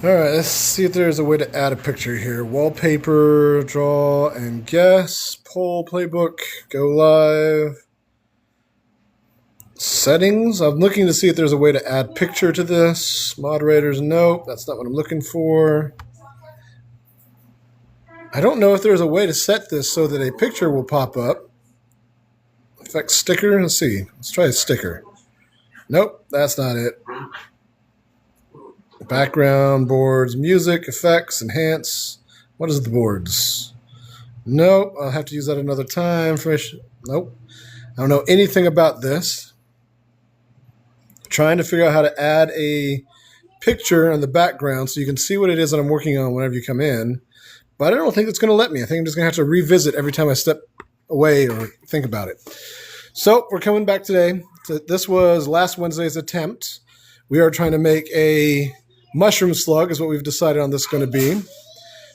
Alright, let's see if there's a way to add a picture here. Wallpaper, draw and guess, poll, playbook, go live. Settings. I'm looking to see if there's a way to add picture to this. Moderators, nope, that's not what I'm looking for. I don't know if there's a way to set this so that a picture will pop up. Effect sticker, let's see. Let's try a sticker. Nope, that's not it. Background, boards, music, effects, enhance. What is the boards? Nope, I'll have to use that another time. Nope. I don't know anything about this. Trying to figure out how to add a picture on the background so you can see what it is that I'm working on whenever you come in. But I don't think it's going to let me. I think I'm just going to have to revisit every time I step away or think about it. So we're coming back today. This was last Wednesday's attempt. We are trying to make a mushroom slug is what we've decided on this is going to be.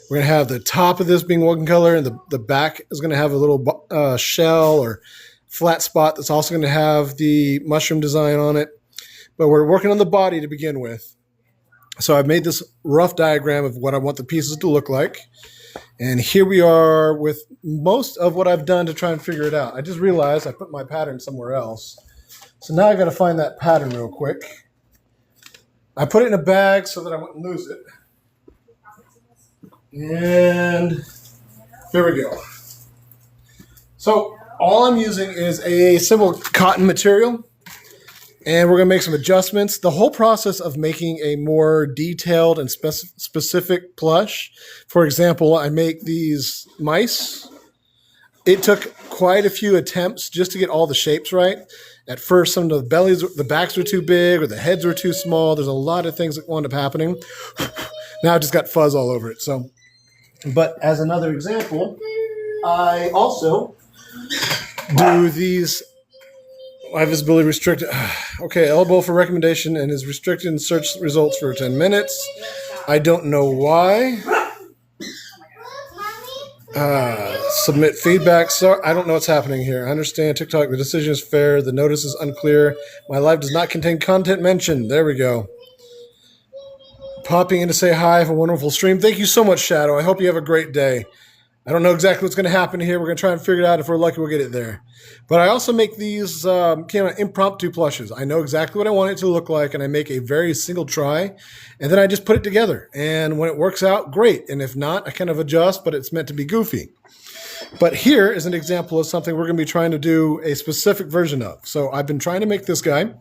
We're going to have the top of this being one color, and the back is going to have a little shell or flat spot that's also going to have the mushroom design on it. But we're working on the body to begin with. So I've made this rough diagram of what I want the pieces to look like. And here we are with most of what I've done to try and figure it out. I just realized I put my pattern somewhere else. So now I got to find that pattern real quick. I put it in a bag so that I wouldn't lose it. And here we go. So all I'm using is a simple cotton material. And we're going to make some adjustments. The whole process of making a more detailed and specific plush. For example, I make these mice. It took quite a few attempts just to get all the shapes right. At first, some of the backs were too big or the heads were too small. There's a lot of things that wound up happening. Now I just got fuzz all over it. So, but as another example, I also do these. My visibility restricted. Okay, elbow for recommendation and is restricted in search results for 10 minutes. I don't know why. Submit feedback. So I don't know what's happening here. I understand TikTok. The decision is fair. The notice is unclear. My live does not contain content mentioned. There we go. Popping in to say hi. Have a wonderful stream. Thank you so much, Shadow. I hope you have a great day. I don't know exactly what's going to happen here. We're going to try and figure it out. If we're lucky, we'll get it there. But I also make these kind of impromptu plushes. I know exactly what I want it to look like, and I make a very single try, and then I just put it together. And when it works out, great. And if not, I kind of adjust, but it's meant to be goofy. But here is an example of something we're going to be trying to do a specific version of. So I've been trying to make this guy.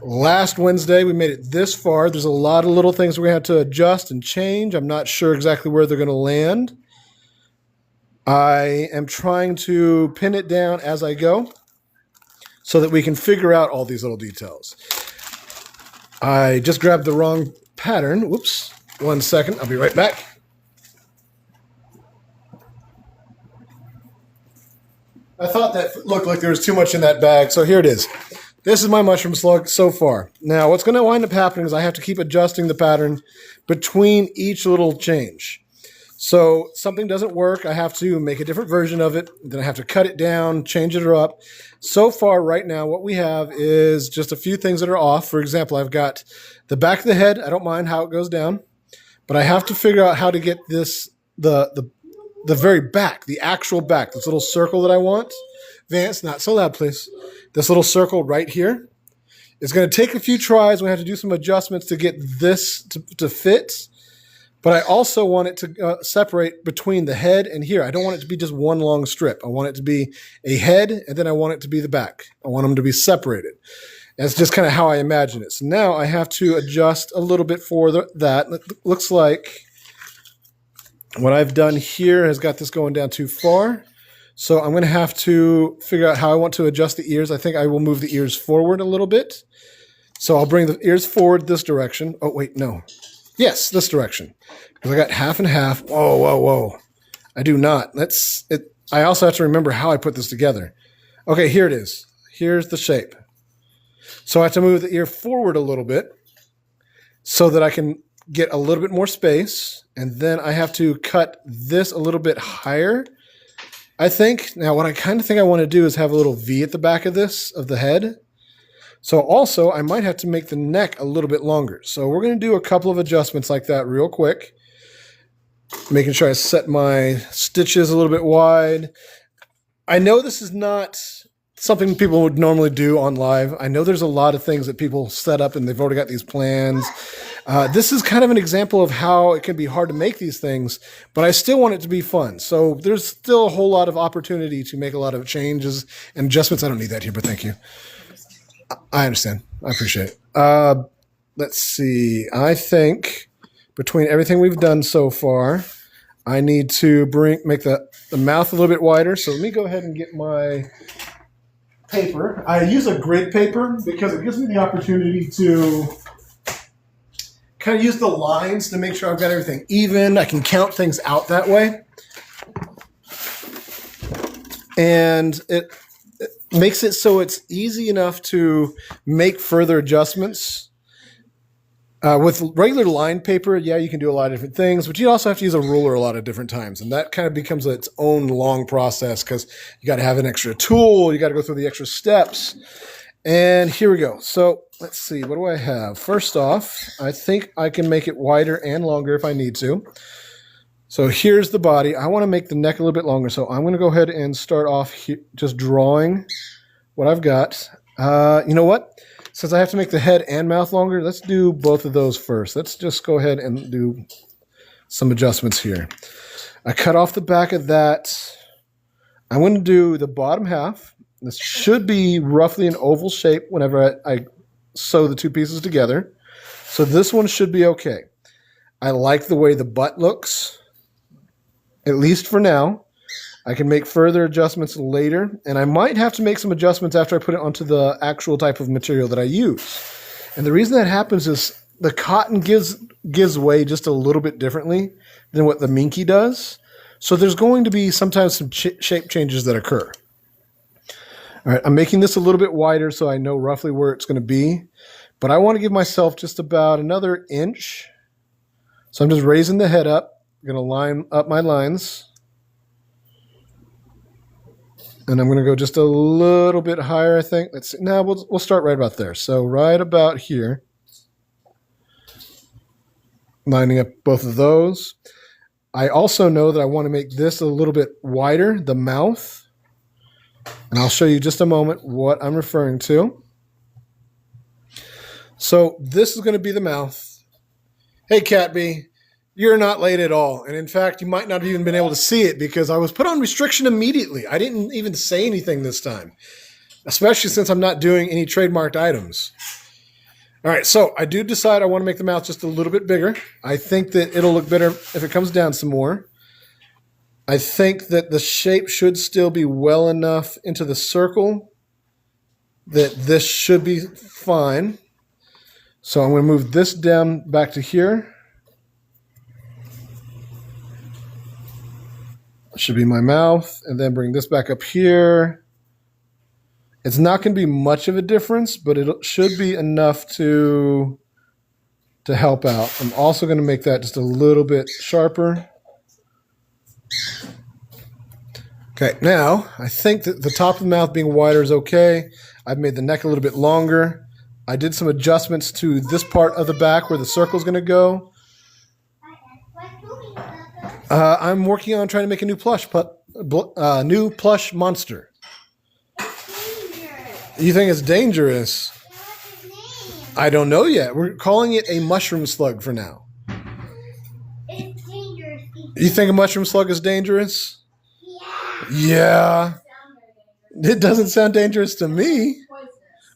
Last Wednesday, we made it this far. There's a lot of little things we're going to have to adjust and change. I'm not sure exactly where they're going to land. I am trying to pin it down as I go so that we can figure out all these little details. I just grabbed the wrong pattern. Whoops. 1 second. I'll be right back. I thought that looked like there was too much in that bag, so here it is. This is my mushroom slug so far. Now, what's going to wind up happening is I have to keep adjusting the pattern between each little change. So something doesn't work, I have to make a different version of it. Then I have to cut it down, change it up. So far right now, what we have is just a few things that are off. For example, I've got the back of the head. I don't mind how it goes down, but I have to figure out how to get this, the very back, the actual back, this little circle that I want. Vance, not so loud, please. This little circle right here. It's going to take a few tries. We have to do some adjustments to get this to fit. But I also want it to separate between the head and here. I don't want it to be just one long strip. I want it to be a head, and then I want it to be the back. I want them to be separated. That's just kind of how I imagine it. So now I have to adjust a little bit for that. It looks like what I've done here has got this going down too far. So I'm going to have to figure out how I want to adjust the ears. I think I will move the ears forward a little bit. So I'll bring the ears forward this direction. Oh, wait, no. Yes, this direction. Because I got half and half. Whoa, whoa, whoa. I do not. I also have to remember how I put this together. Okay, here it is. Here's the shape. So I have to move the ear forward a little bit so that I can get a little bit more space. And then I have to cut this a little bit higher, I think. Now, what I kind of think I want to do is have a little V at the back of this, of the head. So also, I might have to make the neck a little bit longer. So we're going to do a couple of adjustments like that real quick. Making sure I set my stitches a little bit wide. I know this is not something people would normally do on live. I know there's a lot of things that people set up and they've already got these plans. This is kind of an example of how it can be hard to make these things, but I still want it to be fun. So there's still a whole lot of opportunity to make a lot of changes and adjustments. I don't need that here, but thank you. I understand. I appreciate it. Let's see. I think between everything we've done so far, I need to make the mouth a little bit wider. So let me go ahead and get my paper. I use a grid paper because it gives me the opportunity to kind of use the lines to make sure I've got everything even. I can count things out that way. And it makes it so it's easy enough to make further adjustments. With regular lined paper, yeah, you can do a lot of different things, but you also have to use a ruler a lot of different times. And that kind of becomes its own long process because you got to have an extra tool. You got to go through the extra steps. And here we go. So let's see. What do I have? First off, I think I can make it wider and longer if I need to. So here's the body. I want to make the neck a little bit longer. So I'm going to go ahead and start off here, just drawing what I've got. You know what? Since I have to make the head and mouth longer, let's do both of those first. Let's just go ahead and do some adjustments here. I cut off the back of that. I'm going to do the bottom half. This should be roughly an oval shape whenever I sew the two pieces together. So this one should be okay. I like the way the butt looks, at least for now. I can make further adjustments later, and I might have to make some adjustments after I put it onto the actual type of material that I use. And the reason that happens is the cotton gives way just a little bit differently than what the minky does. So there's going to be sometimes some shape changes that occur. All right, I'm making this a little bit wider so I know roughly where it's going to be, but I want to give myself just about another inch. So I'm just raising the head up. I'm going to line up my lines. And I'm going to go just a little bit higher, I think. Let's see. Now we'll start right about there. So right about here. Lining up both of those. I also know that I want to make this a little bit wider, the mouth. And I'll show you just a moment what I'm referring to. So this is going to be the mouth. Hey, Catbee. You're not late at all. And in fact, you might not have even been able to see it because I was put on restriction immediately. I didn't even say anything this time, especially since I'm not doing any trademarked items. All right, so I do decide I want to make the mouth just a little bit bigger. I think that it'll look better if it comes down some more. I think that the shape should still be well enough into the circle that this should be fine. So I'm going to move this down back to here. Should be my mouth, and then bring this back up here. It's not going to be much of a difference, but it should be enough to help out. I'm also going to make that just a little bit sharper. Okay, now I think that the top of the mouth being wider is okay. I've made the neck a little bit longer. I did some adjustments to this part of the back where the circle is going to go. I'm working on trying to make a new plush monster. You think it's dangerous? I don't know yet. We're calling it a mushroom slug for now. It's dangerous. You think a mushroom slug is dangerous? Yeah. It doesn't sound dangerous to me.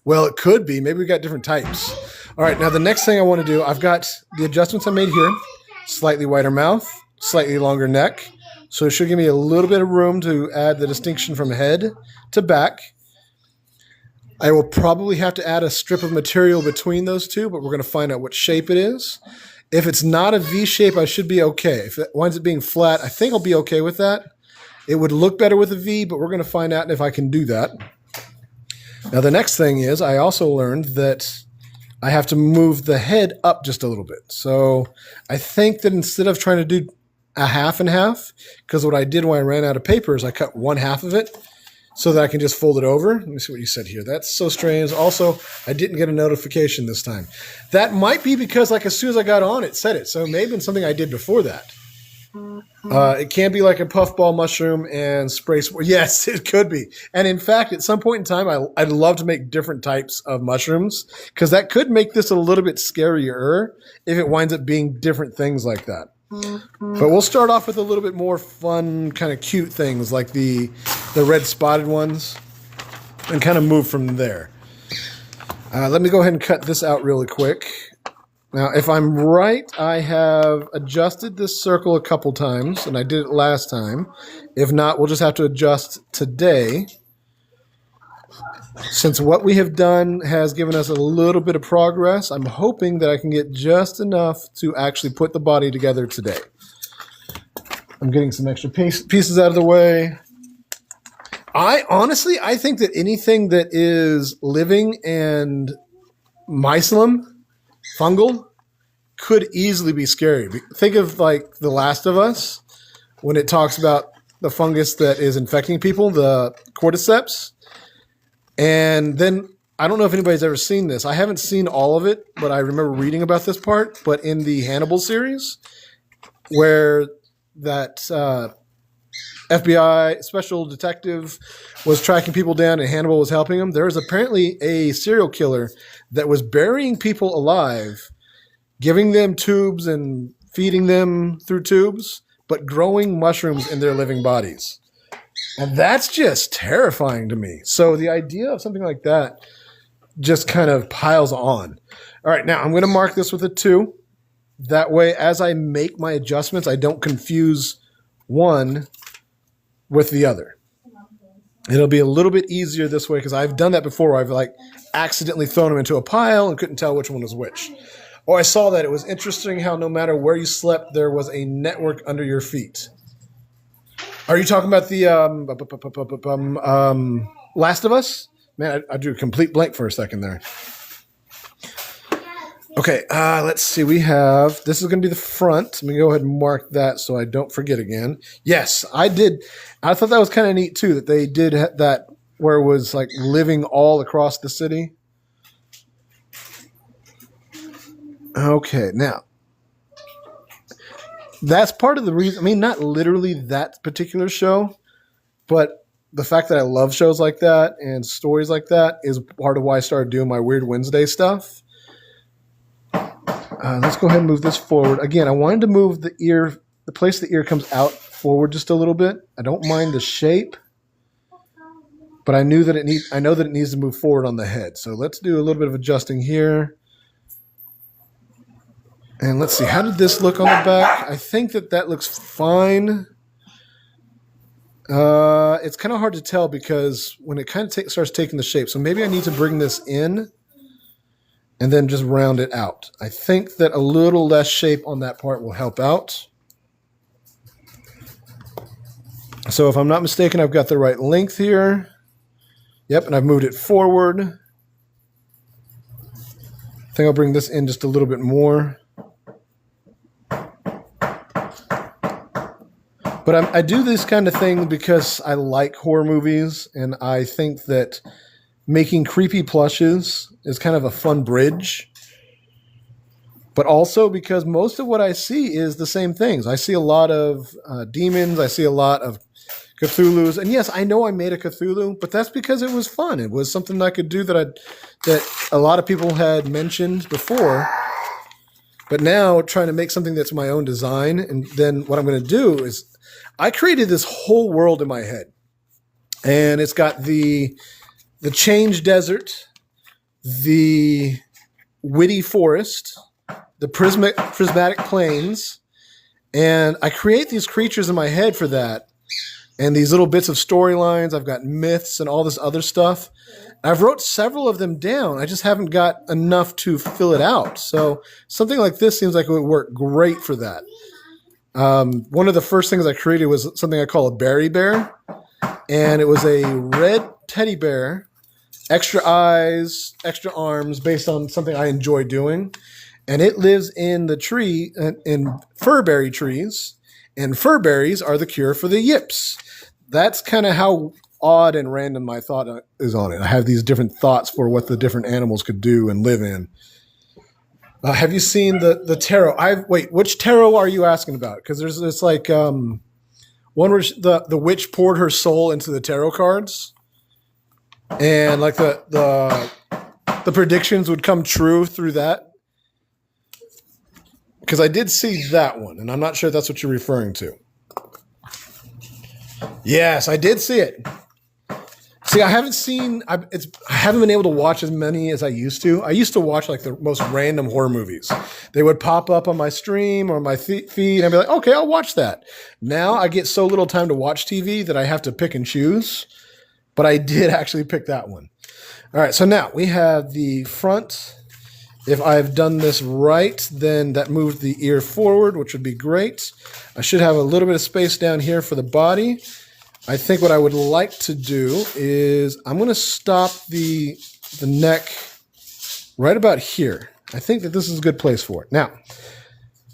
Well, it could be. Maybe we got different types. All right, now the next thing I want to do, I've got the adjustments I made here. Slightly wider mouth. Slightly longer neck. So it should give me a little bit of room to add the distinction from head to back. I will probably have to add a strip of material between those two, but we're going to find out what shape it is. If it's not a V shape, I should be okay. If it winds up being flat, I think I'll be okay with that. It would look better with a V, but we're going to find out if I can do that. Now the next thing is I also learned that I have to move the head up just a little bit. So I think that instead of trying to do a half and half, because what I did when I ran out of paper is I cut one half of it so that I can just fold it over. Let me see what you said here. That's so strange. Also, I didn't get a notification this time. That might be because like as soon as I got on, it said it. So it may have been something I did before that. It can be like a puffball mushroom and spray. Yes, it could be. And in fact, at some point in time, I'd love to make different types of mushrooms because that could make this a little bit scarier if it winds up being different things like that. But we'll start off with a little bit more fun, kind of cute things like the red spotted ones and kind of move from there. Let me go ahead and cut this out really quick. Now, if I'm right, I have adjusted this circle a couple times, and I did it last time. If not, we'll just have to adjust today. Since what we have done has given us a little bit of progress, I'm hoping that I can get just enough to actually put the body together today. I'm getting some extra pieces out of the way. I think that anything that is living and mycelium, fungal, could easily be scary. Think of like The Last of Us when it talks about the fungus that is infecting people, the cordyceps. And then, I don't know if anybody's ever seen this. I haven't seen all of it, but I remember reading about this part. But in the Hannibal series, where that FBI special detective was tracking people down and Hannibal was helping him, there was apparently a serial killer that was burying people alive, giving them tubes and feeding them through tubes, but growing mushrooms in their living bodies. And that's just terrifying to me. So the idea of something like that just kind of piles on. All right, now I'm going to mark this with a 2. That way, as I make my adjustments, I don't confuse one with the other. It'll be a little bit easier this way because I've done that before where I've like accidentally thrown them into a pile and couldn't tell which one was which. Oh, I saw that. It was interesting how no matter where you slept, there was a network under your feet. Are you talking about the Last of Us? Man, I drew a complete blank for a second there. Okay, let's see. We have, this is going to be the front. Let me go ahead and mark that so I don't forget again. Yes, I did. I thought that was kind of neat too, that they did that where it was like living all across the city. Okay, now, that's part of the reason. I mean, not literally that particular show, but the fact that I love shows like that and stories like that is part of why I started doing my Weird Wednesday stuff. Let's go ahead and move this forward. Again, I wanted to move the ear, the place the ear comes out forward just a little bit. I don't mind the shape, but I know that it needs to move forward on the head. So let's do a little bit of adjusting here. And let's see, how did this look on the back? I think that looks fine. It's kind of hard to tell because when it kind of starts taking the shape. So maybe I need to bring this in and then just round it out. I think that a little less shape on that part will help out. So if I'm not mistaken, I've got the right length here. Yep, and I've moved it forward. I think I'll bring this in just a little bit more. But I do this kind of thing because I like horror movies, and I think that making creepy plushes is kind of a fun bridge. But also because most of what I see is the same things. I see a lot of demons. I see a lot of Cthulhu's. And yes, I know I made a Cthulhu, but that's because it was fun. It was something I could do that a lot of people had mentioned before. But now trying to make something that's my own design, and then what I'm going to do is I created this whole world in my head. And it's got the Change Desert, the Witty Forest, the Prismatic Plains, and I create these creatures in my head for that, and these little bits of storylines. I've got myths and all this other stuff. I've wrote several of them down. I just haven't got enough to fill it out. So something like this seems like it would work great for that. One of the first things I created was something I call a berry bear, and it was a red teddy bear, extra eyes, extra arms, based on something I enjoy doing. And it lives in the tree, in furberry trees, and furberries are the cure for the yips. That's kind of how odd and random my thought is on it. I have these different thoughts for what the different animals could do and live in. Have you seen the tarot? Wait, which tarot are you asking about? Because there's this like one where the witch poured her soul into the tarot cards, and like the predictions would come true through that. Because I did see that one, and I'm not sure if that's what you're referring to. Yes, I did see it. See, I haven't been able to watch as many as I used to. I used to watch like the most random horror movies. They would pop up on my stream or my feed, and I'd be like, okay, I'll watch that. Now I get so little time to watch TV that I have to pick and choose. But I did actually pick that one. All right, so now we have the front. If I've done this right, then that moved the ear forward, which would be great. I should have a little bit of space down here for the body. I think what I would like to do is I'm going to stop the neck right about here. I think that this is a good place for it. Now,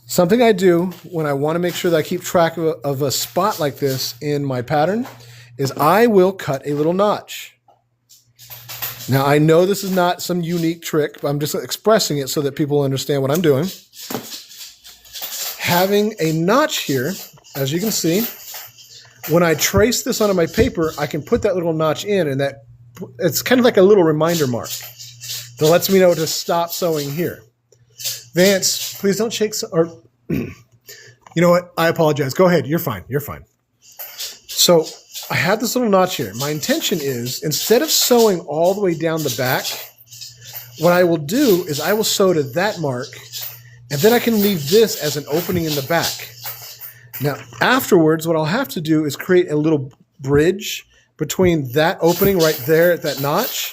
something I do when I want to make sure that I keep track of a spot like this in my pattern is I will cut a little notch. Now, I know this is not some unique trick, but I'm just expressing it so that people understand what I'm doing. Having a notch here, as you can see, when I trace this onto my paper, I can put that little notch in, and it's kind of like a little reminder mark that lets me know to stop sewing here. Vance, please don't shake. You know what? I apologize. Go ahead. You're fine. You're fine. So I have this little notch here. My intention is, instead of sewing all the way down the back, what I will do is I will sew to that mark, and then I can leave this as an opening in the back. Now, afterwards, what I'll have to do is create a little bridge between that opening right there at that notch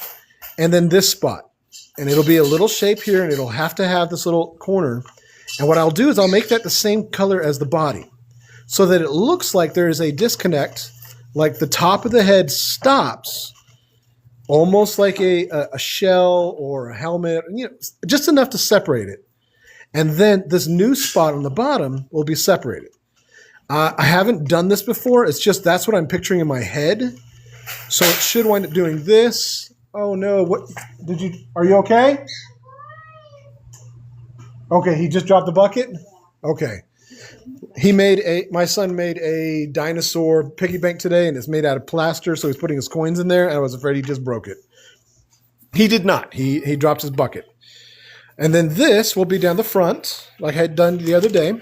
and then this spot. And it'll be a little shape here, and it'll have to have this little corner. And what I'll do is I'll make that the same color as the body so that it looks like there is a disconnect, like the top of the head stops, almost like a shell or a helmet, just enough to separate it. And then this new spot on the bottom will be separated. I haven't done this before. It's just that's what I'm picturing in my head. So it should wind up doing this. Oh no! What did you? Are you okay? Okay, he just dropped the bucket. Okay, my son made a dinosaur piggy bank today, and it's made out of plaster. So he's putting his coins in there, and I was afraid he just broke it. He did not. He dropped his bucket, and then this will be down the front, like I had done the other day.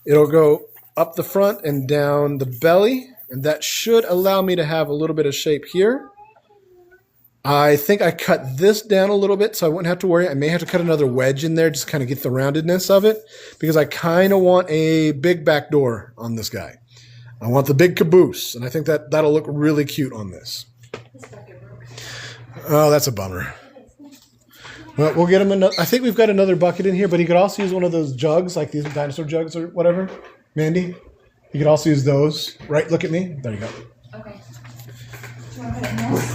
It'll go up the front and down the belly, and that should allow me to have a little bit of shape here. I think I cut this down a little bit so I wouldn't have to worry. I may have to cut another wedge in there just to kind of get the roundedness of it, because I kind of want a big back door on this guy. I want the big caboose, and I think that'll look really cute on this. Oh, that's a bummer. Well, we'll get him another. I think we've got another bucket in here, but he could also use one of those jugs, like these dinosaur jugs or whatever. Mandy, you could also use those. Right, look at me. There you go. Okay.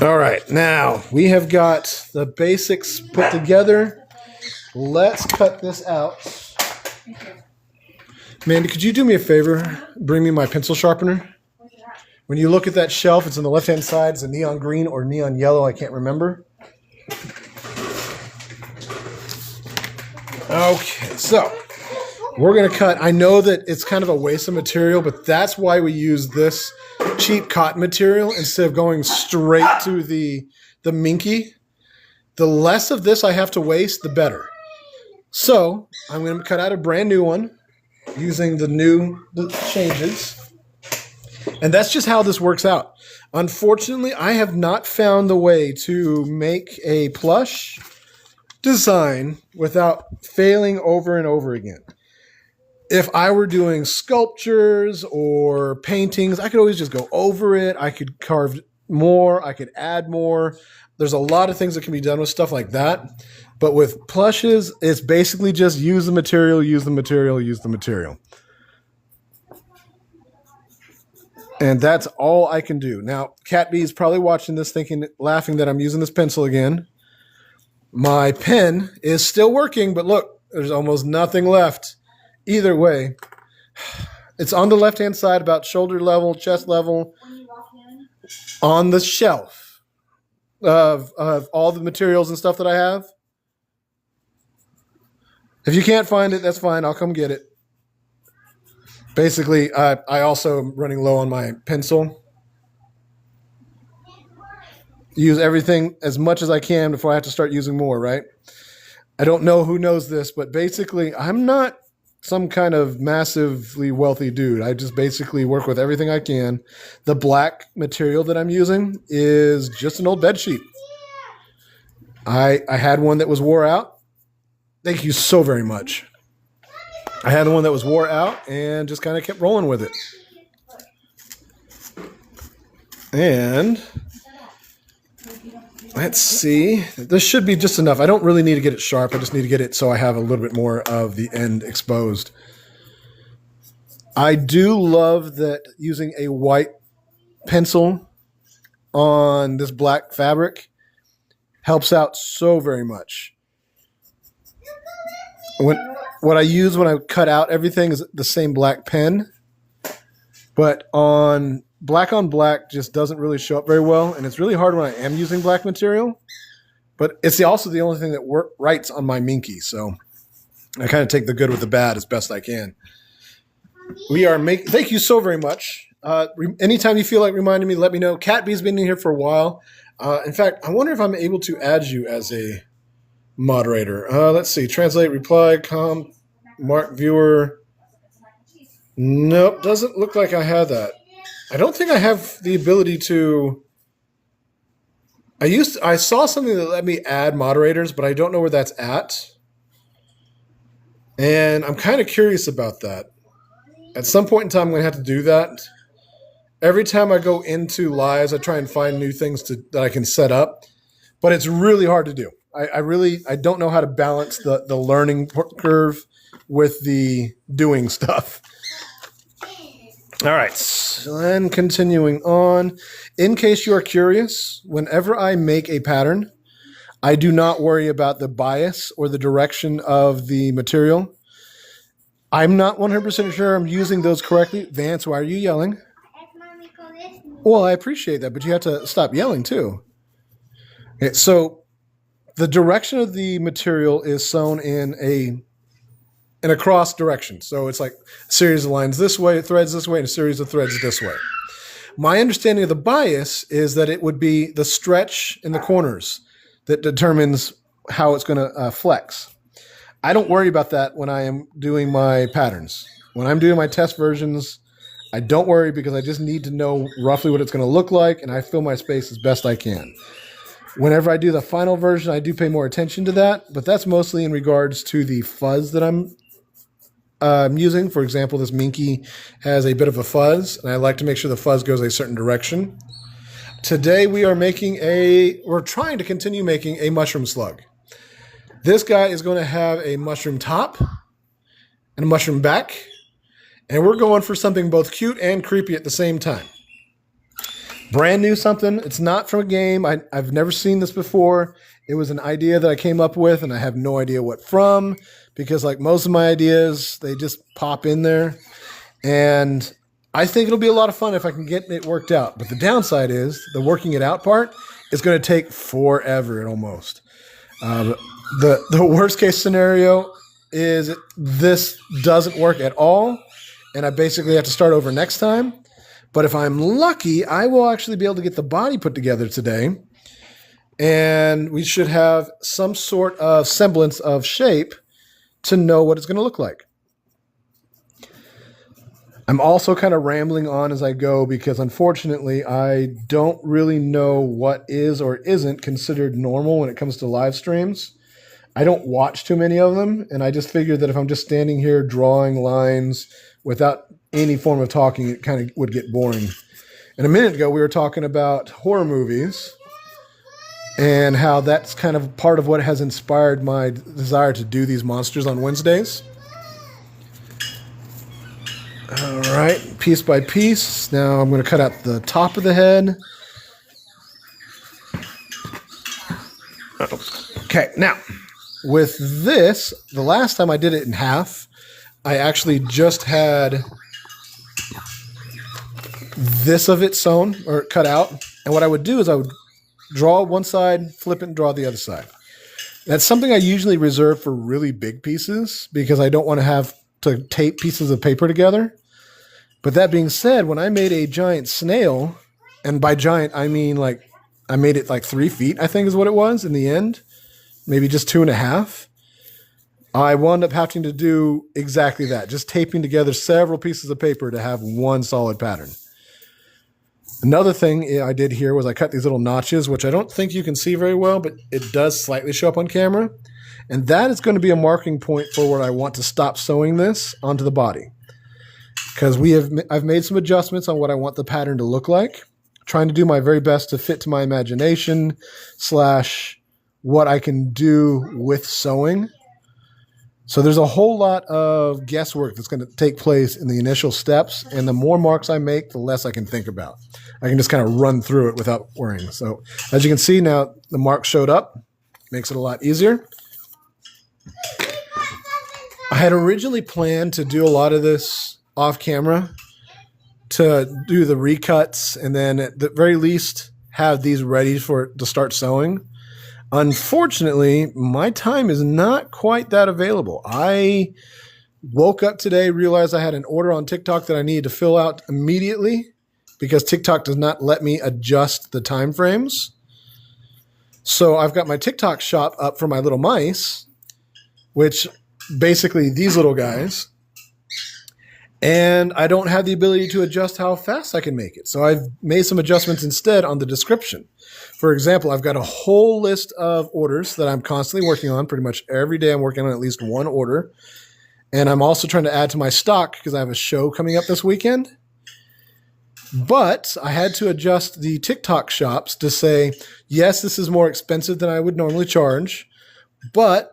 All right, now we have got the basics put together. Let's cut this out. Mandy, could you do me a favor? Bring me my pencil sharpener. When you look at that shelf, it's on the left-hand side. It's a neon green or neon yellow. I can't remember. Okay, so we're going to cut. I know that it's kind of a waste of material, but that's why we use this cheap cotton material instead of going straight to the minky. The less of this I have to waste, the better. So I'm going to cut out a brand new one using the changes. And that's just how this works out. Unfortunately, I have not found the way to make a plush design without failing over and over again. If I were doing sculptures or paintings, I could always just go over it. I could carve more. I could add more. There's a lot of things that can be done with stuff like that. But with plushes, it's basically just use the material, use the material, use the material. And that's all I can do. Now, Cat B is probably watching this laughing that I'm using this pencil again. My pen is still working, but look, there's almost nothing left. Either way, it's on the left-hand side, about shoulder level, chest level. on the shelf of all the materials and stuff that I have. If you can't find it, that's fine. I'll come get it. Basically, I also am running low on my pencil. Use everything as much as I can before I have to start using more, right? I don't know who knows this, but basically, I'm not some kind of massively wealthy dude. I just basically work with everything I can. The black material that I'm using is just an old bed sheet. I had one that was wore out. Thank you so very much. I had one that was wore out and just kind of kept rolling with it. And let's see. This should be just enough. I don't really need to get it sharp. I just need to get it so I have a little bit more of the end exposed. I do love that using a white pencil on this black fabric helps out so very much. What I use when I cut out everything is the same black pen, but on black just doesn't really show up very well, and it's really hard when I am using black material, but it's also the only thing that writes on my Minky, so I kind of take the good with the bad as best I can. Thank you so very much. Anytime you feel like reminding me, let me know. Cat B's been in here for a while. In fact, I wonder if I'm able to add you as a moderator. Let's see. Translate, reply, mark viewer. Nope, doesn't look like I have that. I don't think I have the ability to. I saw something that let me add moderators, but I don't know where that's at. And I'm kind of curious about that. At some point in time, I'm going to have to do that. Every time I go into lives, I try and find new things that I can set up, but it's really hard to do. I don't know how to balance the learning curve with the doing stuff. All right, so then continuing on. In case you are curious, whenever I make a pattern, I do not worry about the bias or the direction of the material. I'm not 100% sure I'm using those correctly. Vance, why are you yelling? Well, I appreciate that, but you have to stop yelling too. Okay, so the direction of the material is sewn in a cross direction. So it's like a series of lines this way, threads this way, and a series of threads this way. My understanding of the bias is that it would be the stretch in the corners that determines how it's going to flex. I don't worry about that when I am doing my patterns. When I'm doing my test versions, I don't worry because I just need to know roughly what it's going to look like, and I fill my space as best I can. Whenever I do the final version, I do pay more attention to that, but that's mostly in regards to the fuzz that I'm using. For example, this Minky has a bit of a fuzz, and I like to make sure the fuzz goes a certain direction. Today we're trying to continue making a mushroom slug. This guy is going to have a mushroom top and a mushroom back, and we're going for something both cute and creepy at the same time. Brand new something. It's not from a game. I've never seen this before. It was an idea that I came up with, and I have no idea what from, because like most of my ideas, they just pop in there. And I think it'll be a lot of fun if I can get it worked out. But the downside is the working it out part is going to take forever almost. The worst case scenario is this doesn't work at all, and I basically have to start over next time. But if I'm lucky, I will actually be able to get the body put together today, and we should have some sort of semblance of shape to know what it's going to look like. I'm also kind of rambling on as I go because unfortunately I don't really know what is or isn't considered normal when it comes to live streams. I don't watch too many of them, and I just figured that if I'm just standing here drawing lines without any form of talking, it kind of would get boring. And a minute ago, we were talking about horror movies and how that's kind of part of what has inspired my desire to do these monsters on Wednesdays. All right, piece by piece. Now I'm going to cut out the top of the head. Okay, now with this, the last time I did it in half, I actually just had this of it sewn or cut out. And what I would do is I would draw one side, flip it, and draw the other side. That's something I usually reserve for really big pieces because I don't want to have to tape pieces of paper together. But that being said, when I made a giant snail, and by giant, I mean like I made it like 3 feet, I think is what it was in the end, maybe just 2.5. I wound up having to do exactly that, just taping together several pieces of paper to have one solid pattern. Another thing I did here was I cut these little notches, which I don't think you can see very well, but it does slightly show up on camera. And that is going to be a marking point for where I want to stop sewing this onto the body. Because I've made some adjustments on what I want the pattern to look like, trying to do my very best to fit to my imagination / what I can do with sewing. So there's a whole lot of guesswork that's going to take place in the initial steps, and the more marks I make, the less I can think about. I can just kind of run through it without worrying. So as you can see now, the mark showed up. Makes it a lot easier. I had originally planned to do a lot of this off camera, to do the recuts, and then at the very least have these ready to start sewing. Unfortunately, my time is not quite that available. I woke up today, realized I had an order on TikTok that I needed to fill out immediately because TikTok does not let me adjust the time frames. So I've got my TikTok shop up for my little mice, which basically these little guys, and I don't have the ability to adjust how fast I can make it. So I've made some adjustments instead on the description. For example, I've got a whole list of orders that I'm constantly working on. Pretty much every day I'm working on at least one order. And I'm also trying to add to my stock because I have a show coming up this weekend. But I had to adjust the TikTok shops to say, yes, this is more expensive than I would normally charge, but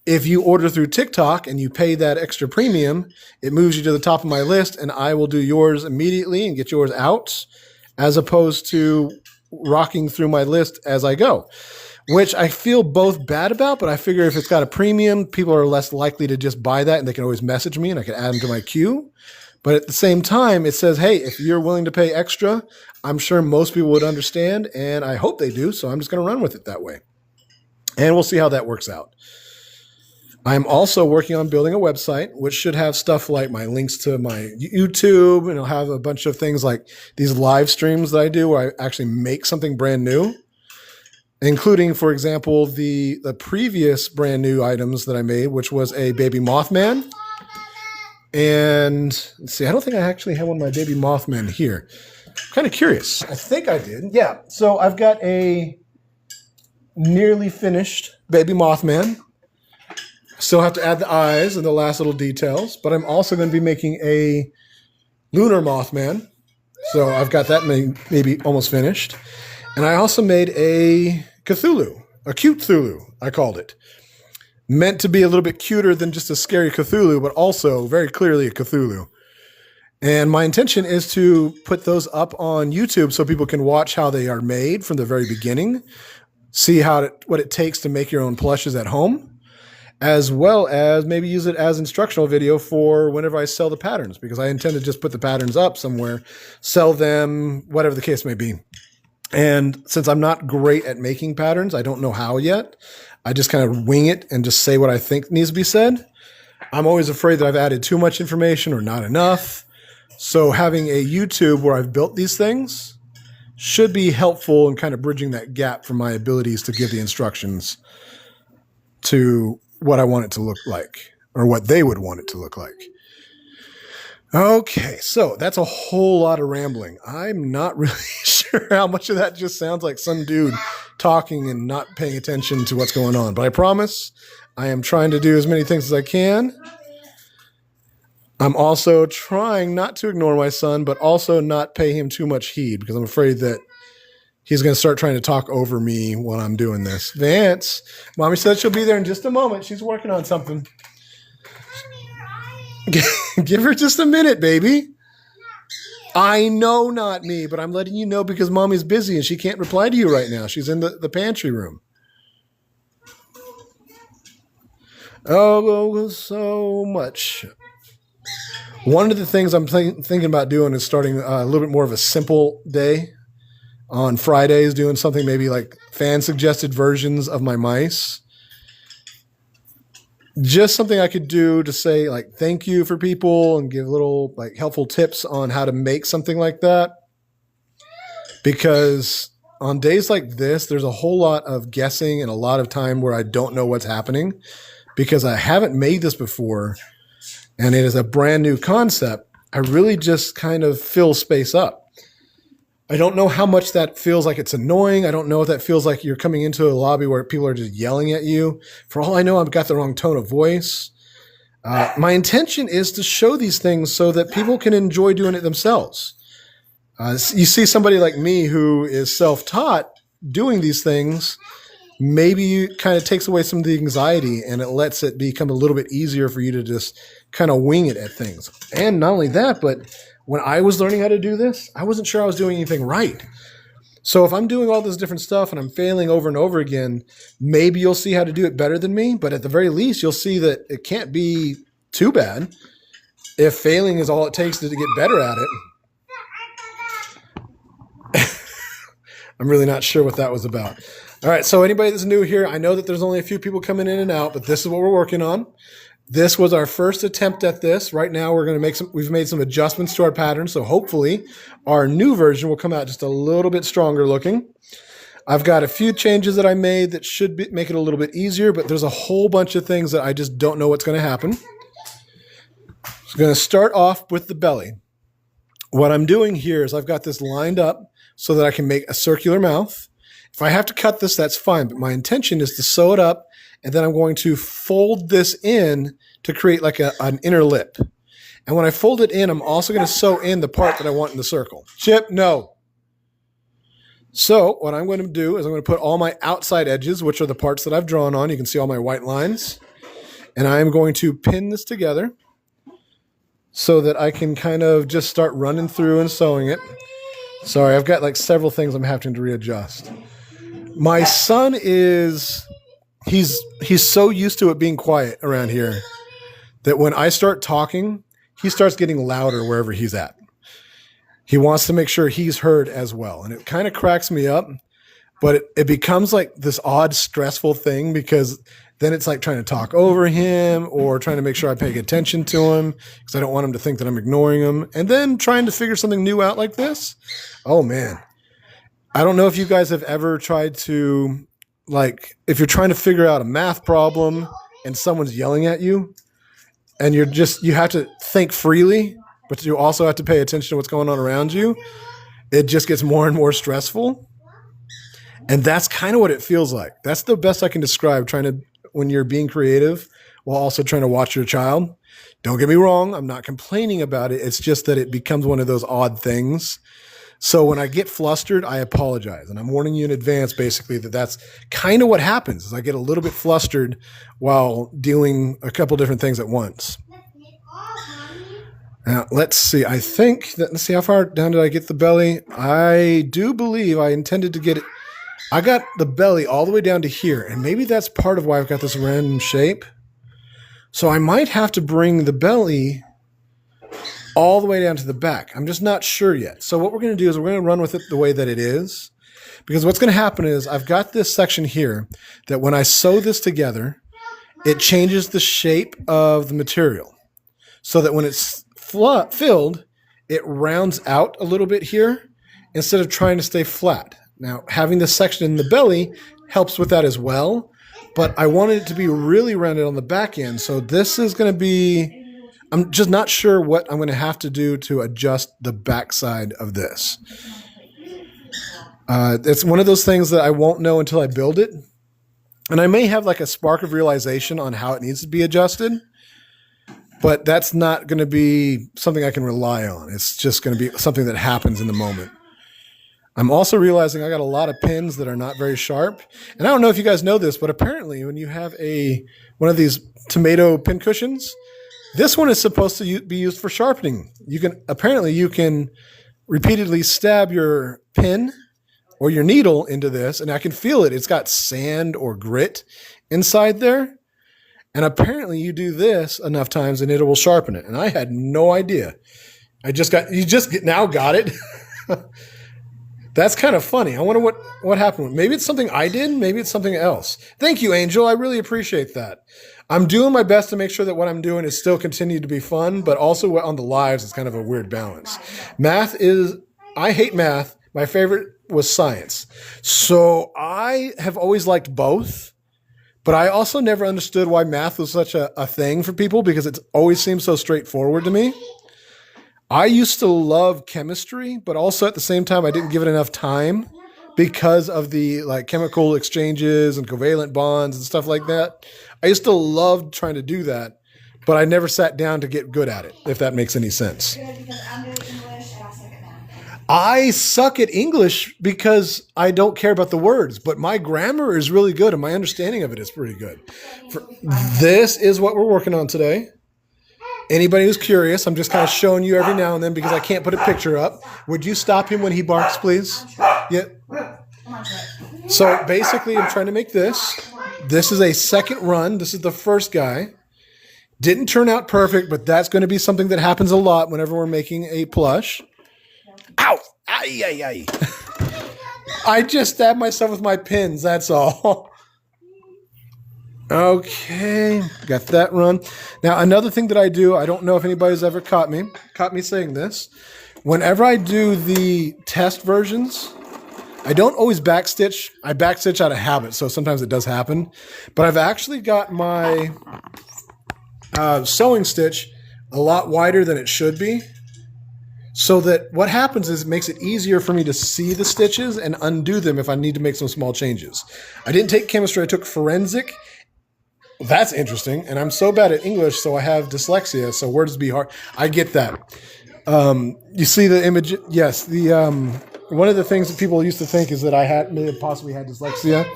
if you order through TikTok and you pay that extra premium, it moves you to the top of my list, and I will do yours immediately and get yours out, as opposed to rocking through my list as I go, which I feel both bad about, but I figure if it's got a premium, people are less likely to just buy that, and they can always message me and I can add them to my queue. But at the same time, it says, hey, if you're willing to pay extra, I'm sure most people would understand, and I hope they do, so I'm just going to run with it that way. And we'll see how that works out. I'm also working on building a website, which should have stuff like my links to my YouTube, and it'll have a bunch of things like these live streams that I do where I actually make something brand new, including, for example, the previous brand new items that I made, which was a baby Mothman. And let's see, I don't think I actually have one of my baby Mothman here. I'm kind of curious. I think I did. Yeah. So I've got a nearly finished baby Mothman. Still have to add the eyes and the last little details, but I'm also going to be making a lunar Mothman. So I've got that maybe almost finished. And I also made a Cthulhu, a cute Cthulhu, I called it. Meant to be a little bit cuter than just a scary Cthulhu, but also very clearly a Cthulhu. And my intention is to put those up on YouTube so people can watch how they are made from the very beginning, see what it takes to make your own plushes at home, as well as maybe use it as instructional video for whenever I sell the patterns, because I intend to just put the patterns up somewhere, sell them, whatever the case may be. And since I'm not great at making patterns, I don't know how yet. I just kind of wing it and just say what I think needs to be said. I'm always afraid that I've added too much information or not enough. So having a YouTube where I've built these things should be helpful in kind of bridging that gap from my abilities to give the instructions to what I want it to look like, or what they would want it to look like. Okay, so that's a whole lot of rambling. I'm not really sure how much of that just sounds like some dude talking and not paying attention to what's going on. But I promise I am trying to do as many things as I can. I'm also trying not to ignore my son, but also not pay him too much heed, because I'm afraid that he's going to start trying to talk over me when I'm doing this. Vance, Mommy said she'll be there in just a moment. She's working on something. Give her just a minute, baby. I know not me, but I'm letting you know because Mommy's busy and she can't reply to you right now. She's in the pantry room. Oh, so much. One of the things I'm thinking about doing is starting a little bit more of a simple day on Fridays, doing something maybe like fan suggested versions of my mice. Just something I could do to say like thank you for people and give little like helpful tips on how to make something like that. Because on days like this, there's a whole lot of guessing and a lot of time where I don't know what's happening because I haven't made this before and it is a brand new concept. I really just kind of fill space up. I don't know how much that feels like it's annoying. I don't know if that feels like you're coming into a lobby where people are just yelling at you. For all I know, I've got the wrong tone of voice. My intention is to show these things so that people can enjoy doing it themselves. You see somebody like me who is self-taught doing these things, maybe it kind of takes away some of the anxiety and it lets it become a little bit easier for you to just kind of wing it at things. And not only that, but when I was learning how to do this, I wasn't sure I was doing anything right. So if I'm doing all this different stuff and I'm failing over and over again, maybe you'll see how to do it better than me. But at the very least, you'll see that it can't be too bad if failing is all it takes to get better at it. I'm really not sure what that was about. All right, so anybody that's new here, I know that there's only a few people coming in and out, but this is what we're working on. This was our first attempt at this. Right now, we've made some adjustments to our pattern, so hopefully our new version will come out just a little bit stronger looking. I've got a few changes that I made that should make it a little bit easier, but there's a whole bunch of things that I just don't know what's going to happen. So I'm going to start off with the belly. What I'm doing here is I've got this lined up so that I can make a circular mouth. If I have to cut this, that's fine, but my intention is to sew it up, and then I'm going to fold this in to create like an inner lip. And when I fold it in, I'm also going to sew in the part that I want in the circle. Chip, no. So what I'm going to do is I'm going to put all my outside edges, which are the parts that I've drawn on. You can see all my white lines. And I'm going to pin this together so that I can kind of just start running through and sewing it. Sorry, I've got like several things I'm having to readjust. My son he's so used to it being quiet around here that when I start talking, he starts getting louder wherever he's at. He wants to make sure he's heard as well. And it kind of cracks me up, but it becomes like this odd, stressful thing because then it's like trying to talk over him or trying to make sure I pay attention to him because I don't want him to think that I'm ignoring him. And then trying to figure something new out like this. Oh, man. I don't know if you guys have ever tried to, like, if you're trying to figure out a math problem and someone's yelling at you and you have to think freely, but you also have to pay attention to what's going on around you. It just gets more and more stressful. And that's kind of what it feels like. That's the best I can describe when you're being creative while also trying to watch your child. Don't get me wrong. I'm not complaining about it. It's just that it becomes one of those odd things. So when I get flustered, I apologize. And I'm warning you in advance, basically, that's kind of what happens is I get a little bit flustered while doing a couple different things at once. Now, let's see. Let's see, how far down did I get the belly? I do believe I intended to get it. I got the belly all the way down to here, and maybe that's part of why I've got this random shape. So I might have to bring the belly all the way down to the back. I'm just not sure yet. So what we're going to do is we're going to run with it the way that it is, because what's going to happen is I've got this section here that when I sew this together, it changes the shape of the material so that when it's filled, it rounds out a little bit here instead of trying to stay flat. Now, having this section in the belly helps with that as well, but I wanted it to be really rounded on the back end. So this is going to be, I'm just not sure what I'm going to have to do to adjust the backside of this. It's one of those things that I won't know until I build it. And I may have like a spark of realization on how it needs to be adjusted, but that's not going to be something I can rely on. It's just going to be something that happens in the moment. I'm also realizing I got a lot of pins that are not very sharp. And I don't know if you guys know this, but apparently when you have one of these tomato pin cushions, this one is supposed to be used for sharpening. You can repeatedly stab your pin or your needle into this, and I can feel it. It's got sand or grit inside there. And apparently you do this enough times and it will sharpen it. And I had no idea. You now got it. That's kind of funny. I wonder what happened. Maybe it's something I did. Maybe it's something else. Thank you, Angel. I really appreciate that. I'm doing my best to make sure that what I'm doing is still continue to be fun, but also on the lives, it's kind of a weird balance. I hate math. My favorite was science. So I have always liked both, but I also never understood why math was such a thing for people because it always seemed so straightforward to me. I used to love chemistry, but also at the same time, I didn't give it enough time because of the chemical exchanges and covalent bonds and stuff like that. I used to love trying to do that, but I never sat down to get good at it, if that makes any sense. I suck at English because I don't care about the words, but my grammar is really good and my understanding of it is pretty good. This is what we're working on today. Anybody who's curious, I'm just kind of showing you every now and then because I can't put a picture up. Would you stop him when he barks, please? Yeah. So basically, I'm trying to make this. This is a second run. This is the first guy. Didn't turn out perfect, but that's going to be something that happens a lot whenever we're making a plush. Ow! Ay, ay, ay. I just stabbed myself with my pins, that's all. Okay, got that run. Now, another thing that I do, I don't know if anybody's ever caught me saying this. Whenever I do the test versions, I don't always backstitch. I backstitch out of habit, so sometimes it does happen. But I've actually got my sewing stitch a lot wider than it should be. So that what happens is it makes it easier for me to see the stitches and undo them if I need to make some small changes. I didn't take chemistry, I took forensic. That's interesting. And I'm so bad at English, so I have dyslexia, so words be hard. I get that. You see the image? Yes. One of the things that people used to think is that may have possibly had dyslexia.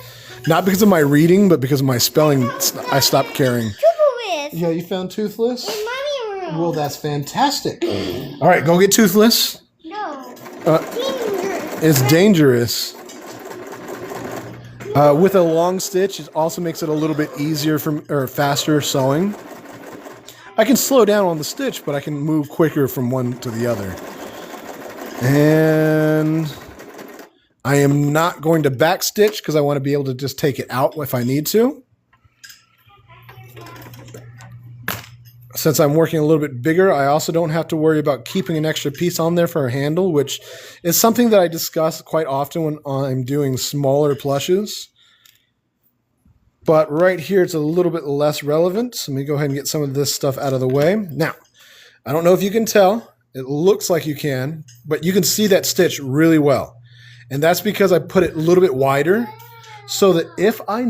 Not because of my reading, but because of my spelling. I stopped caring. Toothless. Yeah, you found Toothless? In mommy room. Well, that's fantastic. All right, go get Toothless. No. Dangerous. It's dangerous. With a long stitch, it also makes it a little bit easier or faster sewing. I can slow down on the stitch, but I can move quicker from one to the other. And I am not going to back stitch because I want to be able to just take it out if I need to. Since I'm working a little bit bigger, I also don't have to worry about keeping an extra piece on there for a handle, which is something that I discuss quite often when I'm doing smaller plushes. But right here, it's a little bit less relevant. So let me go ahead and get some of this stuff out of the way. Now, I don't know if you can tell. It looks like you can, but you can see that stitch really well. And that's because I put it a little bit wider so that if I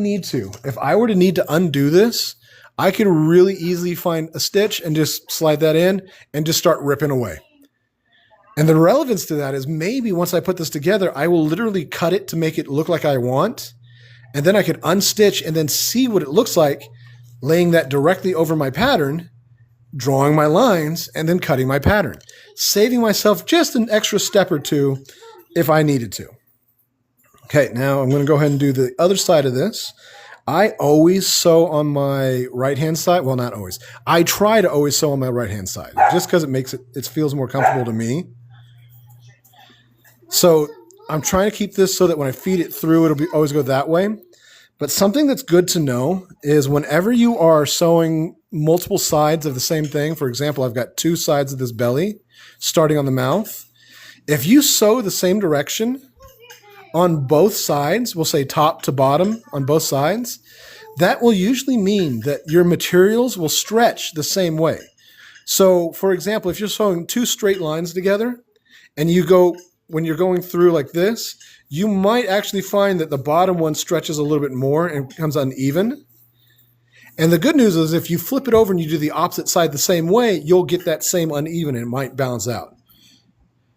were to need to undo this, I can really easily find a stitch and just slide that in and just start ripping away. And the relevance to that is maybe once I put this together, I will literally cut it to make it look like I want. And then I could unstitch and then see what it looks like, laying that directly over my pattern, drawing my lines, and then cutting my pattern, saving myself just an extra step or two if I needed to. Okay, now I'm going to go ahead and do the other side of this. I always sew on my right-hand side. Well, not always. I try to always sew on my right-hand side just because it feels more comfortable to me. So I'm trying to keep this so that when I feed it through, always go that way. But something that's good to know is whenever you are sewing multiple sides of the same thing, for example, I've got two sides of this belly starting on the mouth. If you sew the same direction on both sides, we'll say top to bottom on both sides, that will usually mean that your materials will stretch the same way. So, for example, if you're sewing two straight lines together and when you're going through like this, you might actually find that the bottom one stretches a little bit more and becomes uneven. And the good news is if you flip it over and you do the opposite side the same way, you'll get that same uneven and it might balance out.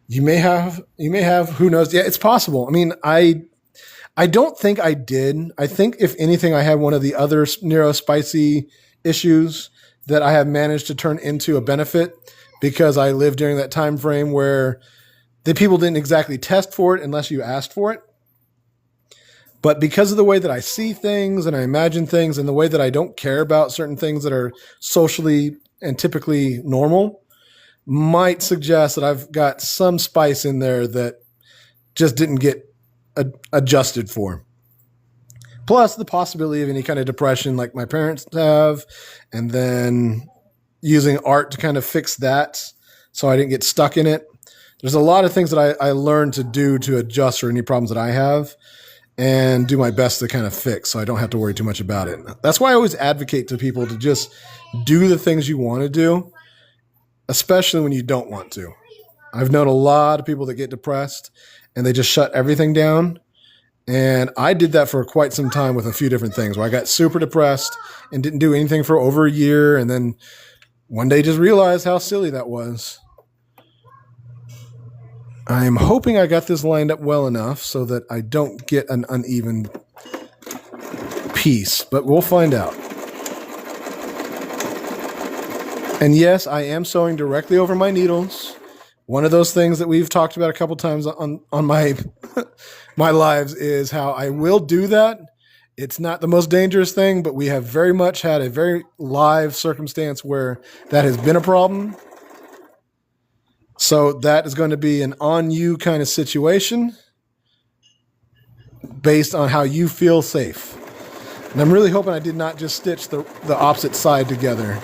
You may have, who knows? Yeah, it's possible. I mean, I don't think I did. I think if anything, I had one of the other neurospicy issues that I have managed to turn into a benefit because I lived during that time frame where the people didn't exactly test for it unless you asked for it. But because of the way that I see things and I imagine things and the way that I don't care about certain things that are socially and typically normal, might suggest that I've got some spice in there that just didn't get adjusted for. Plus the possibility of any kind of depression like my parents have, and then using art to kind of fix that so I didn't get stuck in it. There's a lot of things that I learned to do to adjust for any problems that I have and do my best to kind of fix so I don't have to worry too much about it. That's why I always advocate to people to just do the things you want to do, especially when you don't want to. I've known a lot of people that get depressed and they just shut everything down. And I did that for quite some time with a few different things where I got super depressed and didn't do anything for over a year. And then one day just realized how silly that was. I'm hoping I got this lined up well enough so that I don't get an uneven piece, but we'll find out. And yes, I am sewing directly over my needles. One of those things that we've talked about a couple times on my my lives is how I will do that. It's not the most dangerous thing, but we have very much had a very live circumstance where that has been a problem. So that is going to be an on you kind of situation based on how you feel safe. And I'm really hoping I did not just stitch the opposite side together.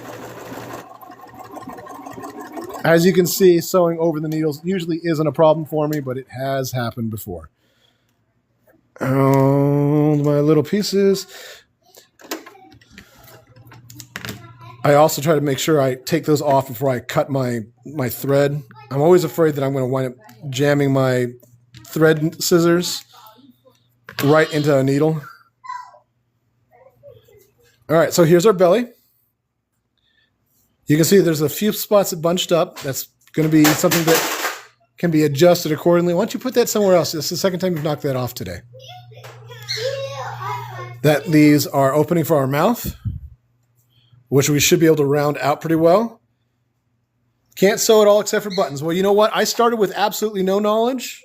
As you can see, sewing over the needles usually isn't a problem for me, but it has happened before. Oh, my little pieces. I also try to make sure I take those off before I cut my thread. I'm always afraid that I'm going to wind up jamming my thread scissors right into a needle. All right, so here's our belly. You can see there's a few spots that bunched up. That's going to be something that can be adjusted accordingly. Why don't you put that somewhere else? This is the second time you've knocked that off today. That these are opening for our mouth, which we should be able to round out pretty well. Can't sew it all except for buttons. Well, you know what? I started with absolutely no knowledge,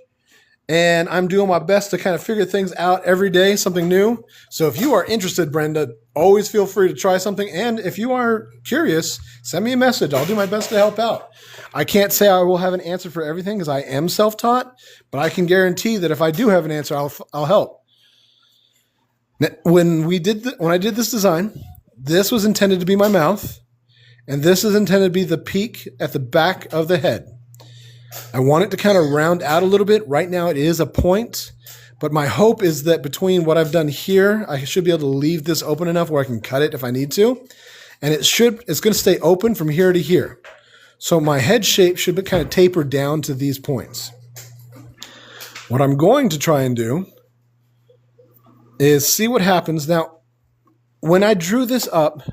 and I'm doing my best to kind of figure things out every day, something new. So if you are interested, Brenda, always feel free to try something. And if you are curious, send me a message. I'll do my best to help out. I can't say I will have an answer for everything because I am self-taught, but I can guarantee that if I do have an answer, I'll help. When I did this design, this was intended to be my mouth, and this is intended to be the peak at the back of the head. I want it to kind of round out a little bit. Right now it is a point, but my hope is that between what I've done here, I should be able to leave this open enough where I can cut it if I need to. And it's going to stay open from here to here. So my head shape should be kind of tapered down to these points. What I'm going to try and do is see what happens. Now, when I drew this up,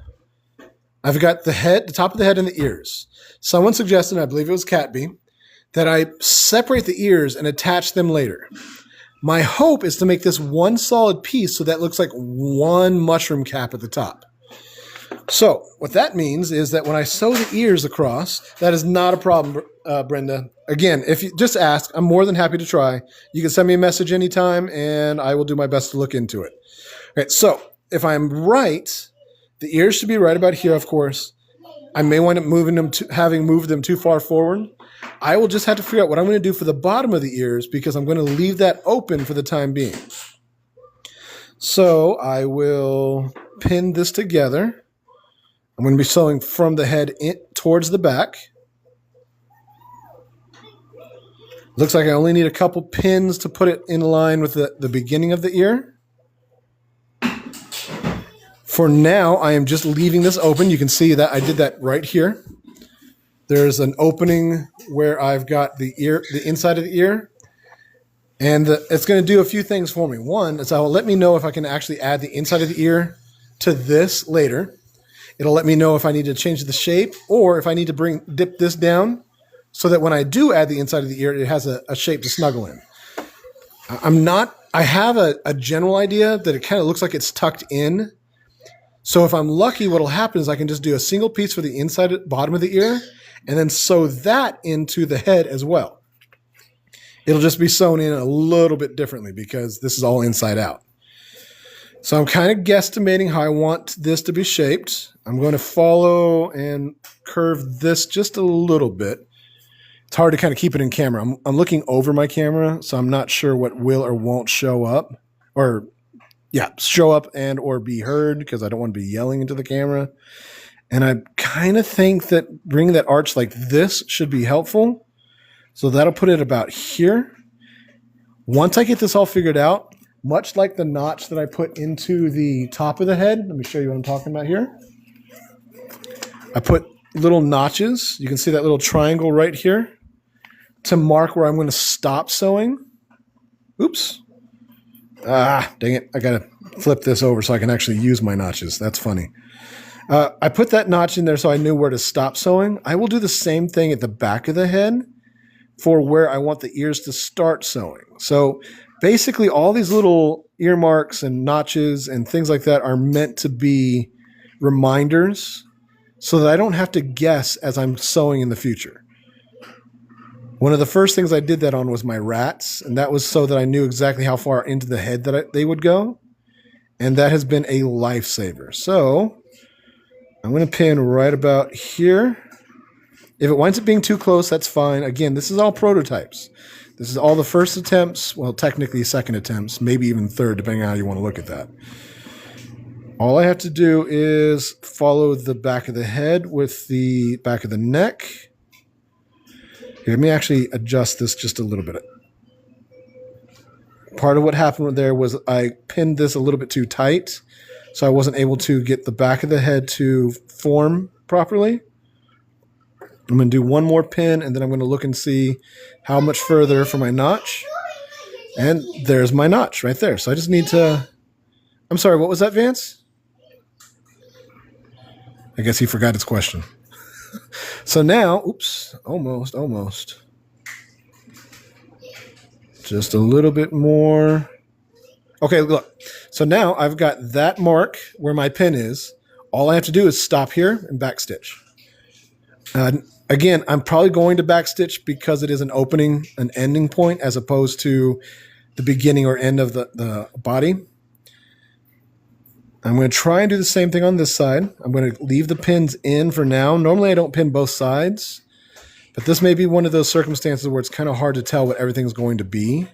I've got the head, the top of the head and the ears. Someone suggested, I believe it was Catby, that I separate the ears and attach them later. My hope is to make this one solid piece so that looks like one mushroom cap at the top. So what that means is that when I sew the ears across, that is not a problem, Brenda. Again, if you just ask, I'm more than happy to try. You can send me a message anytime, and I will do my best to look into it. All right, so if I'm right, the ears should be right about here, of course. I may wind up having moved them too far forward. I will just have to figure out what I'm going to do for the bottom of the ears because I'm going to leave that open for the time being. So I will pin this together. I'm going to be sewing from the head towards the back. Looks like I only need a couple pins to put it in line with the beginning of the ear. For now, I am just leaving this open. You can see that I did that right here. There's an opening where I've got the inside of the ear. And it's going to do a few things for me. One is it'll let me know if I can actually add the inside of the ear to this later. It'll let me know if I need to change the shape or if I need to dip this down so that when I do add the inside of the ear, it has a shape to snuggle in. I have a general idea that it kind of looks like it's tucked in. So if I'm lucky, what'll happen is I can just do a single piece for the inside bottom of the ear and then sew that into the head as well. It'll just be sewn in a little bit differently because this is all inside out. So I'm kind of guesstimating how I want this to be shaped. I'm going to follow and curve this just a little bit. It's hard to kind of keep it in camera. I'm looking over my camera, so I'm not sure what will or won't show up. Or, yeah, show up and or be heard because I don't want to be yelling into the camera. And I kind of think that bringing that arch like this should be helpful. So that'll put it about here. Once I get this all figured out, much like the notch that I put into the top of the head, let me show you what I'm talking about here. I put little notches. You can see that little triangle right here to mark where I'm going to stop sewing. Oops. Ah, dang it. I got to flip this over so I can actually use my notches. That's funny. I put that notch in there so I knew where to stop sewing. I will do the same thing at the back of the head for where I want the ears to start sewing. So basically all these little earmarks and notches and things like that are meant to be reminders so that I don't have to guess as I'm sewing in the future. One of the first things I did that on was my rats, and that was so that I knew exactly how far into the head that they would go. And that has been a lifesaver. So I'm going to pin right about here. If it winds up being too close, that's fine. Again, this is all prototypes. This is all the first attempts, well, technically second attempts, maybe even third, depending on how you want to look at that. All I have to do is follow the back of the head with the back of the neck. Here, let me actually adjust this just a little bit. Part of what happened there was I pinned this a little bit too tight, so I wasn't able to get the back of the head to form properly. I'm going to do one more pin, and then I'm going to look and see how much further for my notch. And there's my notch right there. So I just need to... I'm sorry, what was that, Vance? I guess he forgot his question. So now, oops, almost. Just a little bit more. Okay, look. So now I've got that mark where my pin is. All I have to do is stop here and backstitch. Again, I'm probably going to backstitch because it is an opening, an ending point, as opposed to the beginning or end of the body. I'm going to try and do the same thing on this side. I'm going to leave the pins in for now. Normally I don't pin both sides, but this may be one of those circumstances where it's kind of hard to tell what everything's going to be.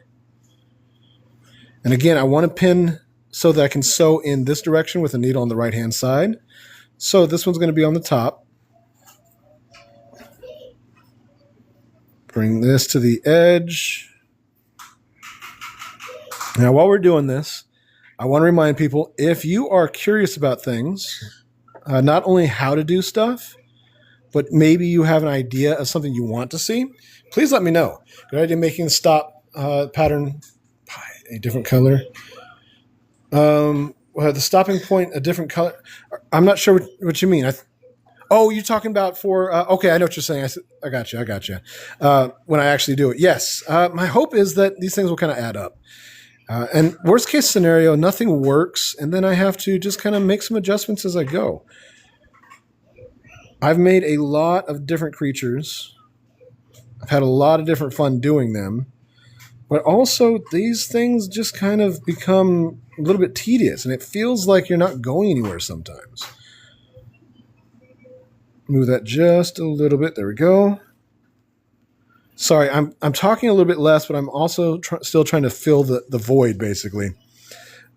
And again, I want to pin so that I can sew in this direction with a needle on the right-hand side. So this one's going to be on the top. Bring this to the edge. Now, while we're doing this, I want to remind people, if you are curious about things, not only how to do stuff, but maybe you have an idea of something you want to see, please let me know. Good idea making the stop pattern a different color. The stopping point a different color. I'm not sure what you mean. Oh, you're talking about for, okay, I know what you're saying. I got you. When I actually do it. Yes. My hope is that these things will kind of add up. And worst case scenario, nothing works. And then I have to just kind of make some adjustments as I go. I've made a lot of different creatures. I've had a lot of different fun doing them. But also, these things just kind of become a little bit tedious. And it feels like you're not going anywhere sometimes. Move that just a little bit. There we go. Sorry, I'm talking a little bit less, but I'm also still trying to fill the void, basically.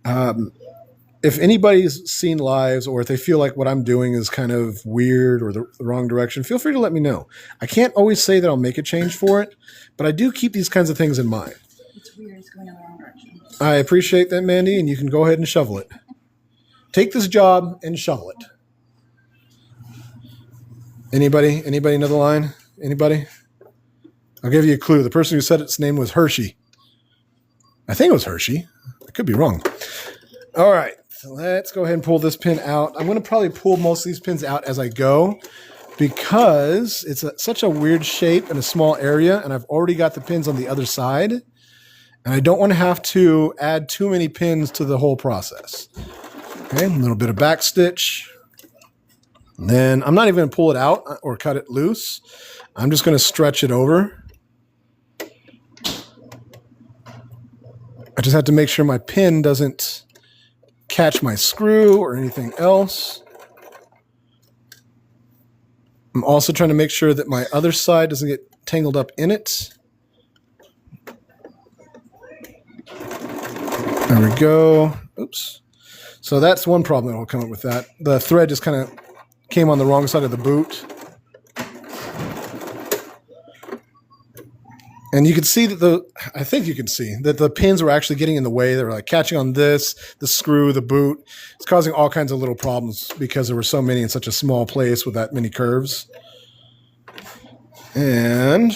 If anybody's seen lives or if they feel like what I'm doing is kind of weird or the wrong direction, feel free to let me know. I can't always say that I'll make a change for it, but I do keep these kinds of things in mind. It's weird. It's going in the wrong direction. I appreciate that, Mandy, and you can go ahead and shovel it. Take this job and shovel it. Anybody know the line? Anybody? I'll give you a clue. The person who said its name was Hershey. I think it was Hershey. I could be wrong. All right. So let's go ahead and pull this pin out. I'm going to probably pull most of these pins out as I go because it's such a weird shape in a small area, and I've already got the pins on the other side, and I don't want to have to add too many pins to the whole process. Okay, a little bit of back stitch. And then I'm not even going to pull it out or cut it loose. I'm just going to stretch it over. I just have to make sure my pin doesn't catch my screw or anything else. I'm also trying to make sure that my other side doesn't get tangled up in it. There we go. Oops. So that's one problem that will come up with that. The thread just kind of came on the wrong side of the boot. And you can see that I think you can see that the pins were actually getting in the way. They were like catching on this, the screw, the boot. It's causing all kinds of little problems because there were so many in such a small place with that many curves. And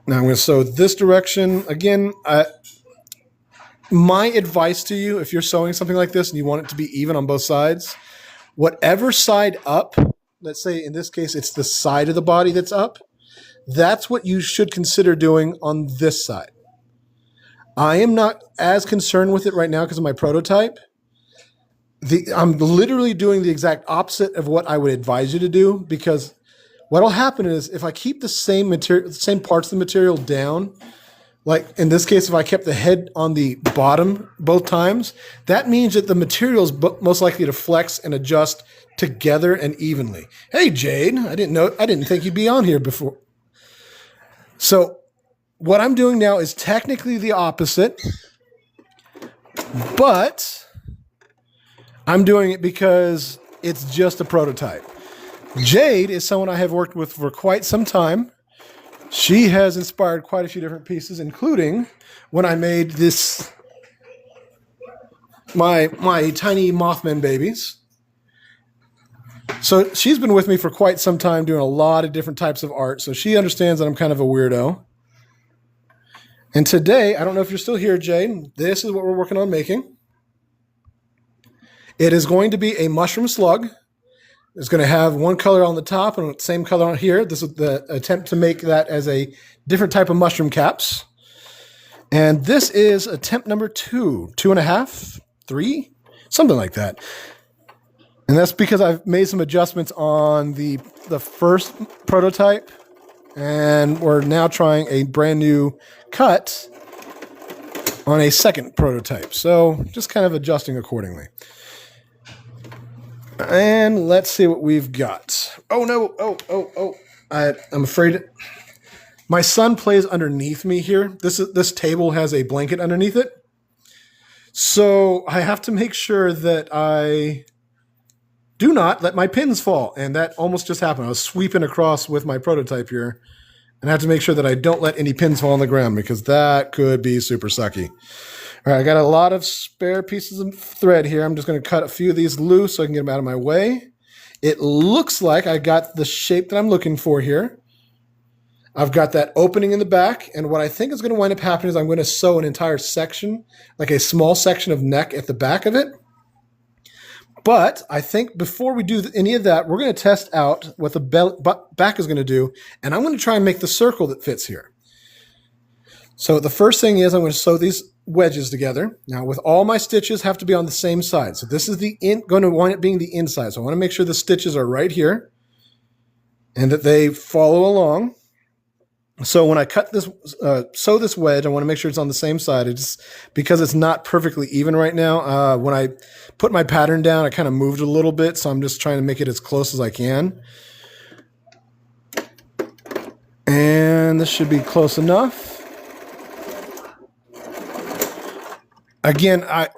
now I'm going to sew this direction. Again, my advice to you, if you're sewing something like this and you want it to be even on both sides, whatever side up, let's say in this case it's the side of the body that's up, that's what you should consider doing on this side. I am not as concerned with it right now because of my prototype. I'm literally doing the exact opposite of what I would advise you to do, because what will happen is if I keep the same material, same parts of the material down, like in this case, if I kept the head on the bottom both times, that means that the material is most likely to flex and adjust together and evenly. Hey, Jade, I didn't think you'd be on here before. So what I'm doing now is technically the opposite, but I'm doing it because it's just a prototype. Jade is someone I have worked with for quite some time. She has inspired quite a few different pieces, including when I made this, my tiny Mothman babies. So she's been with me for quite some time doing a lot of different types of art. So she understands that I'm kind of a weirdo. And today, I don't know if you're still here, Jade, this is what we're working on making. It is going to be a mushroom slug. It's going to have one color on the top and the same color on here. This is the attempt to make that as a different type of mushroom caps. And this is attempt number 2, 2.5, 3, something like that. And that's because I've made some adjustments on the first prototype, and we're now trying a brand new cut on a second prototype. So just kind of adjusting accordingly. And let's see what we've got. Oh, no. I'm afraid my son plays underneath me here. This table has a blanket underneath it. So I have to make sure that I do not let my pins fall. And that almost just happened. I was sweeping across with my prototype here, and I have to make sure that I don't let any pins fall on the ground, because that could be super sucky. All right, I got a lot of spare pieces of thread here. I'm just going to cut a few of these loose so I can get them out of my way. It looks like I got the shape that I'm looking for here. I've got that opening in the back, and what I think is going to wind up happening is I'm going to sew an entire section, like a small section of neck at the back of it. But I think before we do any of that, we're going to test out what the back is going to do, and I'm going to try and make the circle that fits here. So the first thing is I'm going to sew these wedges together. Now, with all my stitches have to be on the same side. So this is going to wind up being the inside. So I want to make sure the stitches are right here and that they follow along. So when I cut this, sew this wedge, I want to make sure it's on the same side. It's because it's not perfectly even right now. When I put my pattern down, I kind of moved a little bit, so I'm just trying to make it as close as I can. And this should be close enough. Again, I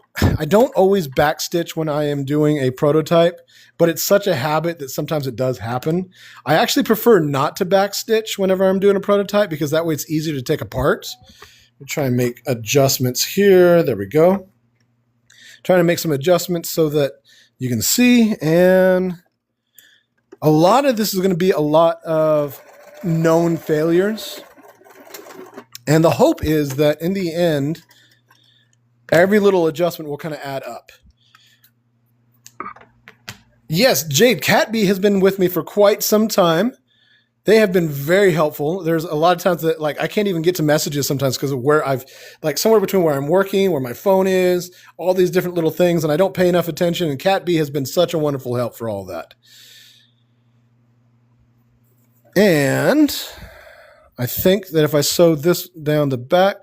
don't always backstitch when I am doing a prototype, but it's such a habit that sometimes it does happen. I actually prefer not to backstitch whenever I'm doing a prototype, because that way it's easier to take apart. We'll try and make adjustments here. There we go. Trying to make some adjustments so that you can see. And a lot of this is going to be a lot of known failures. And the hope is that in the end, every little adjustment will kind of add up. Yes, Jade, Cat Bee has been with me for quite some time. They have been very helpful. There's a lot of times that I can't even get to messages sometimes because of where I've somewhere between where I'm working, where my phone is, all these different little things, and I don't pay enough attention. And Cat Bee has been such a wonderful help for all that. And I think that if I sew this down the back,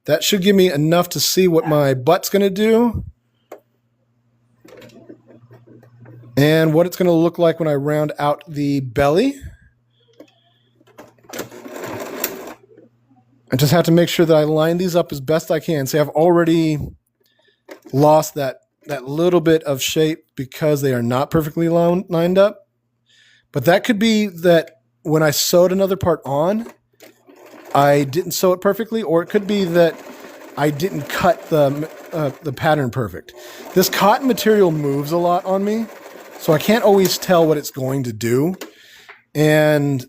That should give me enough to see what my butt's going to do and what it's going to look like when I round out the belly. I just have to make sure that I line these up as best I can. See, I've already lost that little bit of shape because they are not perfectly lined up. But that could be that when I sewed another part on, I didn't sew it perfectly, or it could be that I didn't cut the pattern perfect. This cotton material moves a lot on me, so I can't always tell what it's going to do. And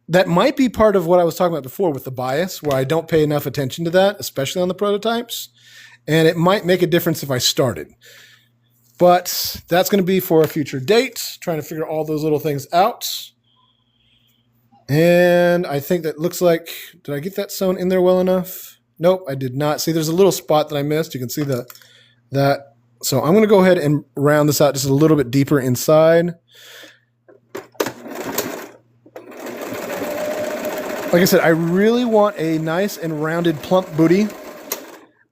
that might be part of what I was talking about before with the bias, where I don't pay enough attention to that, especially on the prototypes. And it might make a difference if I started. But that's going to be for a future date, trying to figure all those little things out. And I think that looks like, did I get that sewn in there well enough? Nope, I did not. See, there's a little spot that I missed. You can see that. So I'm going to go ahead and round this out just a little bit deeper inside. Like I said, I really want a nice and rounded plump booty.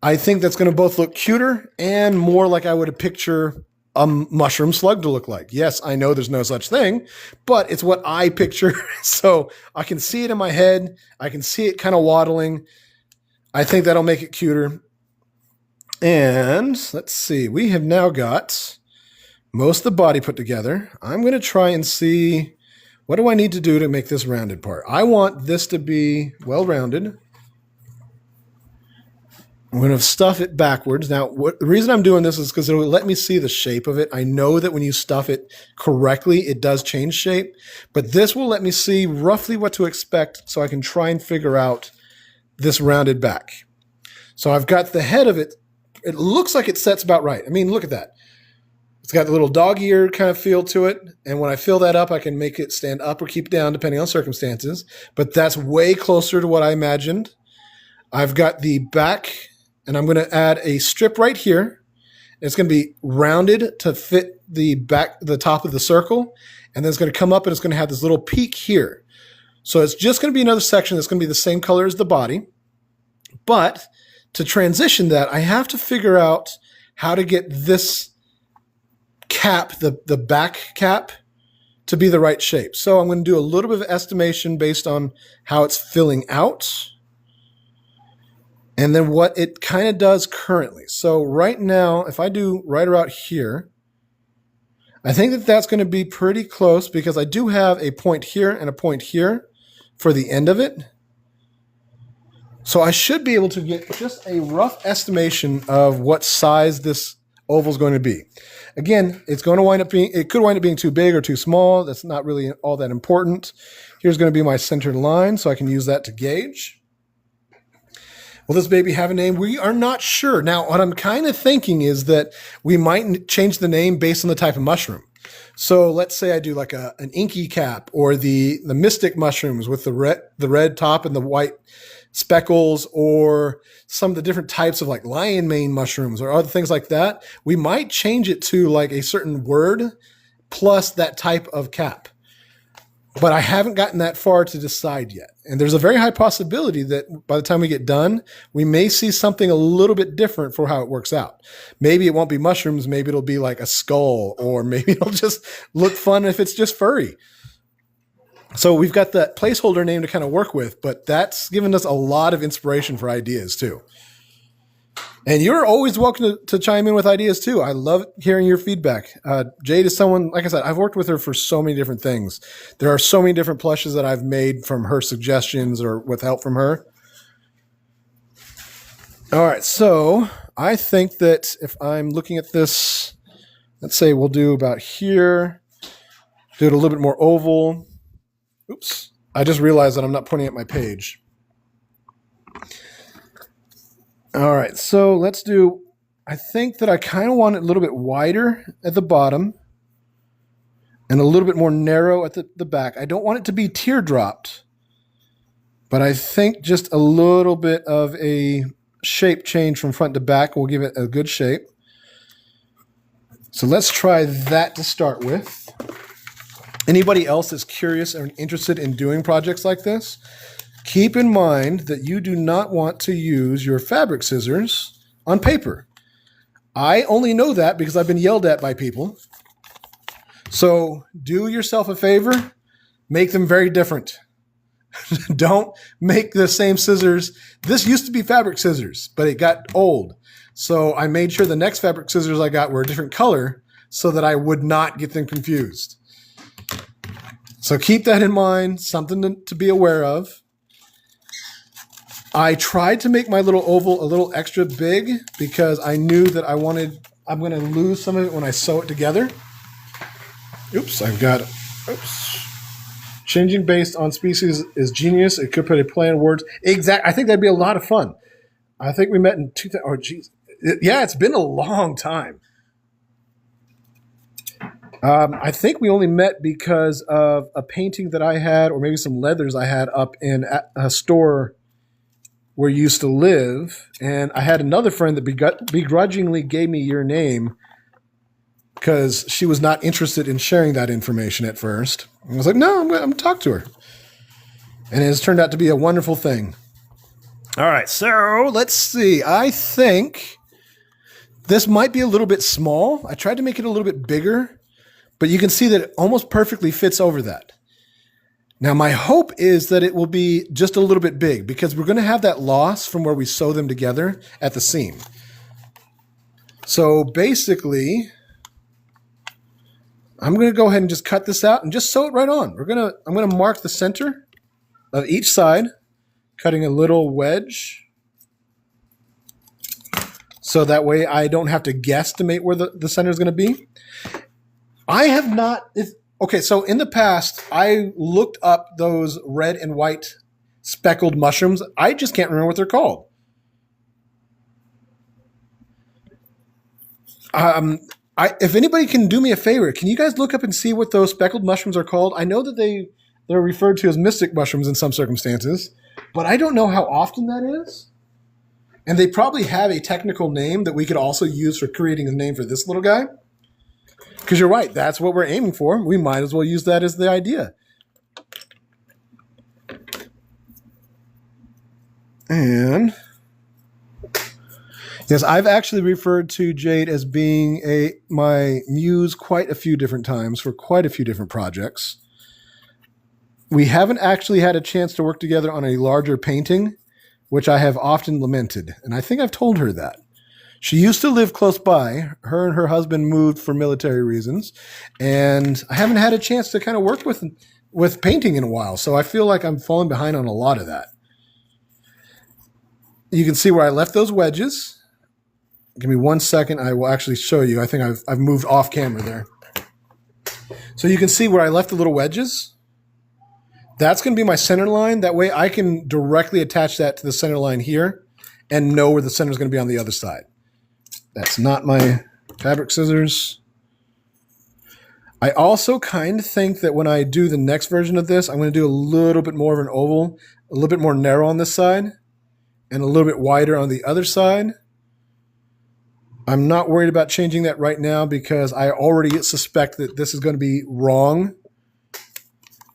I think that's going to both look cuter and more like I would picture a mushroom slug to look like. Yes, I know there's no such thing, but it's what I picture. So I can see it in my head. I can see it kind of waddling. I think that'll make it cuter. And let's see, we have now got most of the body put together. I'm going to try and see, what do I need to do to make this rounded part? I want this to be well-rounded. I'm going to stuff it backwards. Now, the reason I'm doing this is because it will let me see the shape of it. I know that when you stuff it correctly, it does change shape. But this will let me see roughly what to expect so I can try and figure out this rounded back. So I've got the head of it. It looks like it sets about right. I mean, look at that. It's got the little dog ear kind of feel to it. And when I fill that up, I can make it stand up or keep down depending on circumstances. But that's way closer to what I imagined. I've got the back, and I'm going to add a strip right here. It's going to be rounded to fit the back, the top of the circle. And then it's going to come up and it's going to have this little peak here. So it's just going to be another section that's going to be the same color as the body. But to transition that, I have to figure out how to get this cap, the back cap, to be the right shape. So I'm going to do a little bit of estimation based on how it's filling out and then what it kind of does currently. So right now, if I do right about here, I think that that's going to be pretty close because I do have a point here and a point here for the end of it. So I should be able to get just a rough estimation of what size this oval is going to be. Again, it could wind up being too big or too small. That's not really all that important. Here's going to be my centered line, so I can use that to gauge. Will this baby have a name? We are not sure. Now, what I'm kind of thinking is that we might change the name based on the type of mushroom. So let's say I do like an inky cap or the mystic mushrooms with the red top and the white speckles, or some of the different types of like lion mane mushrooms or other things like that. We might change it to like a certain word plus that type of cap. But I haven't gotten that far to decide yet. And there's a very high possibility that by the time we get done, we may see something a little bit different for how it works out. Maybe it won't be mushrooms. Maybe it'll be like a skull, or maybe it'll just look fun if it's just furry. So we've got that placeholder name to kind of work with, but that's given us a lot of inspiration for ideas too. And you're always welcome to chime in with ideas too. I love hearing your feedback. Jade is someone, like I said, I've worked with her for so many different things. There are so many different plushes that I've made from her suggestions or with help from her. All right, so I think that if I'm looking at this, let's say we'll do about here, do it a little bit more oval. Oops, I just realized that I'm not pointing at my page. All right, so let's do, I think that I kind of want it a little bit wider at the bottom and a little bit more narrow at the back. I don't want it to be teardropped, but I think just a little bit of a shape change from front to back will give it a good shape. So let's try that to start with. Anybody else that's curious or interested in doing projects like this, keep in mind that you do not want to use your fabric scissors on paper. I only know that because I've been yelled at by people. So do yourself a favor, make them very different. Don't make the same scissors. This used to be fabric scissors, but it got old. So I made sure the next fabric scissors I got were a different color so that I would not get them confused. So keep that in mind, something to be aware of. I tried to make my little oval a little extra big because I knew that I'm going to lose some of it when I sew it together. Changing based on species is genius. It could put a play on words. I think that'd be a lot of fun. I think we met in 2000. Oh, geez. Yeah, it's been a long time. I think we only met because of a painting that I had, or maybe some leathers I had up in a store where you used to live. And I had another friend that begrudgingly gave me your name because she was not interested in sharing that information at first. I was like, no, I'm going to talk to her. And it has turned out to be a wonderful thing. All right, so let's see. I think this might be a little bit small. I tried to make it a little bit bigger, but you can see that it almost perfectly fits over that. Now, my hope is that it will be just a little bit big because we're going to have that loss from where we sew them together at the seam. So basically, I'm going to go ahead and just cut this out and just sew it right on. I'm going to mark the center of each side, cutting a little wedge. So that way I don't have to guesstimate where the center is going to be. I have not... Okay, so in the past, I looked up those red and white speckled mushrooms. I just can't remember what they're called. If anybody can do me a favor, can you guys look up and see what those speckled mushrooms are called? I know that they're referred to as mystic mushrooms in some circumstances, but I don't know how often that is. And they probably have a technical name that we could also use for creating a name for this little guy. Because you're right, that's what we're aiming for. We might as well use that as the idea. And yes, I've actually referred to Jade as being my muse quite a few different times for quite a few different projects. We haven't actually had a chance to work together on a larger painting, which I have often lamented. And I think I've told her that. She used to live close by. Her and her husband moved for military reasons. And I haven't had a chance to kind of work with painting in a while. So I feel like I'm falling behind on a lot of that. You can see where I left those wedges. Give me 1 second. I will actually show you. I think I've moved off camera there. So you can see where I left the little wedges. That's going to be my center line. That way I can directly attach that to the center line here and know where the center is going to be on the other side. That's not my fabric scissors. I also kind of think that when I do the next version of this, I'm going to do a little bit more of an oval, a little bit more narrow on this side, and a little bit wider on the other side. I'm not worried about changing that right now because I already suspect that this is going to be wrong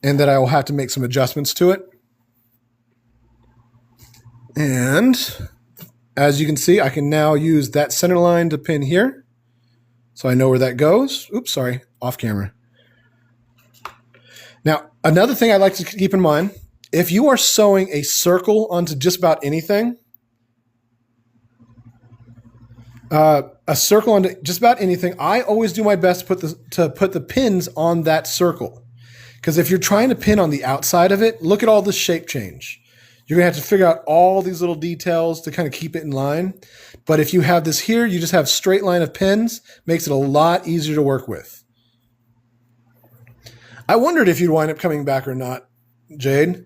and that I will have to make some adjustments to it. And as you can see, I can now use that center line to pin here. So I know where that goes. Oops, sorry, off camera. Now, another thing I'd like to keep in mind, if you are sewing a circle onto just about anything, a circle onto just about anything, I always do my best to put the pins on that circle. Because if you're trying to pin on the outside of it, look at all this shape change. You're going to have to figure out all these little details to kind of keep it in line. But if you have this here, you just have straight line of pins, makes it a lot easier to work with. I wondered if you'd wind up coming back or not, Jade.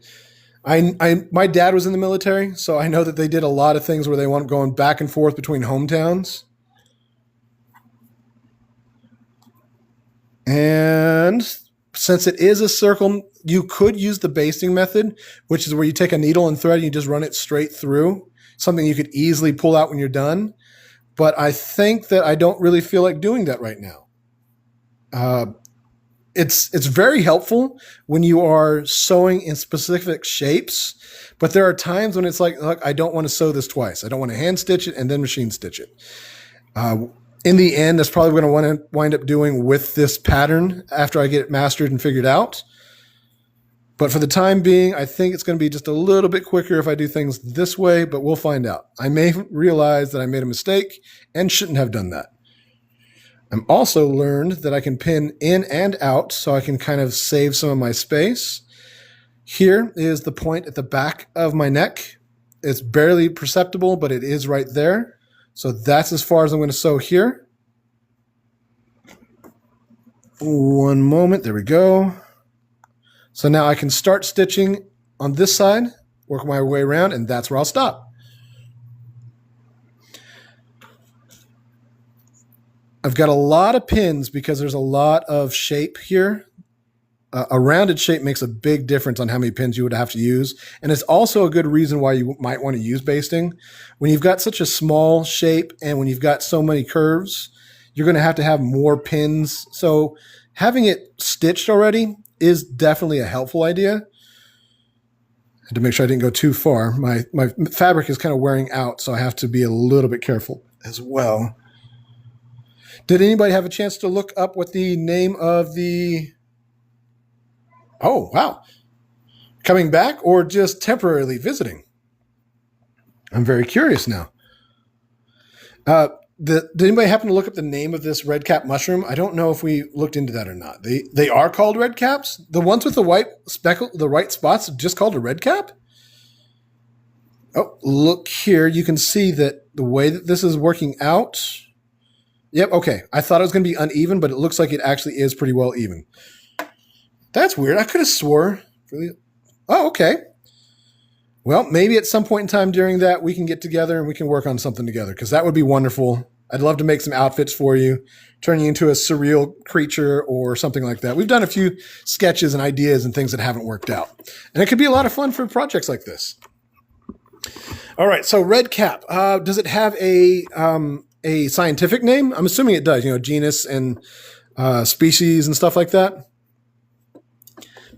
My dad was in the military, so I know that they did a lot of things where they wound up going back and forth between hometowns. And since it is a circle, you could use the basting method, which is where you take a needle and thread and you just run it straight through, something you could easily pull out when you're done. But I think that I don't really feel like doing that right now. It's very helpful when you are sewing in specific shapes, But there are times when it's like, look, I don't want to sew this twice. I don't want to hand stitch it and then machine stitch it. In the end, that's probably what I want to wind up doing with this pattern after I get it mastered and figured out. But for the time being, I think it's going to be just a little bit quicker if I do things this way, but we'll find out. I may realize that I made a mistake and shouldn't have done that. I'm also learned that I can pin in and out so I can kind of save some of my space. Here is the point at the back of my neck. It's barely perceptible, but it is right there. So that's as far as I'm going to sew here. One moment. There we go. So now I can start stitching on this side, work my way around, and that's where I'll stop. I've got a lot of pins because there's a lot of shape here. A rounded shape makes a big difference on how many pins you would have to use. And it's also a good reason why you might want to use basting. When you've got such a small shape and when you've got so many curves, you're going to have more pins. So having it stitched already is definitely a helpful idea. I had to make sure I didn't go too far. My fabric is kind of wearing out, so I have to be a little bit careful as well. Did anybody have a chance to look up what the name of the... Oh, wow. Coming back or just temporarily visiting? I'm very curious now. Did anybody happen to look up the name of this red cap mushroom? I don't know if we looked into that or not. They are called red caps. The ones with the white speckle, the white spots, are just called a red cap. Oh, look here. You can see that the way that this is working out. Yep. Okay. I thought it was going to be uneven, but it looks like it actually is pretty well even. That's weird. I could have swore. Oh, okay. Well, maybe at some point in time during that, we can get together and we can work on something together because that would be wonderful. I'd love to make some outfits for you, turn you into a surreal creature or something like that. We've done a few sketches and ideas and things that haven't worked out. And it could be a lot of fun for projects like this. All right. So red cap, does it have a scientific name? I'm assuming it does, genus and species and stuff like that.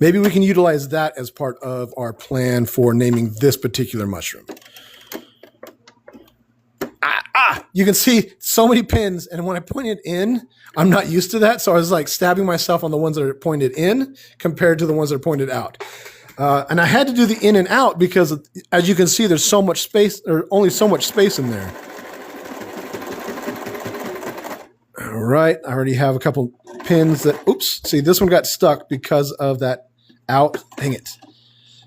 Maybe we can utilize that as part of our plan for naming this particular mushroom. You can see so many pins, and when I point it in, I'm not used to that, so I was like stabbing myself on the ones that are pointed in compared to the ones that are pointed out. And I had to do the in and out because, as you can see, there's so much space, or only so much space in there. All right, I already have a couple pins that, oops, see, this one got stuck because of that out. Dang it.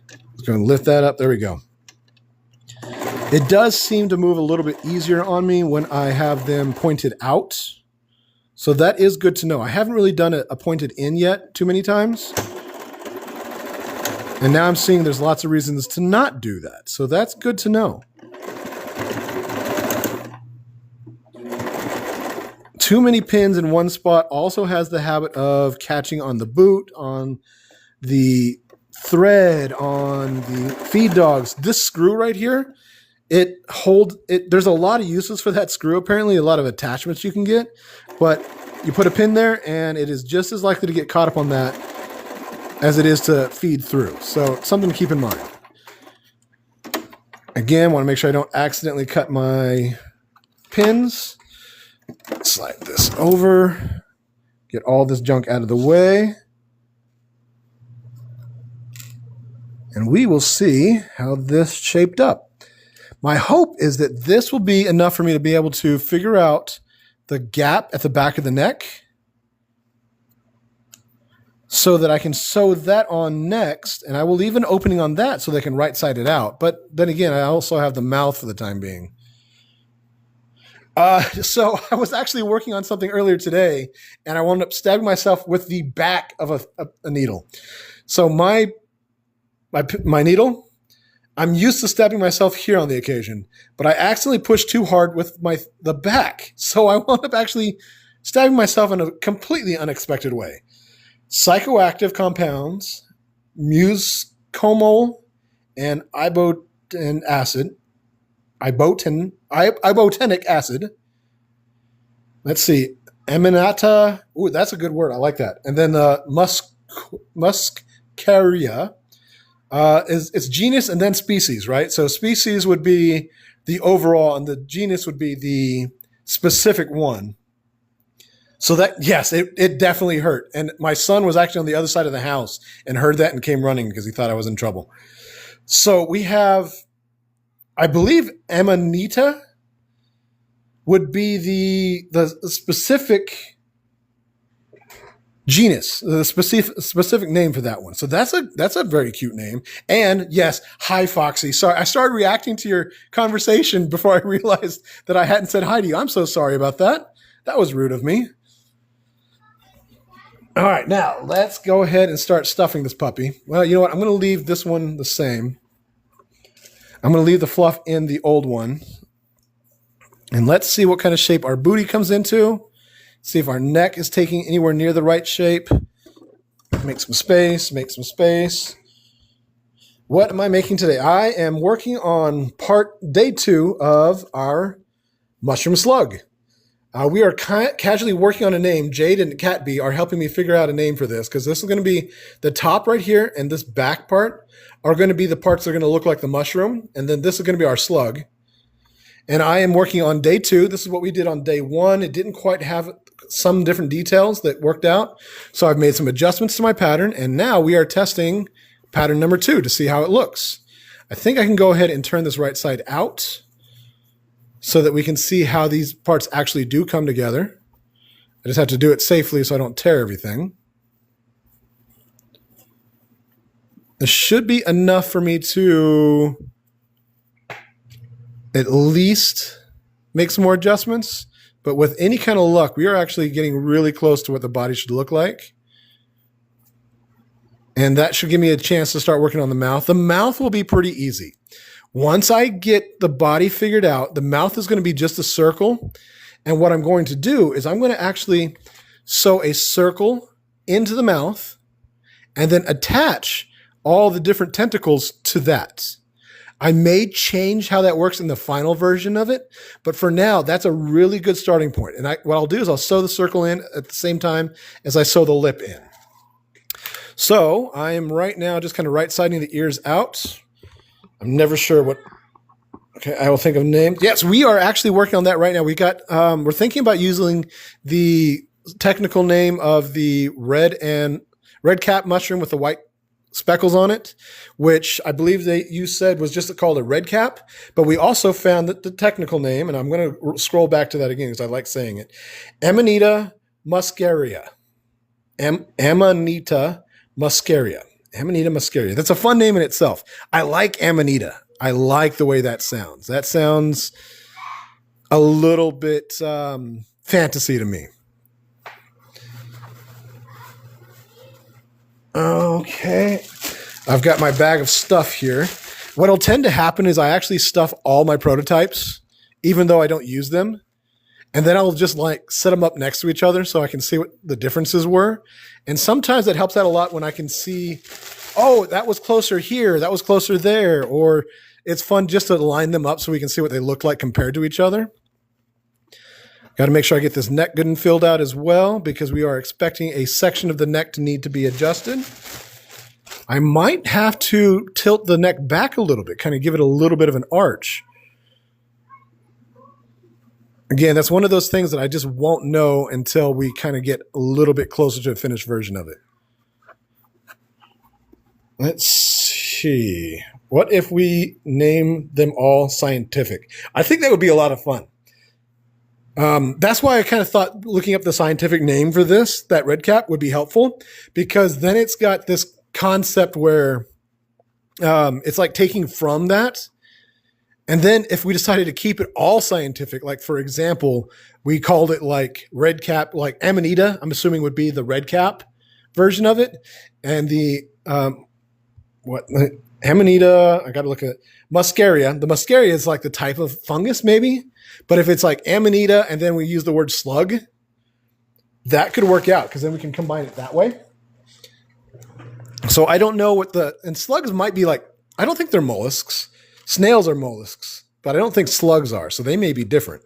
Let's go and lift that up. There we go. It does seem to move a little bit easier on me when I have them pointed out. So that is good to know. I haven't really done a pointed in yet too many times. And now I'm seeing there's lots of reasons to not do that. So that's good to know. Too many pins in one spot also has the habit of catching on the boot, on the thread, on the feed dogs. This screw right here, there's a lot of uses for that screw, apparently, a lot of attachments you can get, but you put a pin there and it is just as likely to get caught up on that as it is to feed through. So something to keep in mind. Again, want to make sure I don't accidentally cut my pins. Slide this over, get all this junk out of the way, and we will see how this shaped up. My hope is that this will be enough for me to be able to figure out the gap at the back of the neck so that I can sew that on next, and I will leave an opening on that so they can right side it out. But then again, I also have the mouth for the time being. So I was actually working on something earlier today, and I wound up stabbing myself with the back of a needle. So my needle, I'm used to stabbing myself here on the occasion, but I accidentally pushed too hard with the back. So I wound up actually stabbing myself in a completely unexpected way. Psychoactive compounds, muscomol, and ibotenic acid. Let's see. Eminata. Ooh, that's a good word. I like that. And then muscaria. It's genus and then species, right? So species would be the overall, and the genus would be the specific one. So that, yes, it definitely hurt. And my son was actually on the other side of the house and heard that and came running because he thought I was in trouble. So we have, I believe, Amanita would be the specific genus, the specific name for that one. So that's a very cute name. And yes, hi Foxy. Sorry, I started reacting to your conversation before I realized that I hadn't said hi to you. I'm so sorry about that. That was rude of me. All right, now let's go ahead and start stuffing this puppy. Well, you know what? I'm going to leave this one the same. I'm going to leave the fluff in the old one. And let's see what kind of shape our booty comes into. See if our neck is taking anywhere near the right shape. Make some space, make some space. What am I making today? I am working on day 2 of our mushroom slug. We are casually working on a name. Jade and Cat B are helping me figure out a name for this because this is going to be the top right here, and this back part are going to be the parts that are going to look like the mushroom, and then this is going to be our slug. And I am working on day 2. This is what we did on day 1. It didn't quite have some different details that worked out, so I've made some adjustments to my pattern, and now we are testing pattern number 2 to see how it looks. I think I can go ahead and turn this right side out so that we can see how these parts actually do come together. I just have to do it safely so I don't tear everything. This should be enough for me to at least make some more adjustments. But with any kind of luck, we are actually getting really close to what the body should look like. And that should give me a chance to start working on the mouth. The mouth will be pretty easy. Once I get the body figured out, the mouth is going to be just a circle. And what I'm going to do is I'm going to actually sew a circle into the mouth and then attach all the different tentacles to that. I may change how that works in the final version of it, but for now, that's a really good starting point. And what I'll do is I'll sew the circle in at the same time as I sew the lip in. So I am right now just kind of right-siding the ears out. I'm never sure what. Okay, I will think of names. Yes, we are actually working on that right now. We're thinking about using the technical name of the red cap mushroom with the white speckles on it, which I believe you said was just called a red cap. But we also found that the technical name, and I'm going to scroll back to that again because I like saying it, Amanita muscaria. Amanita muscaria. Amanita muscaria. That's a fun name in itself. I like Amanita. I like the way that sounds. That sounds a little bit fantasy to me. Okay. I've got my bag of stuff here. What'll tend to happen is I actually stuff all my prototypes, even though I don't use them. And then I'll just set them up next to each other so I can see what the differences were. And sometimes that helps out a lot when I can see, oh, that was closer here, that was closer there. Or it's fun just to line them up so we can see what they look like compared to each other. Got to make sure I get this neck good and filled out as well because we are expecting a section of the neck to need to be adjusted. I might have to tilt the neck back a little bit, kind of give it a little bit of an arch. Again, that's one of those things that I just won't know until we kind of get a little bit closer to a finished version of it. Let's see. What if we name them all scientific? I think that would be a lot of fun. That's why I kind of thought looking up the scientific name for this, that red cap, would be helpful because then it's got this concept where it's like taking from that. And then if we decided to keep it all scientific, like for example, we called it like red cap, like Amanita, I'm assuming would be the red cap version of it. And the, Amanita, I got to look at muscaria. The muscaria is like the type of fungus maybe. But if it's like Amanita and then we use the word slug, that could work out because then we can combine it that way. So I don't know and slugs might be like, I don't think they're mollusks. Snails are mollusks, but I don't think slugs are, so they may be different.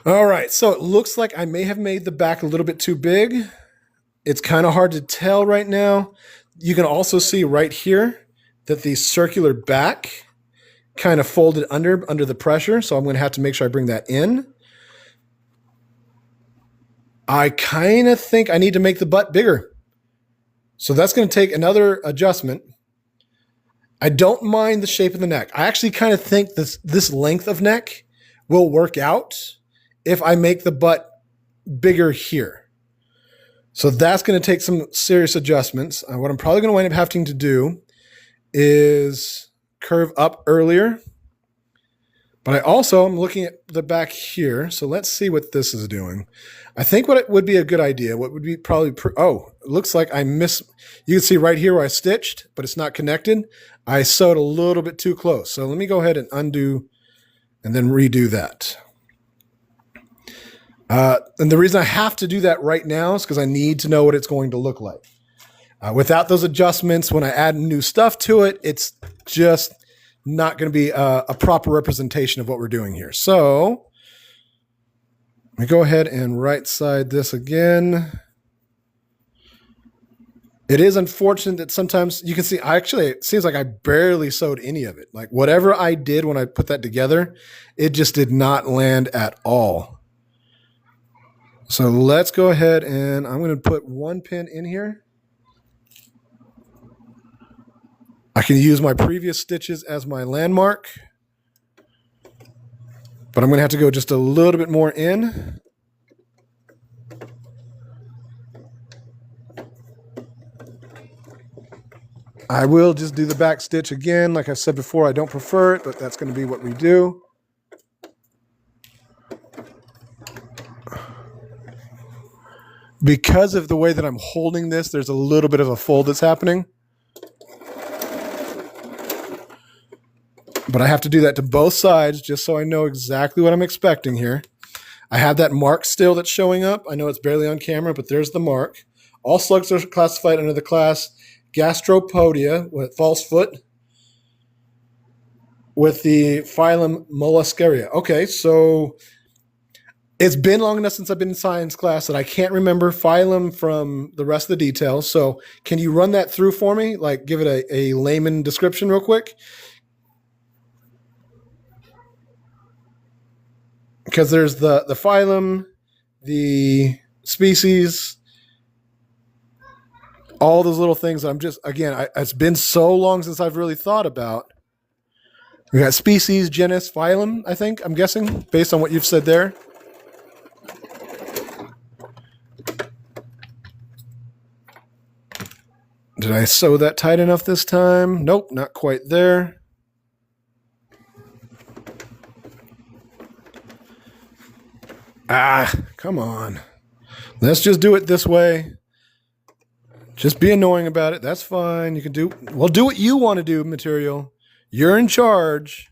All right, so it looks like I may have made the back a little bit too big. It's kind of hard to tell right now. you can also see right here that the circular back kind of folded under the pressure. So I'm going to have to make sure I bring that in. I kind of think I need to make the butt bigger. So that's going to take another adjustment. I don't mind the shape of the neck. I actually kind of think this length of neck will work out if I make the butt bigger here. So that's going to take some serious adjustments. What I'm probably going to wind up having to do is curve up earlier. But I also am looking at the back here. So let's see what this is doing. I think what it would be a good idea, what would be probably, it looks like you can see right here where I stitched, but it's not connected. I sewed a little bit too close. So let me go ahead and undo and then redo that. And the reason I have to do that right now is because I need to know what it's going to look like. Without those adjustments, when I add new stuff to it, it's just not going to be a proper representation of what we're doing here. So let me go ahead and right side this again. It is unfortunate that sometimes you can see, it seems like I barely sewed any of it. Like whatever I did when I put that together, it just did not land at all. So let's go ahead and I'm going to put one pin in here. I can use my previous stitches as my landmark, but I'm going to have to go just a little bit more in. I will just do the back stitch again. Like I said before, I don't prefer it, but that's going to be what we do. Because of the way that I'm holding this, there's a little bit of a fold that's happening. But I have to do that to both sides just so I know exactly what I'm expecting here. I have that mark still that's showing up. I know it's barely on camera, but there's the mark. All slugs are classified under the class Gastropodia with false foot with the phylum Molluscaria. Okay, so it's been long enough since I've been in science class that I can't remember phylum from the rest of the details. So can you run that through for me? Like give it a layman description real quick? Because there's the phylum, the species, all those little things that I'm just, again, it's been so long since I've really thought about. We got species, genus, phylum, I think, I'm guessing, based on what you've said there. Did I sew that tight enough this time? Nope, not quite there. Come on. Let's just do it this way. Just be annoying about it. That's fine. You can do what you want to do, material. You're in charge.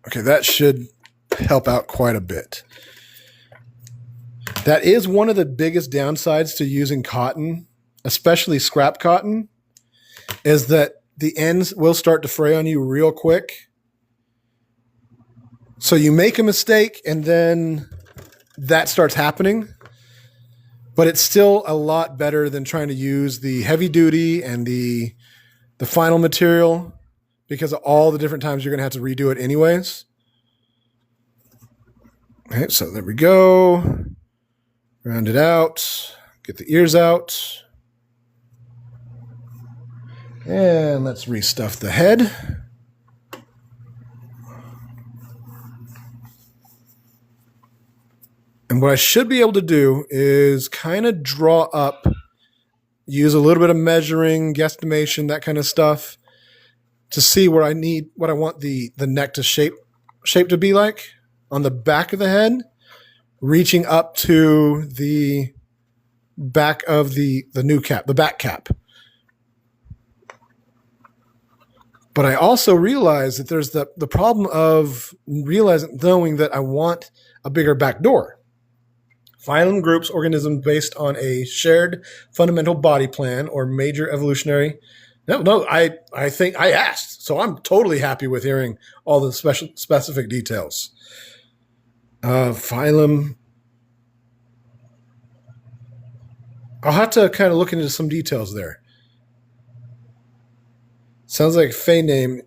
Okay, that should help out quite a bit. That is one of the biggest downsides to using cotton, especially scrap cotton, is that the ends will start to fray on you real quick. So you make a mistake and then that starts happening, but it's still a lot better than trying to use the heavy duty and the final material because of all the different times you're going to have to redo it anyways. Okay, so there we go. Round it out, get the ears out. And let's restuff the head. And what I should be able to do is kind of draw up, use a little bit of measuring, guesstimation, that kind of stuff to see where I need, what I want the neck to shape to be like on the back of the head, reaching up to the back of the new cap, the back cap. But I also realize that there's the problem of knowing that I want a bigger back door. Phylum groups organisms based on a shared fundamental body plan or major evolutionary No, I think I asked, so I'm totally happy with hearing all the specific details. Phylum. I'll have to kind of look into some details there. Sounds like Fey name.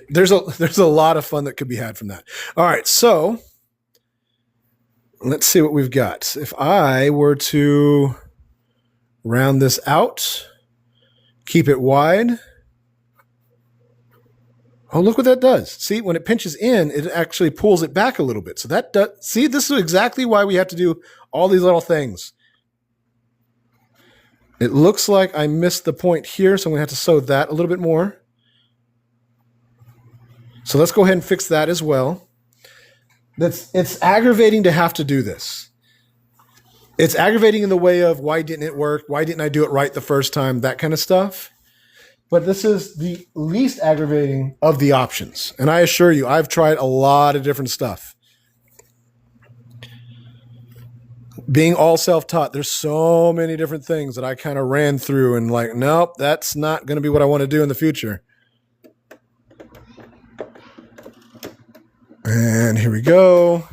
There's a lot of fun that could be had from that. All right, so let's see what we've got. If I were to round this out, keep it wide. Oh, look what that does. See, when it pinches in, it actually pulls it back a little bit. So that does, see, this is exactly why we have to do all these little things. It looks like I missed the point here, so I'm going to have to sew that a little bit more. So let's go ahead and fix that as well. It's aggravating to have to do this. It's aggravating in the way of why didn't it work? Why didn't I do it right the first time? That kind of stuff. But this is the least aggravating of the options. And I assure you, I've tried a lot of different stuff. Being all self-taught, there's so many different things that I kind of ran through and like, nope, that's not going to be what I want to do in the future. And here we go.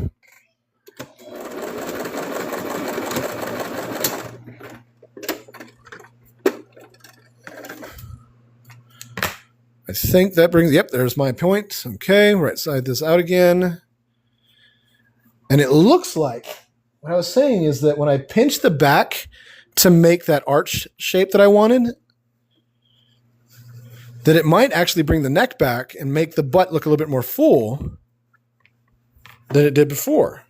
I think that brings, yep, there's my point. Okay, right side this out again. And it looks like, what I was saying is that when I pinch the back to make that arch shape that I wanted, that it might actually bring the neck back and make the butt look a little bit more full than it did before.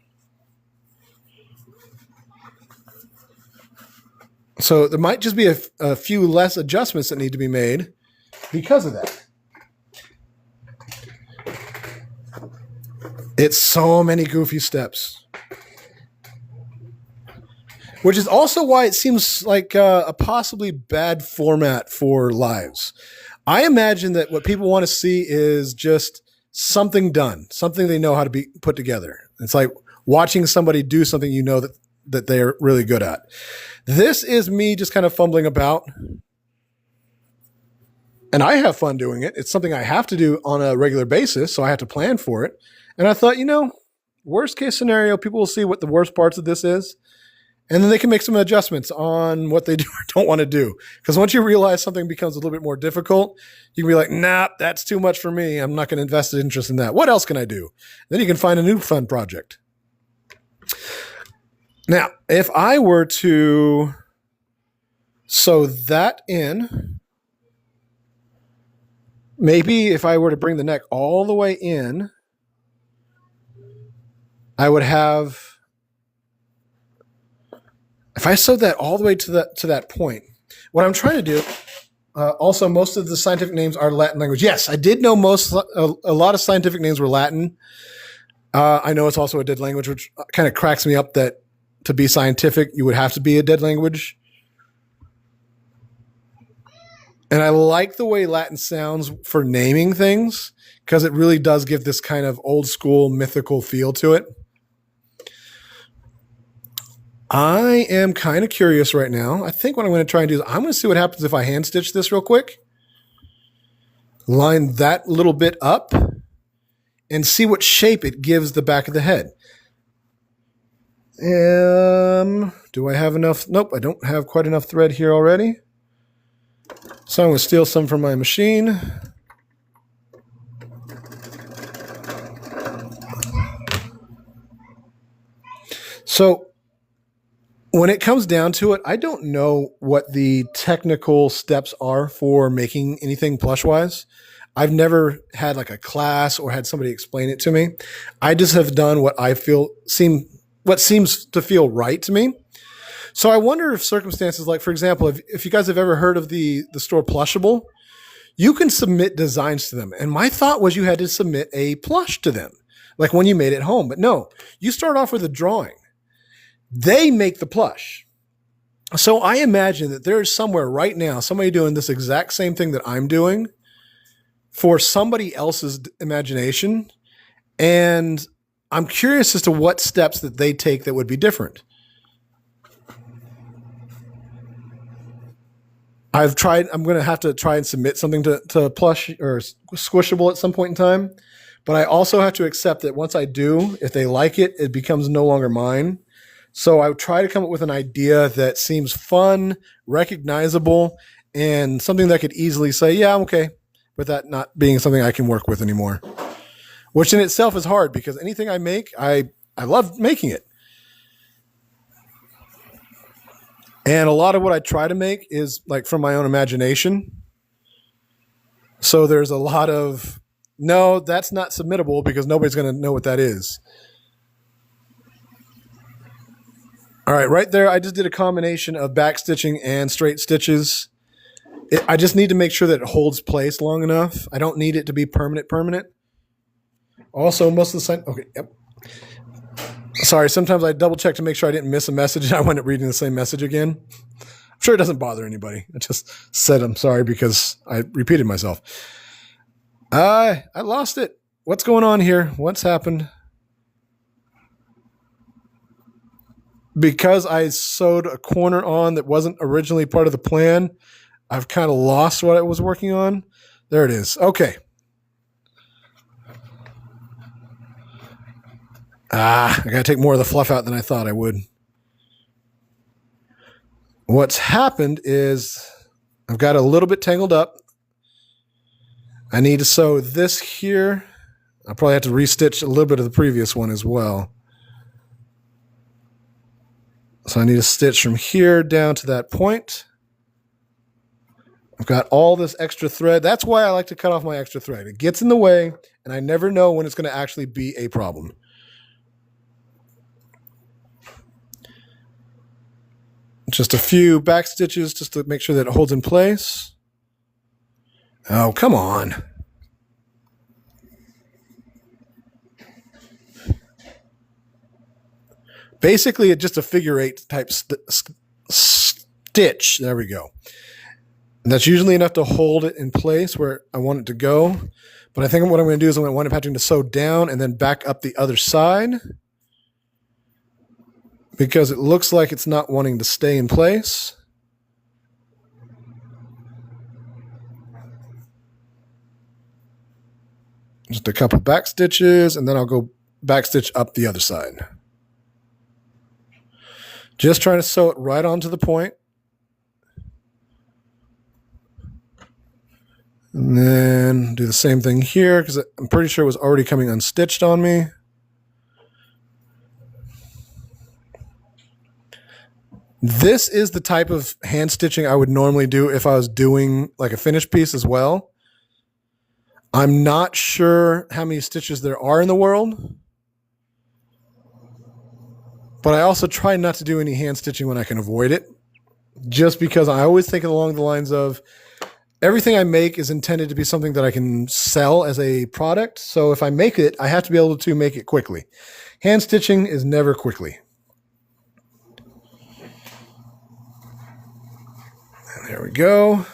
So there might just be a few less adjustments that need to be made because of that. It's so many goofy steps. Which is also why it seems like a possibly bad format for lives. I imagine that what people want to see is just something done, something they know how to be put together. It's like watching somebody do something you know that they're really good at. This is me just kind of fumbling about. And I have fun doing it. It's something I have to do on a regular basis, so I have to plan for it. And I thought, worst case scenario, people will see what the worst parts of this is. And then they can make some adjustments on what they do or don't want to do. Because once you realize something becomes a little bit more difficult, you can be like, nah, that's too much for me. I'm not going to invest interest in that. What else can I do? Then you can find a new fun project. Now, if I were to sew that in, maybe if I were to bring the neck all the way in, I would have, if I sewed that all the way to that point, what I'm trying to do, also most of the scientific names are Latin language. Yes, I did know a lot of scientific names were Latin. I know it's also a dead language, which kind of cracks me up that to be scientific, you would have to be a dead language. And I like the way Latin sounds for naming things because it really does give this kind of old school mythical feel to it. I am kind of curious right now. I think what I'm going to try and do is I'm going to see what happens if I hand stitch this real quick. Line that little bit up and see what shape it gives the back of the head. Do I have enough? Nope, I don't have quite enough thread here already. So I'm going to steal some from my machine. So when it comes down to it, I don't know what the technical steps are for making anything plush-wise. I've never had like a class or had somebody explain it to me. I just have done what seems to feel right to me. So I wonder if circumstances like, for example, if you guys have ever heard of the store Plushable, you can submit designs to them. And my thought was you had to submit a plush to them, like when you made it home. But no, you start off with a drawing. They make the plush. So I imagine that there is somewhere right now, somebody doing this exact same thing that I'm doing for somebody else's imagination. And I'm curious as to what steps that they take that would be different. I'm going to have to try and submit something to Plush or Squishable at some point in time. But I also have to accept that once I do, if they like it, it becomes no longer mine. So I would try to come up with an idea that seems fun, recognizable, and something that I could easily say, yeah, I'm okay with that not being something I can work with anymore. Which in itself is hard because anything I make, I love making it. And a lot of what I try to make is like from my own imagination. So there's a lot of, no, that's not submittable because nobody's going to know what that is. All right there, I just did a combination of back stitching and straight stitches. I just need to make sure that it holds place long enough. I don't need it to be permanent. Also, most of the time, okay, yep. Sorry, sometimes I double check to make sure I didn't miss a message and I wind up reading the same message again. I'm sure it doesn't bother anybody. I just said I'm sorry because I repeated myself. I lost it. What's going on here? What's happened? Because I sewed a corner on that wasn't originally part of the plan, I've kind of lost what I was working on. There it is. Okay. I got to take more of the fluff out than I thought I would. What's happened is I've got a little bit tangled up. I need to sew this here. I'll probably have to restitch a little bit of the previous one as well. So I need to stitch from here down to that point. I've got all this extra thread. That's why I like to cut off my extra thread. It gets in the way, and I never know when it's going to actually be a problem. Just a few back stitches just to make sure that it holds in place. Oh, come on. Basically, it's just a figure eight type stitch. There we go. And that's usually enough to hold it in place where I want it to go. But I think what I'm going to do is I'm going to wind up having to sew down and then back up the other side because it looks like it's not wanting to stay in place. Just a couple back stitches, and then I'll go back stitch up the other side. Just trying to sew it right onto the point. And then do the same thing here because I'm pretty sure it was already coming unstitched on me. This is the type of hand stitching I would normally do if I was doing like a finished piece as well. I'm not sure how many stitches there are in the world, but I also try not to do any hand stitching when I can avoid it, just because I always think along the lines of everything I make is intended to be something that I can sell as a product. So if I make it, I have to be able to make it quickly. Hand stitching is never quickly. And there we go.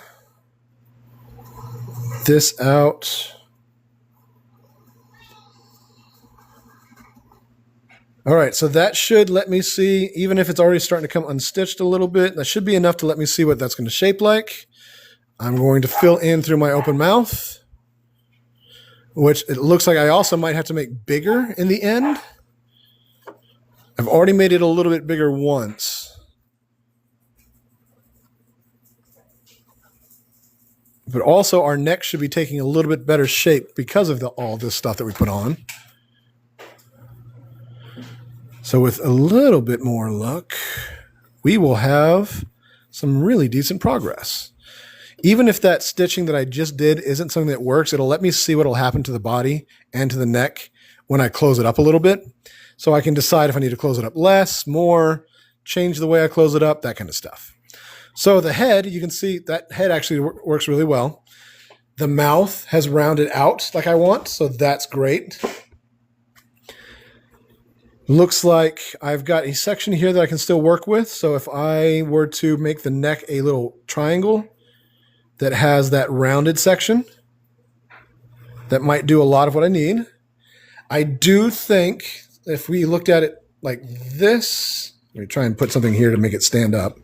This out. All right, so that should let me see, even if it's already starting to come unstitched a little bit, that should be enough to let me see what that's going to shape like. I'm going to fill in through my open mouth, which it looks like I also might have to make bigger in the end. I've already made it a little bit bigger once. But also our neck should be taking a little bit better shape because of all this stuff that we put on. So with a little bit more luck, we will have some really decent progress. Even if that stitching that I just did isn't something that works, it'll let me see what will happen to the body and to the neck when I close it up a little bit. So I can decide if I need to close it up less, more, change the way I close it up, that kind of stuff. So the head, you can see that head actually works really well. The mouth has rounded out like I want, so that's great. Looks like I've got a section here that I can still work with. So if I were to make the neck a little triangle that has that rounded section, that might do a lot of what I need. I do think if we looked at it like this, let me try and put something here to make it stand up.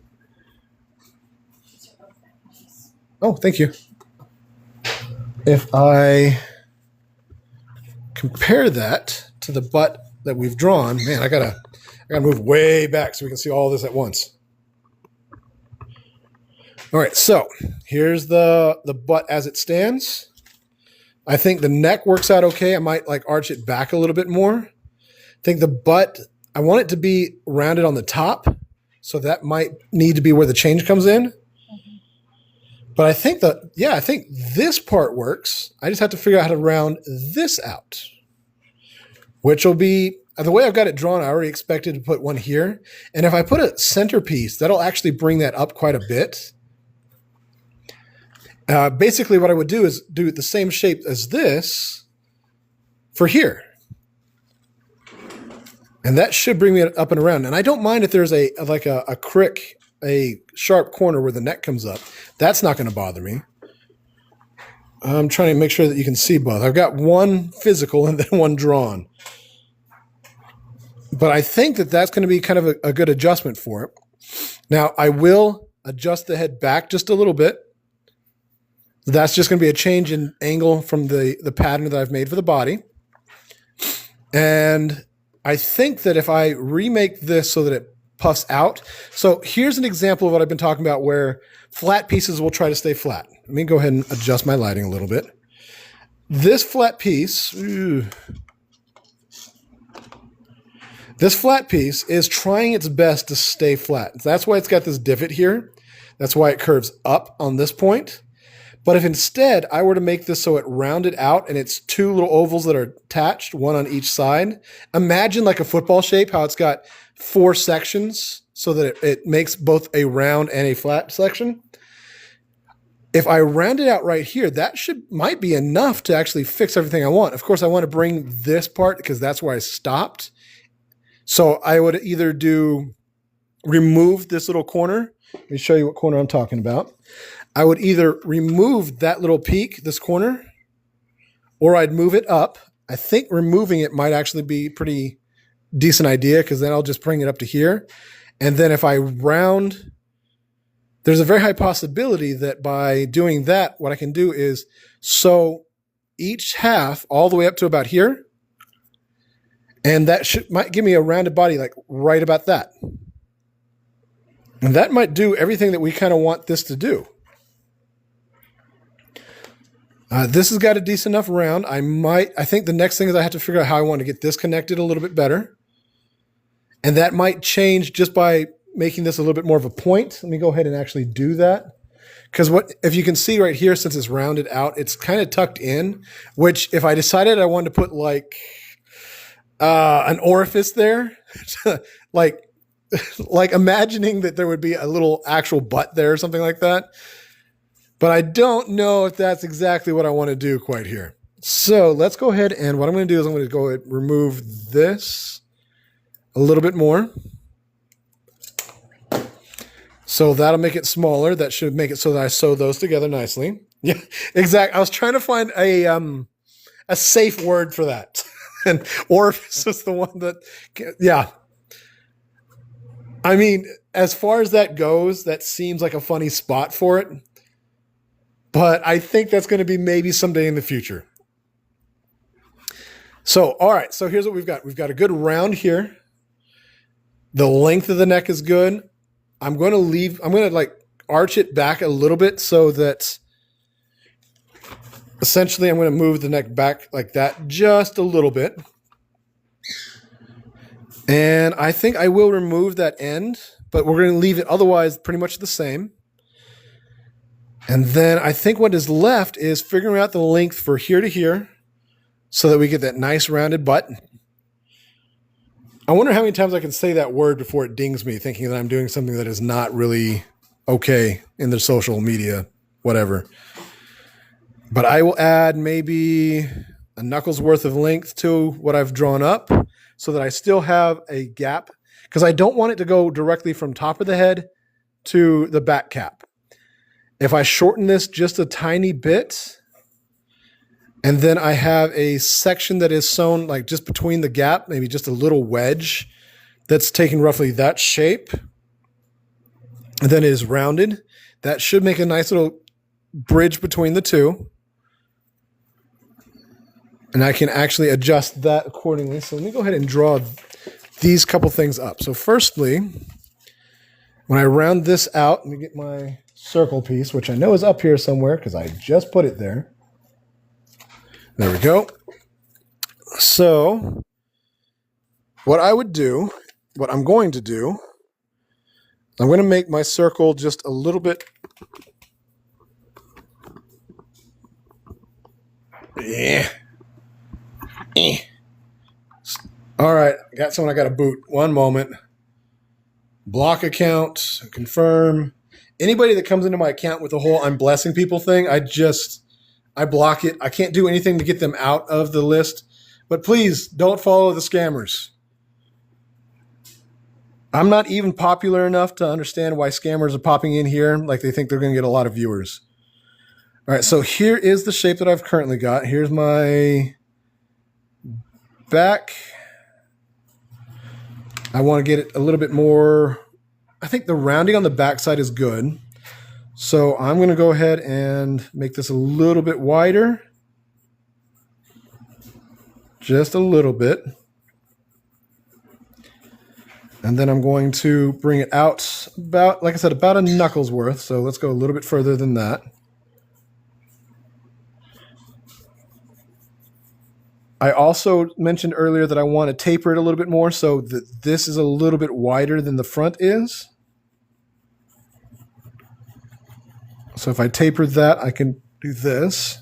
Oh, thank you. If I compare that to the butt that we've drawn, man, I gotta move way back so we can see all this at once. All right, so here's the butt as it stands. I think the neck works out okay. I might like arch it back a little bit more. I think the butt, I want it to be rounded on the top, so that might need to be where the change comes in. But I think I think this part works. I just have to figure out how to round this out, which will be, the way I've got it drawn, I already expected to put one here. And if I put a centerpiece, that'll actually bring that up quite a bit. Basically, what I would do is do the same shape as this for here. And that should bring me up and around. And I don't mind if there's a crick, a sharp corner where the neck comes up. That's not going to bother me. I'm trying to make sure that you can see both. I've got one physical and then one drawn. But I think that that's going to be kind of a good adjustment for it. Now, I will adjust the head back just a little bit. That's just going to be a change in angle from the pattern that I've made for the body. And I think that if I remake this so that it puffs out. So here's an example of what I've been talking about where flat pieces will try to stay flat. Let me go ahead and adjust my lighting a little bit. This flat piece, is trying its best to stay flat. That's why it's got this divot here. That's why it curves up on this point. But if instead I were to make this so it rounded out and it's two little ovals that are attached, one on each side, imagine like a football shape, how it's got 4 sections so that it makes both a round and a flat section. If I round it out right here, that might be enough to actually fix everything I want. Of course, I want to bring this part because that's where I stopped. So I would either remove this little corner. Let me show you what corner I'm talking about. I would either remove that little peak, this corner, or I'd move it up. I think removing it might actually be a pretty decent idea because then I'll just bring it up to here. And then if I round, there's a very high possibility that by doing that, what I can do is sew each half all the way up to about here. And that might give me a rounded body like right about that. And that might do everything that we kind of want this to do. This has got a decent enough round. I think the next thing is I have to figure out how I want to get this connected a little bit better. And that might change just by making this a little bit more of a point. Let me go ahead and actually do that. Because if you can see right here, since it's rounded out, it's kind of tucked in, which if I decided I wanted to put like an orifice there, like imagining that there would be a little actual butt there or something like that. But I don't know if that's exactly what I want to do quite here. So let's go ahead and what I'm going to do is I'm going to go ahead and remove this a little bit more. So that'll make it smaller. That should make it so that I sew those together nicely. Yeah, exactly. I was trying to find a safe word for that. And orifice is the one that, yeah. I mean, as far as that goes, that seems like a funny spot for it. But I think that's going to be maybe someday in the future. So, all right. So here's what we've got. We've got a good round here. The length of the neck is good. I'm going to like arch it back a little bit so that essentially I'm going to move the neck back like that just a little bit. And I think I will remove that end, but we're going to leave it otherwise pretty much the same. And then I think what is left is figuring out the length for here to here so that we get that nice rounded butt. I wonder how many times I can say that word before it dings me thinking that I'm doing something that is not really okay in the social media, whatever. But I will add maybe a knuckle's worth of length to what I've drawn up so that I still have a gap because I don't want it to go directly from top of the head to the back cap. If I shorten this just a tiny bit, and then I have a section that is sewn like just between the gap, maybe just a little wedge that's taking roughly that shape, and then it is rounded, that should make a nice little bridge between the two. And I can actually adjust that accordingly. So let me go ahead and draw these couple things up. So firstly, when I round this out, let me get my circle piece, which I know is up here somewhere because I just put it there. There we go. So what I'm going to do, I'm going to make my circle just a little bit. Yeah. All right, got someone I got to boot. One moment. Block account, confirm. Anybody that comes into my account with the whole I'm blessing people thing, I block it. I can't do anything to get them out of the list. But please don't follow the scammers. I'm not even popular enough to understand why scammers are popping in here like they think they're going to get a lot of viewers. All right, so here is the shape that I've currently got. Here's my back. I want to get it a little bit more. I think the rounding on the back side is good. So I'm going to go ahead and make this a little bit wider. Just a little bit. And then I'm going to bring it out about, like I said, about a knuckle's worth. So let's go a little bit further than that. I also mentioned earlier that I want to taper it a little bit more so that this is a little bit wider than the front is. So if I taper that, I can do this.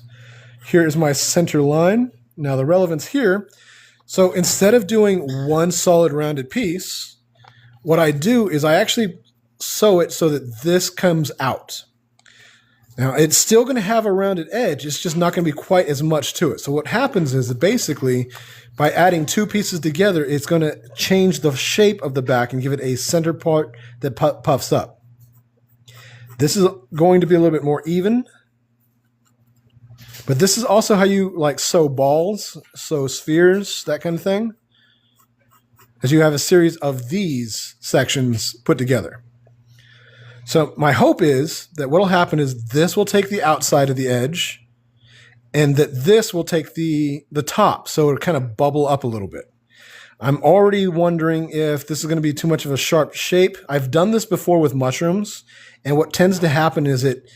Here is my center line. Now the relevance here, so instead of doing one solid rounded piece, what I do is I actually sew it so that this comes out. Now, it's still going to have a rounded edge. It's just not going to be quite as much to it. So what happens is that basically, by adding two pieces together, it's going to change the shape of the back and give it a center part that puffs up. This is going to be a little bit more even. But this is also how you like sew balls, sew spheres, that kind of thing. As you have a series of these sections put together. So my hope is that what will happen is this will take the outside of the edge and that this will take the top. So it'll kind of bubble up a little bit. I'm already wondering if this is going to be too much of a sharp shape. I've done this before with mushrooms. And what tends to happen is it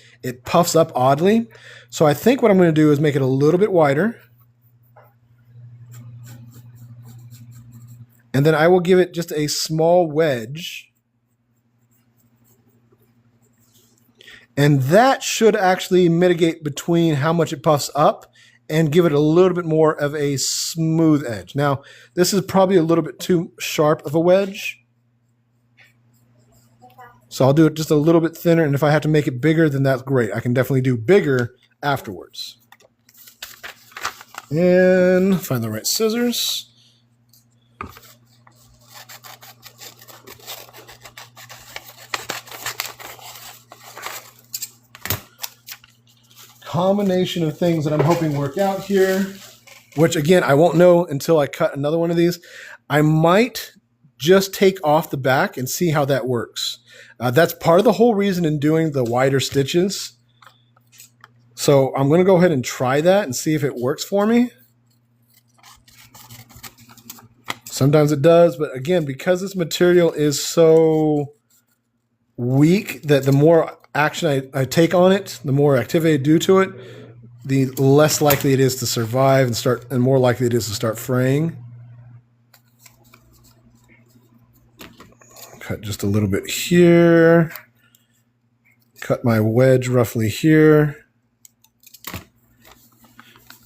puffs up oddly. So I think what I'm going to do is make it a little bit wider. And then I will give it just a small wedge. And that should actually mitigate between how much it puffs up and give it a little bit more of a smooth edge. Now, this is probably a little bit too sharp of a wedge. So I'll do it just a little bit thinner. And if I have to make it bigger, then that's great. I can definitely do bigger afterwards. And find the right scissors. Combination of things that I'm hoping work out here, which again, I won't know until I cut another one of these. I might just take off the back and see how that works. That's part of the whole reason in doing the wider stitches. So I'm going to go ahead and try that and see if it works for me. Sometimes it does, but again, because this material is so weak that the more action I take on it, the more activity I do to it, the less likely it is to survive and more likely it is to start fraying. Cut just a little bit here. Cut my wedge roughly here.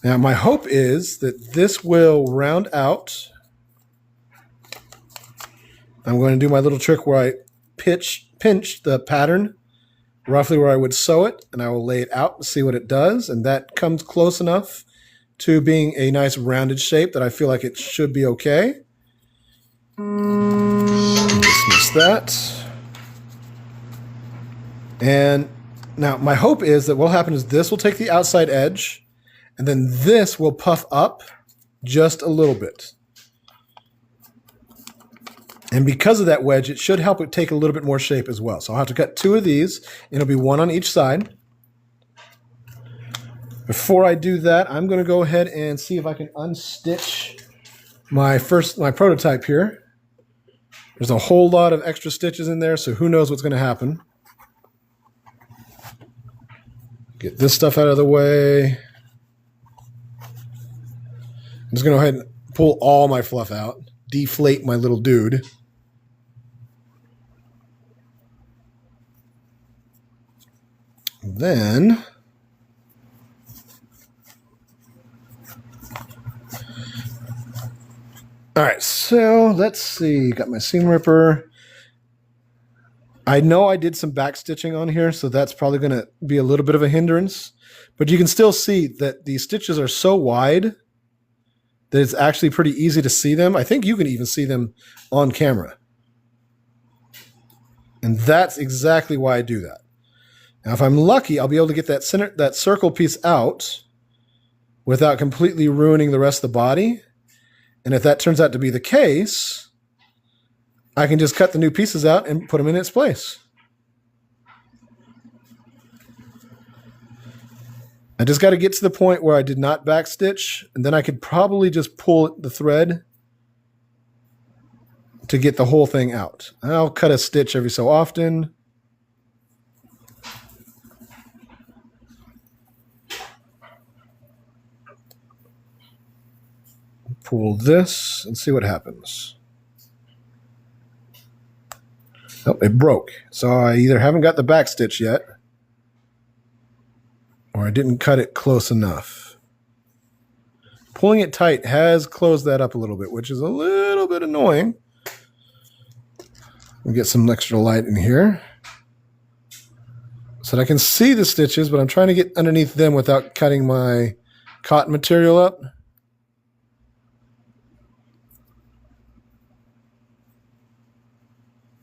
Now my hope is that this will round out. I'm going to do my little trick where I pinch the pattern roughly where I would sew it, and I will lay it out and see what it does, and that comes close enough to being a nice rounded shape that I feel like it should be okay. Dismiss that. And now my hope is that what will happen is this will take the outside edge, and then this will puff up just a little bit. And because of that wedge, it should help it take a little bit more shape as well. So I'll have to cut two of these. It'll be one on each side. Before I do that, I'm going to go ahead and see if I can unstitch my prototype here. There's a whole lot of extra stitches in there, so who knows what's going to happen. Get this stuff out of the way. I'm just going to go ahead and pull all my fluff out. Deflate my little dude. Then all right, so let's see. Got my seam ripper. I know I did some back stitching on here, so that's probably going to be a little bit of a hindrance. But you can still see that these stitches are so wide that it's actually pretty easy to see them. I think you can even see them on camera. And that's exactly why I do that. Now, if I'm lucky, I'll be able to get that circle piece out without completely ruining the rest of the body. And if that turns out to be the case, I can just cut the new pieces out and put them in its place. I just got to get to the point where I did not backstitch, and then I could probably just pull the thread to get the whole thing out. I'll cut a stitch every so often. Pull this and see what happens. Nope, it broke. So I either haven't got the back stitch yet, or I didn't cut it close enough. Pulling it tight has closed that up a little bit, which is a little bit annoying. We'll get some extra light in here so that I can see the stitches, but I'm trying to get underneath them without cutting my cotton material up.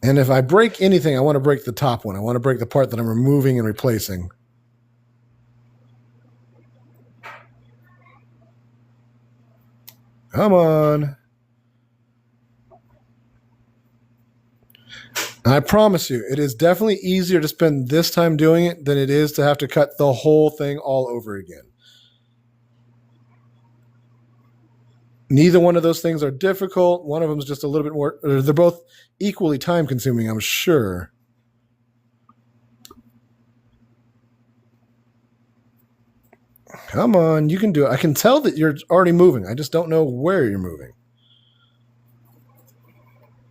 And if I break anything, I want to break the top one. I want to break the part that I'm removing and replacing. Come on. And I promise you, it is definitely easier to spend this time doing it than it is to have to cut the whole thing all over again. Neither one of those things are difficult. One of them is just a little bit more, they're both equally time consuming, I'm sure. Come on, you can do it. I can tell that you're already moving. I just don't know where you're moving.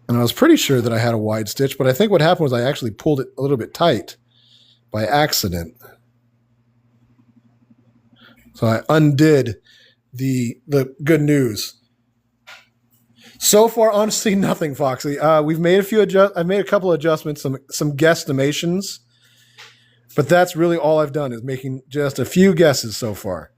And I was pretty sure that I had a wide stitch, but I think what happened was I actually pulled it a little bit tight by accident. So I undid the good news. So far, honestly, nothing, Foxy. We've made I've made a couple of adjustments, some guesstimations, but that's really all I've done is making just a few guesses so far.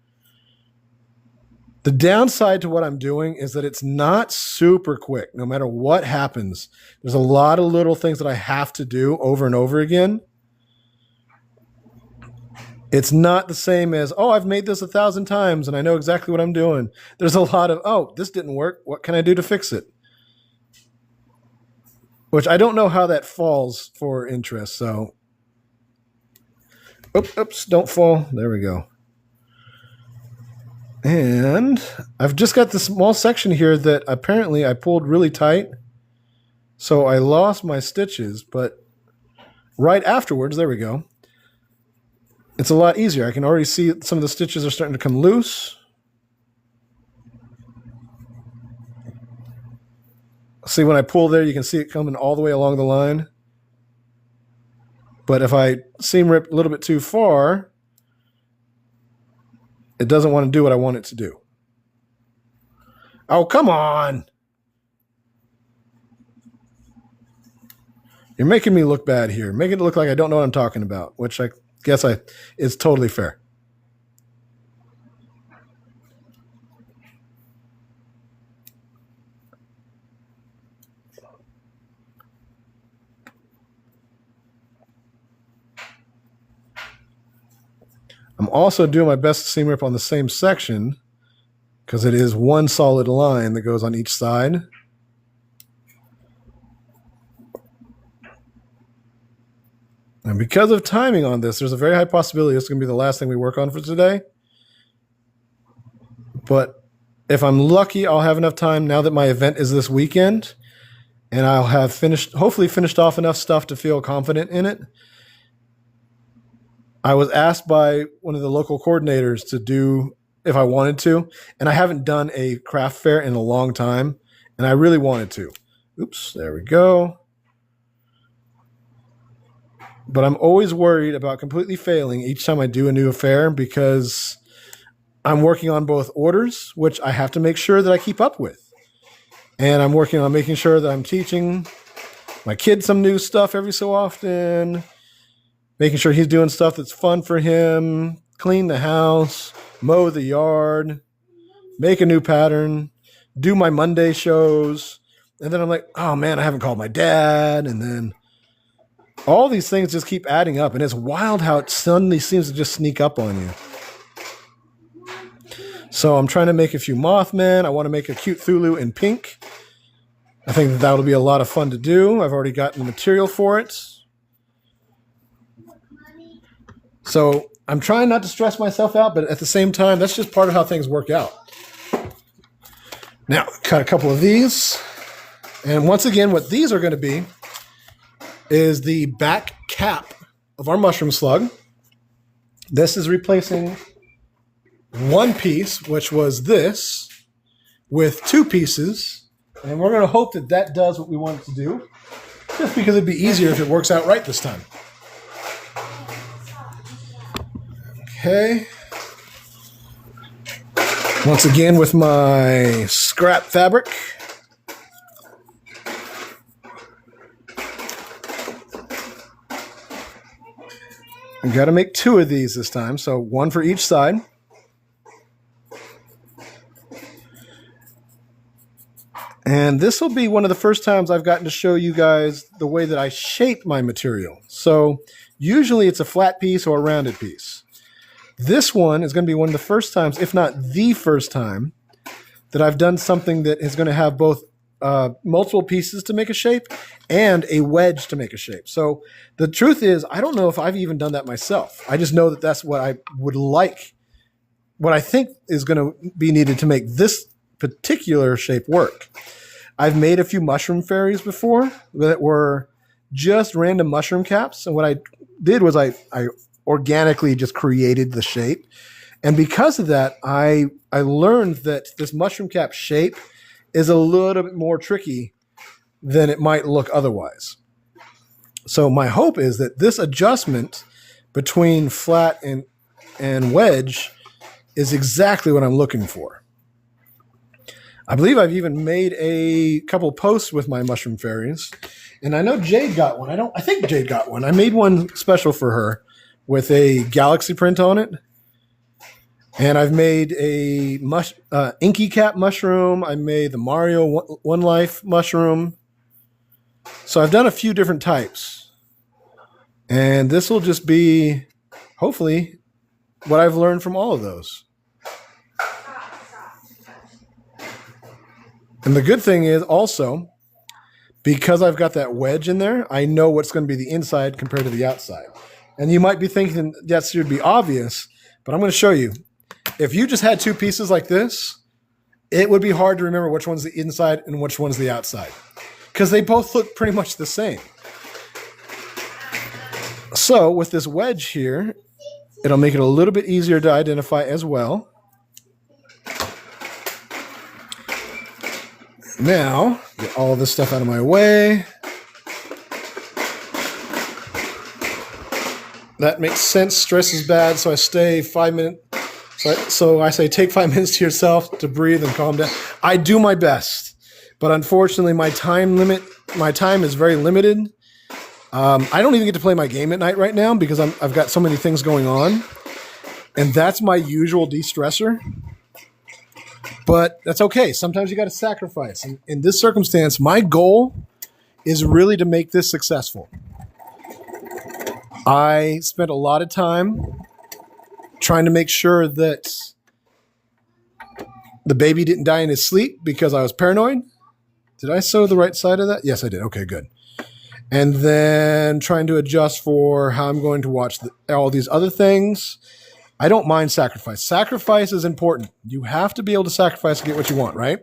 The downside to what I'm doing is that it's not super quick. No matter what happens, there's a lot of little things that I have to do over and over again. It's not the same as, oh, I've made this 1,000 times and I know exactly what I'm doing. There's a lot of, oh, this didn't work. What can I do to fix it? Which I don't know how that falls for interest. So, oops, don't fall. There we go. And I've just got this small section here that apparently I pulled really tight. So I lost my stitches, but right afterwards, there we go. It's a lot easier. I can already see some of the stitches are starting to come loose. See, when I pull there, you can see it coming all the way along the line. But if I seam rip a little bit too far, it doesn't want to do what I want it to do. Oh, come on. You're making me look bad here. Making it look like I don't know what I'm talking about, which I guess is totally fair. I'm also doing my best to seam rip on the same section because it is one solid line that goes on each side. And because of timing on this, there's a very high possibility this is going to be the last thing we work on for today. But if I'm lucky, I'll have enough time now that my event is this weekend, and I'll have hopefully finished off enough stuff to feel confident in it. I was asked by one of the local coordinators to do if I wanted to, and I haven't done a craft fair in a long time, and I really wanted to. Oops, there we go. But I'm always worried about completely failing each time I do a new affair because I'm working on both orders, which I have to make sure that I keep up with. And I'm working on making sure that I'm teaching my kid some new stuff every so often, making sure he's doing stuff that's fun for him, clean the house, mow the yard, make a new pattern, do my Monday shows. And then I'm like, oh man, I haven't called my dad. And then all these things just keep adding up. And it's wild how it suddenly seems to just sneak up on you. So I'm trying to make a few Mothmen. I want to make a cute Thulu in pink. I think that'll be a lot of fun to do. I've already gotten the material for it. So I'm trying not to stress myself out, but at the same time, that's just part of how things work out. Now, cut a couple of these. And once again, what these are going to be is the back cap of our mushroom slug. This is replacing one piece, which was this, with two pieces. And we're going to hope that that does what we want it to do, just because it'd be easier if it works out right this time. Okay. Once again with my scrap fabric. I got to make two of these this time, so one for each side. And this will be one of the first times I've gotten to show you guys the way that I shape my material. So usually it's a flat piece or a rounded piece. This one is going to be one of the first times, if not the first time, that I've done something that is going to have both multiple pieces to make a shape and a wedge to make a shape. So the truth is, I don't know if I've even done that myself. I just know that that's what I would like, what I think is going to be needed to make this particular shape work. I've made a few mushroom fairies before that were just random mushroom caps. And what I did was I organically just created the shape. And because of that, I learned that this mushroom cap shape is a little bit more tricky than it might look otherwise. So my hope is that this adjustment between flat and wedge is exactly what I'm looking for. I believe I've even made a couple posts with my mushroom fairies, and I know Jade got one. I think Jade got one. I made one special for her with a galaxy print on it. And I've made a inky cap mushroom. I made the Mario One Life mushroom. So I've done a few different types. And this will just be, hopefully, what I've learned from all of those. And the good thing is also, because I've got that wedge in there, I know what's going to be the inside compared to the outside. And you might be thinking that should be obvious, but I'm going to show you. If you just had two pieces like this, it would be hard to remember which one's the inside and which one's the outside, because they both look pretty much the same. So with this wedge here, it'll make it a little bit easier to identify as well. Now, get all this stuff out of my way. That makes sense. Stress is bad, so I stay 5 minutes. So I say take 5 minutes to yourself to breathe and calm down. I do my best, but unfortunately my time is very limited. I don't even get to play my game at night right now because I've got so many things going on, and that's my usual de-stressor. But that's okay. Sometimes you got to sacrifice. And in this circumstance, my goal is really to make this successful. I spent a lot of time trying to make sure that the baby didn't die in his sleep because I was paranoid. Did I sew the right side of that? Yes, I did. Okay, good. And then trying to adjust for how I'm going to watch all these other things. I don't mind sacrifice. Sacrifice is important. You have to be able to sacrifice to get what you want, right?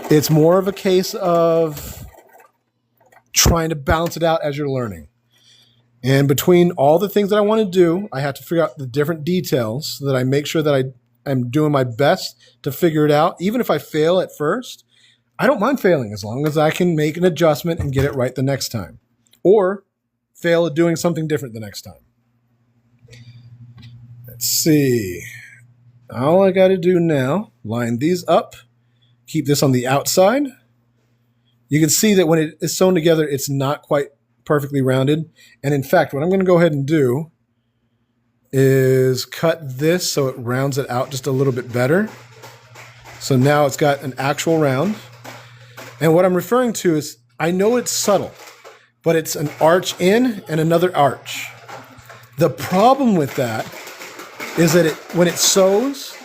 It's more of a case of trying to balance it out as you're learning. And between all the things that I want to do, I have to figure out the different details so that I make sure that I'm doing my best to figure it out. Even if I fail at first, I don't mind failing as long as I can make an adjustment and get it right the next time. Or fail at doing something different the next time. Let's see. All I got to do now, line these up, keep this on the outside. You can see that when it is sewn together, it's not quite perfectly rounded. And in fact, what I'm going to go ahead and do is cut this so it rounds it out just a little bit better. So now it's got an actual round. And what I'm referring to is, I know it's subtle, but it's an arch in and another arch. The problem with that is that when it sews,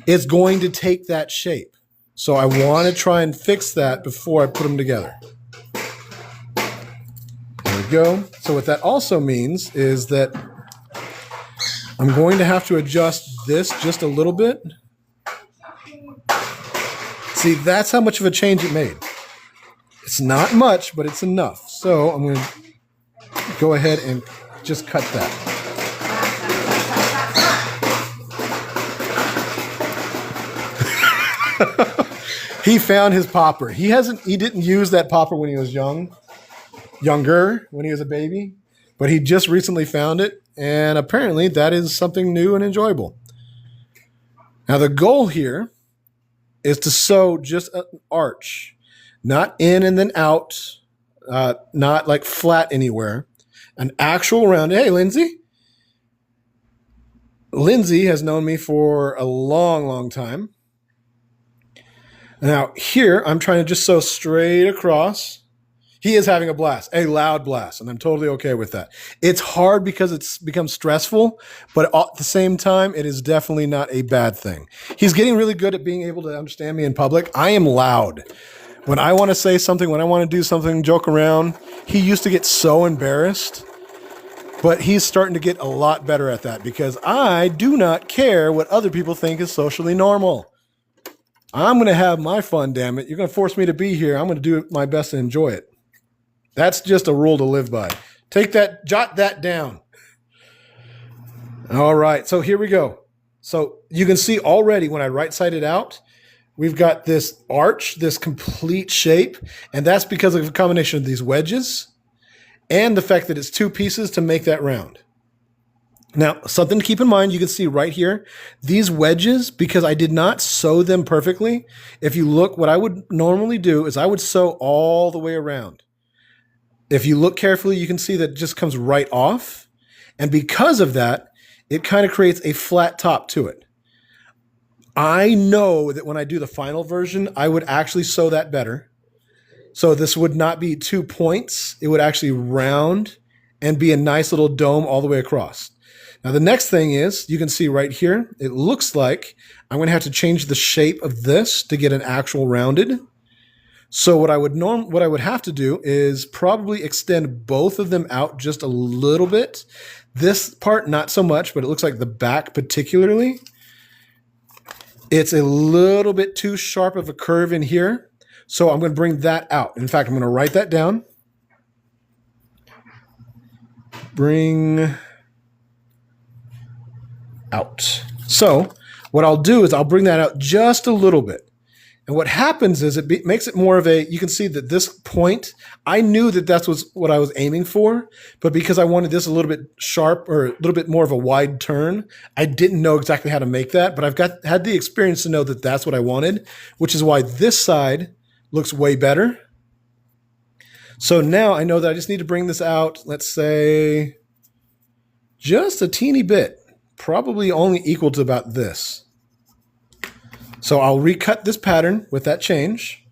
it's going to take that shape. So I want to try and fix that before I put them together. There we go. So what that also means is that I'm going to have to adjust this just a little bit. See, that's how much of a change it made. It's not much, but it's enough. So I'm going to go ahead and just cut that. He found his popper. He didn't use that popper when he was younger, when he was a baby, but he just recently found it, and apparently that is something new and enjoyable. Now the goal here is to sew just an arch, not in and then out, not like flat anywhere, an actual round. Hey, Lindsay. Lindsay has known me for a long, long time. Now here, I'm trying to just sew straight across. He is having a blast, a loud blast, and I'm totally okay with that. It's hard because it's become stressful, but at the same time, it is definitely not a bad thing. He's getting really good at being able to understand me in public. I am loud. When I want to say something, when I want to do something, joke around, he used to get so embarrassed, but he's starting to get a lot better at that because I do not care what other people think is socially normal. I'm going to have my fun, damn it. You're going to force me to be here. I'm going to do my best to enjoy it. That's just a rule to live by. Jot that down. All right, so here we go. So you can see already when I right side it out, we've got this arch, this complete shape, and that's because of a combination of these wedges and the fact that it's two pieces to make that round. Now, something to keep in mind, you can see right here, these wedges, because I did not sew them perfectly, if you look, what I would normally do is I would sew all the way around. If you look carefully, you can see that it just comes right off. And because of that, it kind of creates a flat top to it. I know that when I do the final version, I would actually sew that better. So this would not be 2 points. It would actually round and be a nice little dome all the way across. Now, the next thing is, you can see right here, it looks like I'm going to have to change the shape of this to get an actual rounded. So what I would have to do is probably extend both of them out just a little bit. This part, not so much, but it looks like the back particularly. It's a little bit too sharp of a curve in here. So I'm going to bring that out. In fact, I'm going to write that down. Bring out. So what I'll do is I'll bring that out just a little bit. And what happens is it makes it more of a, you can see that this point, I knew that that was what I was aiming for, but because I wanted this a little bit sharp or a little bit more of a wide turn, I didn't know exactly how to make that, but I've had the experience to know that that's what I wanted, which is why this side looks way better. So now I know that I just need to bring this out, let's say, just a teeny bit, probably only equal to about this. So I'll recut this pattern with that change.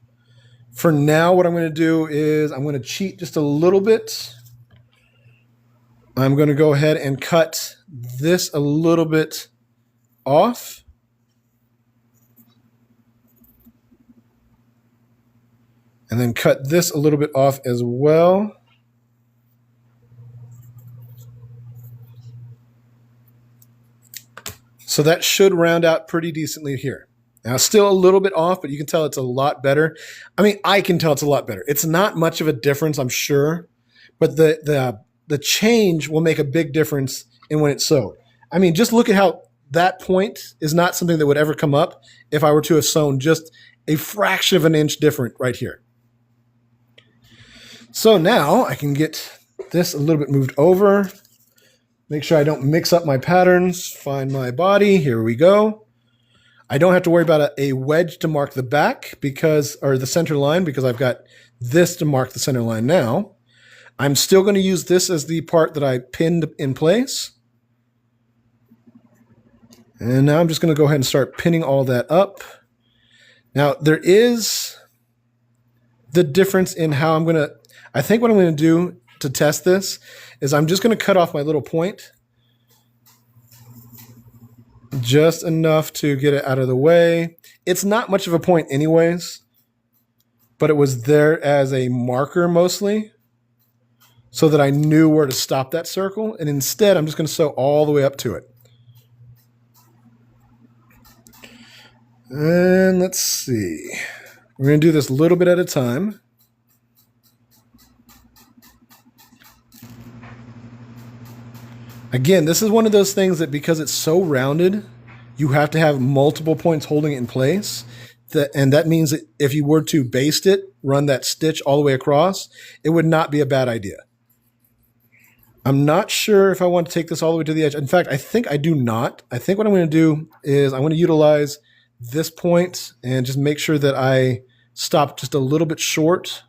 For now, what I'm going to do is I'm going to cheat just a little bit. I'm going to go ahead and cut this a little bit off. And then cut this a little bit off as well. So that should round out pretty decently here. Now, still a little bit off, but you can tell it's a lot better. I mean, I can tell it's a lot better. It's not much of a difference, I'm sure, but the change will make a big difference in when it's sewed. I mean, just look at how that point is not something that would ever come up if I were to have sewn just a fraction of an inch different right here. So now I can get this a little bit moved over. Make sure I don't mix up my patterns. Find my body. Here we go. I don't have to worry about a wedge to mark the back or the center line because I've got this to mark the center line now. I'm still going to use this as the part that I pinned in place. And now I'm just going to go ahead and start pinning all that up. Now there is the difference in how I think what I'm going to do to test this is I'm just going to cut off my little point. Just enough to get it out of the way. It's not much of a point anyways, but it was there as a marker mostly so that I knew where to stop that circle. And instead, I'm just going to sew all the way up to it. And let's see. We're going to do this a little bit at a time. Again, this is one of those things that because it's so rounded, you have to have multiple points holding it in place. And that means that if you were to baste it, run that stitch all the way across, it would not be a bad idea. I'm not sure if I want to take this all the way to the edge. In fact, I think I do not. I think what I'm going to do is I'm going to utilize this point and just make sure that I stop just a little bit short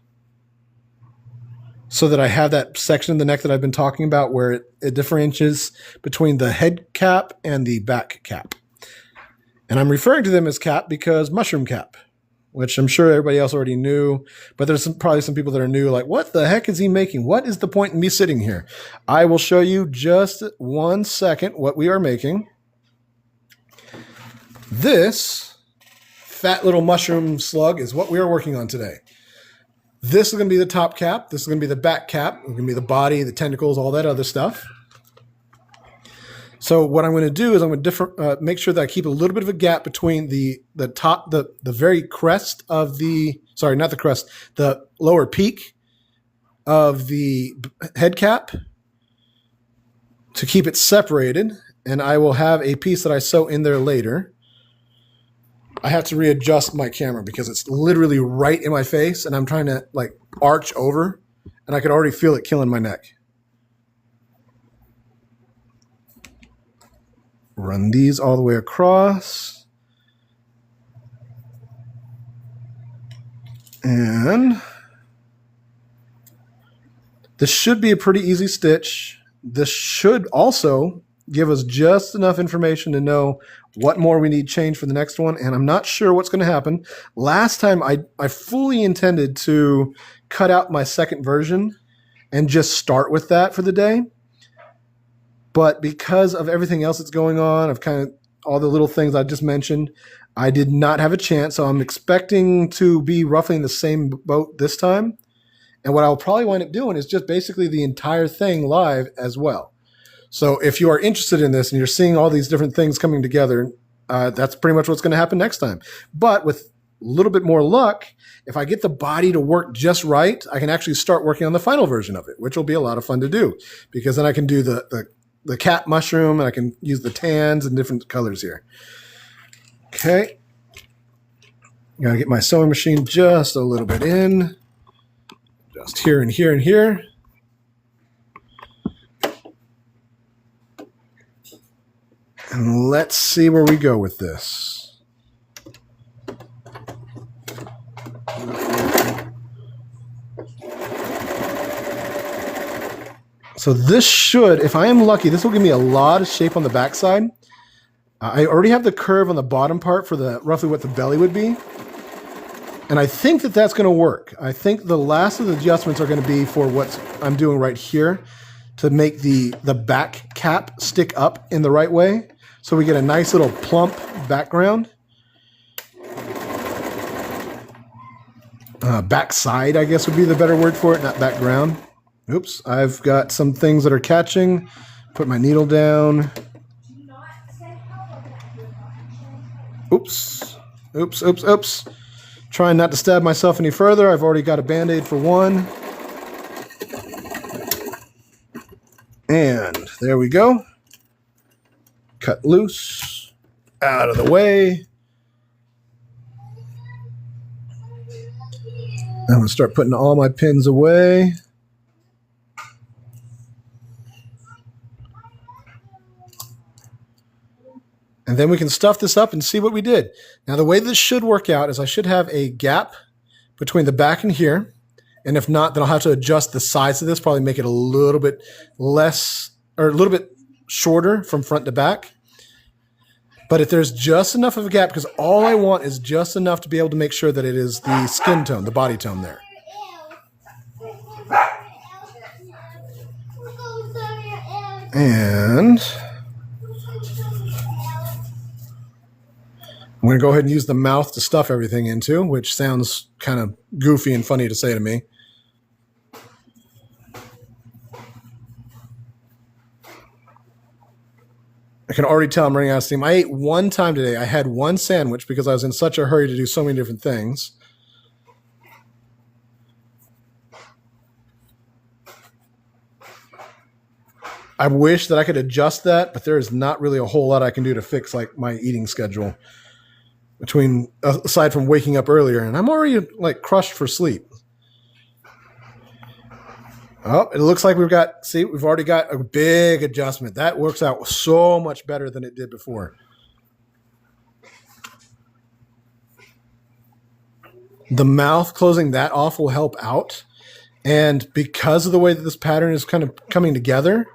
so that I have that section of the neck that I've been talking about where it differentiates between the head cap and the back cap. And I'm referring to them as cap because mushroom cap, which I'm sure everybody else already knew, but there's probably some people that are new, like, what the heck is he making? What is the point in me sitting here? I will show you just 1 second what we are making. This fat little mushroom slug is what we are working on today. This is going to be the top cap. This is going to be the back cap. It's going to be the body, the tentacles, all that other stuff. So what I'm going to do is I'm going to make sure that I keep a little bit of a gap between the top, the very crest of the, sorry, not the crest, the lower peak of the head cap to keep it separated. And I will have a piece that I sew in there later. I have to readjust my camera because it's literally right in my face and I'm trying to like arch over and I could already feel it killing my neck. Run these all the way across. And this should be a pretty easy stitch. This should also give us just enough information to know what more we need change for the next one. And I'm not sure what's going to happen. Last time I fully intended to cut out my second version and just start with that for the day. But because of everything else that's going on, of kind of all the little things I just mentioned, I did not have a chance. So I'm expecting to be roughly in the same boat this time. And what I'll probably wind up doing is just basically the entire thing live as well. So if you are interested in this and you're seeing all these different things coming together, that's pretty much what's going to happen next time. But with a little bit more luck, if I get the body to work just right, I can actually start working on the final version of it, which will be a lot of fun to do because then I can do the cat mushroom and I can use the tans and different colors here. Okay. Gotta get my sewing machine just a little bit in. Just here and here and here. And let's see where we go with this. So this should, if I am lucky, this will give me a lot of shape on the backside. I already have the curve on the bottom part for roughly what the belly would be. And I think that that's going to work. I think the last of the adjustments are going to be for what I'm doing right here to make the back cap stick up in the right way. So we get a nice little plump background. Backside, I guess would be the better word for it, not background. Oops, I've got some things that are catching. Put my needle down. Oops. Oops, oops, oops. Trying not to stab myself any further. I've already got a Band-Aid for one. And there we go. Cut loose. Out of the way. I'm going to start putting all my pins away. And then we can stuff this up and see what we did. Now, the way this should work out is I should have a gap between the back and here. And if not, then I'll have to adjust the size of this, probably make it a little bit less or a little bit shorter from front to back. But if there's just enough of a gap, because all I want is just enough to be able to make sure that it is the skin tone, the body tone there. And I'm going to go ahead and use the mouth to stuff everything into, which sounds kind of goofy and funny to say to me. I can already tell I'm running out of steam. I ate one time today. I had one sandwich because I was in such a hurry to do so many different things. I wish that I could adjust that, but there is not really a whole lot I can do to fix like my eating schedule between aside from waking up earlier, and I'm already like crushed for sleep. Oh, it looks like we've already got a big adjustment. That works out so much better than it did before. The mouth, closing that off will help out. And because of the way that this pattern is kind of coming together,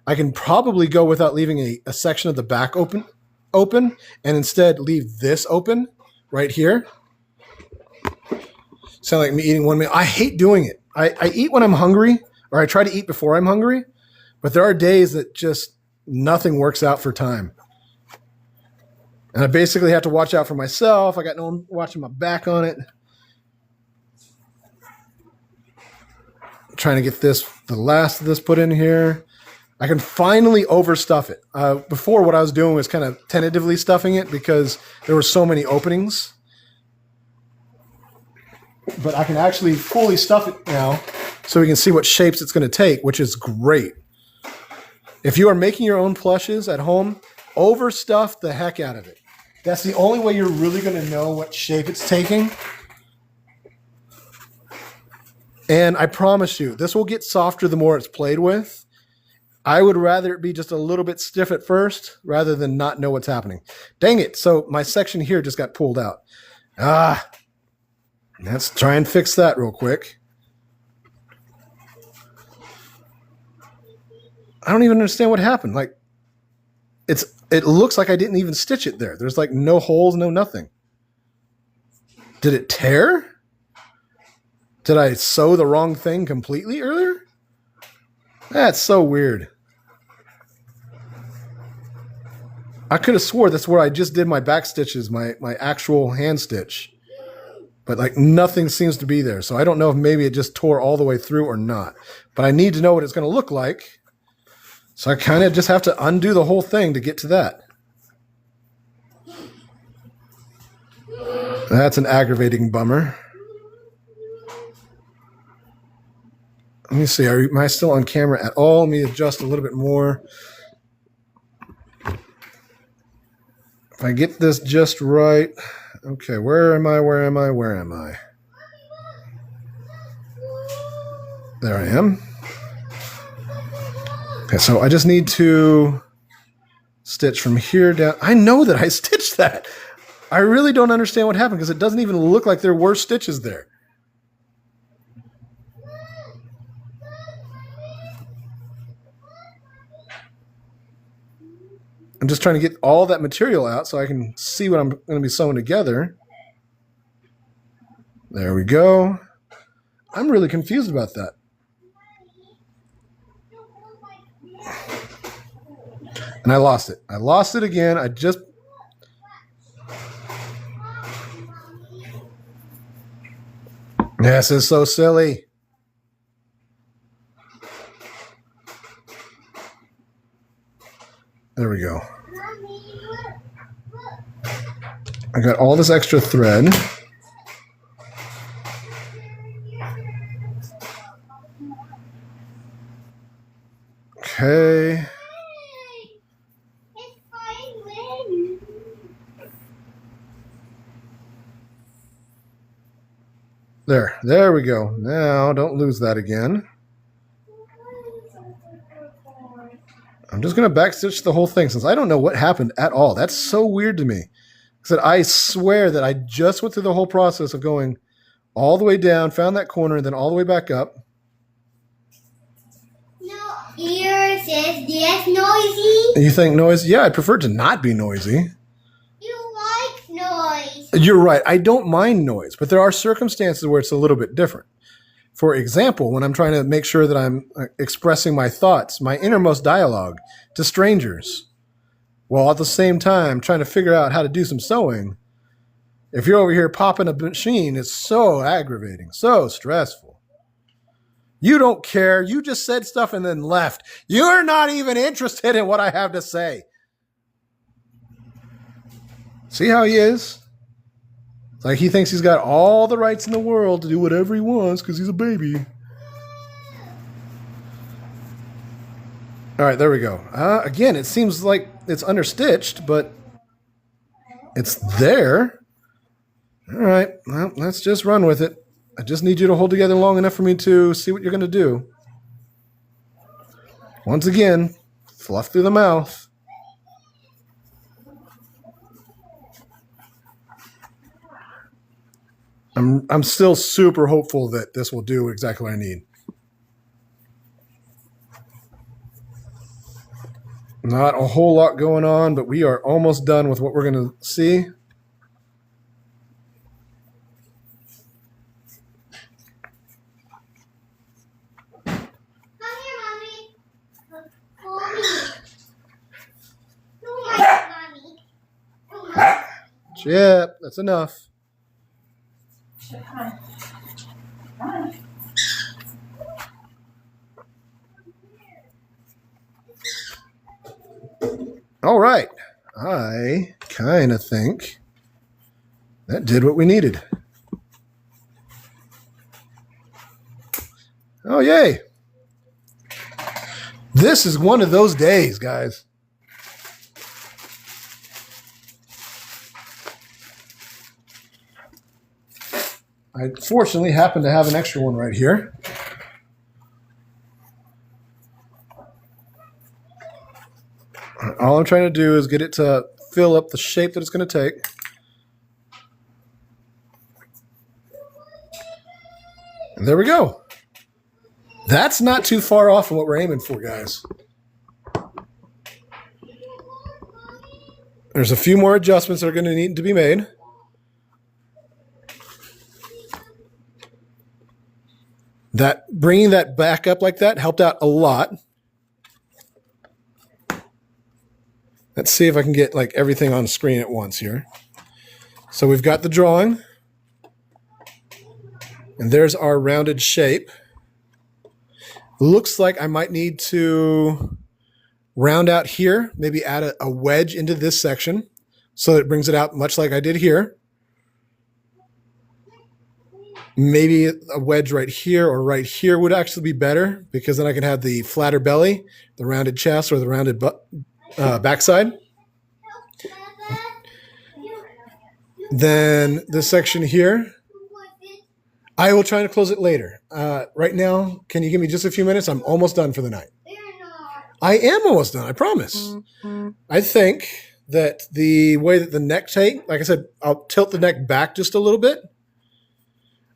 I can probably go without leaving a section of the back open and instead leave this open right here. Sound like me eating one meal. I hate doing it. I eat when I'm hungry, or I try to eat before I'm hungry, but there are days that just nothing works out for time. And I basically have to watch out for myself. I got no one watching my back on it. I'm trying to get the last of this put in here. I can finally overstuff it. Before, what I was doing was kind of tentatively stuffing it because there were so many openings. But I can actually fully stuff it now so we can see what shapes it's going to take, which is great. If you are making your own plushes at home, overstuff the heck out of it. That's the only way you're really going to know what shape it's taking. And I promise you, this will get softer the more it's played with. I would rather it be just a little bit stiff at first rather than not know what's happening. Dang it. So my section here just got pulled out. Let's try and fix that real quick. I don't even understand what happened. Like, it looks like I didn't even stitch it there. There's like no holes, no nothing. Did it tear? Did I sew the wrong thing completely earlier? That's so weird. I could have swore that's where I just did my back stitches, my actual hand stitch. But like nothing seems to be there. So I don't know if maybe it just tore all the way through or not. But I need to know what it's going to look like. So I kind of just have to undo the whole thing to get to that. That's an aggravating bummer. Let me see. Am I still on camera at all? Let me adjust a little bit more. If I get this just right. Okay, where am I? There I am. Okay, so I just need to stitch from here down. I know that I stitched that. I really don't understand what happened because it doesn't even look like there were stitches there. I'm just trying to get all that material out so I can see what I'm going to be sewing together. There we go. I'm really confused about that. And I lost it. I lost it again. This is so silly. There we go. I got all this extra thread. Okay. It's fine. There we go. Now, don't lose that again. I'm just going to backstitch the whole thing since I don't know what happened at all. That's so weird to me. I swear that I just went through the whole process of going all the way down, found that corner, and then all the way back up. No, yours is this noisy. And you think noise? Yeah, I prefer to not be noisy. You like noise. You're right. I don't mind noise, but there are circumstances where it's a little bit different. For example, when I'm trying to make sure that I'm expressing my thoughts, my innermost dialogue to strangers, while at the same time trying to figure out how to do some sewing, if you're over here popping a machine, it's so aggravating, so stressful. You don't care. You just said stuff and then left. You're not even interested in what I have to say. See how he is? It's like he thinks he's got all the rights in the world to do whatever he wants because he's a baby. All right, there we go. Again, it seems like it's understitched, but it's there. All right, well, let's just run with it. I just need you to hold together long enough for me to see what you're going to do. Once again, fluff through the mouth. I'm still super hopeful that this will do exactly what I need. Not a whole lot going on, but we are almost done with what we're going to see. Come here, Mommy. Call me. Oh my, Mommy. Oh my. Chip, that's enough. All right. I kind of think that did what we needed. Oh, yay. This is one of those days, guys. I fortunately happen to have an extra one right here. All I'm trying to do is get it to fill up the shape that it's going to take. And there we go. That's not too far off from what we're aiming for, guys. There's a few more adjustments that are going to need to be made. That bringing that back up like that helped out a lot. Let's see if I can get like everything on screen at once here. So we've got the drawing. And there's our rounded shape. Looks like I might need to round out here, maybe add a wedge into this section so that it brings it out much like I did here. Maybe a wedge right here or right here would actually be better because then I can have the flatter belly, the rounded chest, or the rounded backside. Then this section here, I will try to close it later. Right now, can you give me just a few minutes? I'm almost done for the night. I am almost done, I promise. I think that the way that the neck take, like I said, I'll tilt the neck back just a little bit.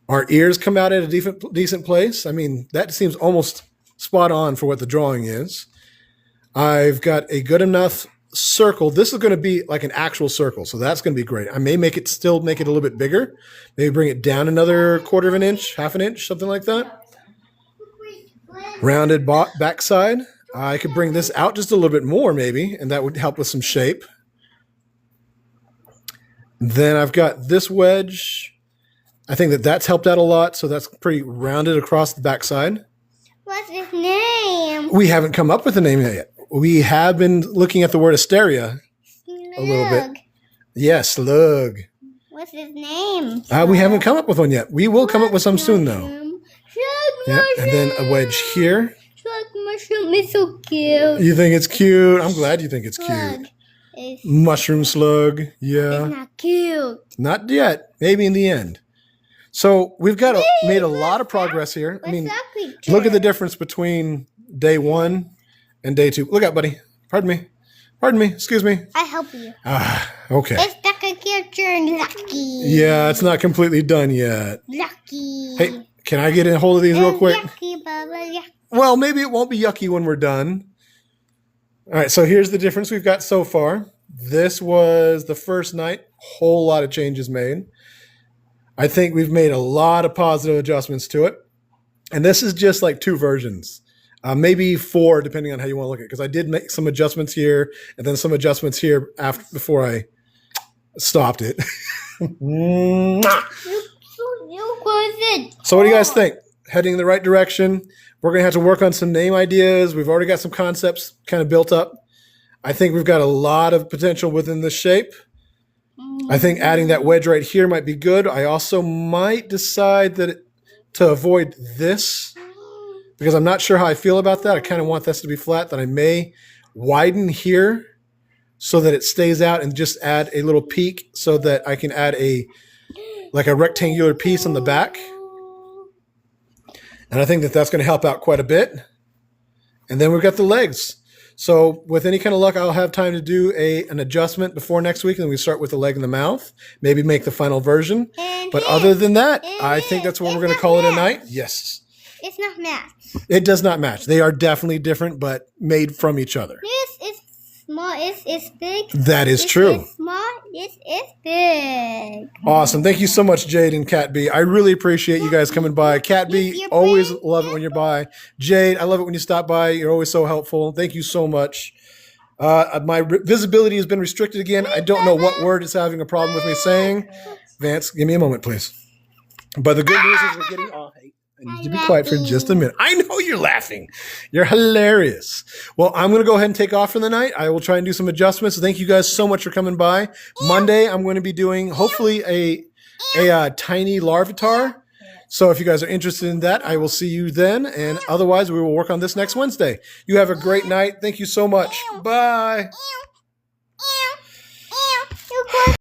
Our ears come out at a decent place. I mean, that seems almost spot on for what the drawing is. I've got a good enough circle. This is going to be like an actual circle, so that's going to be great. I may make it a little bit bigger. Maybe bring it down another quarter of an inch, half an inch, something like that. Rounded backside. I could bring this out just a little bit more maybe, and that would help with some shape. Then I've got this wedge. I think that that's helped out a lot, so that's pretty rounded across the backside. What's his name? We haven't come up with a name yet. We have been looking at the word asteria a little bit. Yeah, slug. What's his name? We haven't come up with one yet. We will come up with some soon, though. Slug Yeah, and then a wedge here. Slug mushroom is so cute. You think it's cute? I'm glad you think it's Slug cute. is Mushroom slug. Yeah. not cute. Not yet. Maybe in the end. So we've made a lot of progress here. I mean, look at the difference between day 1 and day 2. Look out, buddy. Pardon me. Pardon me. Excuse me. I help you. Okay. It's like a character in Lucky. Yeah, it's not completely done yet. Lucky. Hey, can I get a hold of these real quick? Yucky, Bubba, yucky. Well, maybe it won't be yucky when we're done. All right, so here's the difference we've got so far. This was the first night. Whole lot of changes made. I think we've made a lot of positive adjustments to it. And this is just like 2 versions. Maybe 4, depending on how you want to look at it. Because I did make some adjustments here and then some adjustments here before I stopped it. So what do you guys think? Heading in the right direction. We're going to have to work on some name ideas. We've already got some concepts kind of built up. I think we've got a lot of potential within this shape. I think adding that wedge right here might be good. I also might decide to avoid this because I'm not sure how I feel about that. I kind of want this to be flat, that I may widen here so that it stays out and just add a little peak so that I can add a rectangular piece on the back. And I think that that's going to help out quite a bit. And then we've got the legs. So with any kind of luck, I'll have time to do an adjustment before next week, and then we start with the leg and the mouth, maybe make the final version. But other than that, I think that's what we're going to call it a night. Yes. It's not match. It does not match. They are definitely different, but made from each other. This is small. It's big. That is true. It's small. This is big. Awesome. Thank you so much, Jade and Cat B. I really appreciate you guys coming by. Cat B, always love it when you're by. Jade, I love it when you stop by. You're always so helpful. Thank you so much. My visibility has been restricted again. I don't know what word is having a problem with me saying. Vance, give me a moment, please. But the good news is we're getting off. I need to be quiet for just a minute. I know you're laughing. You're hilarious. Well, I'm going to go ahead and take off for the night. I will try and do some adjustments. Thank you guys so much for coming by. Monday, I'm going to be doing hopefully a tiny larvitar. So if you guys are interested in that, I will see you then. And otherwise, we will work on this next Wednesday. You have a great night. Thank you so much. Bye.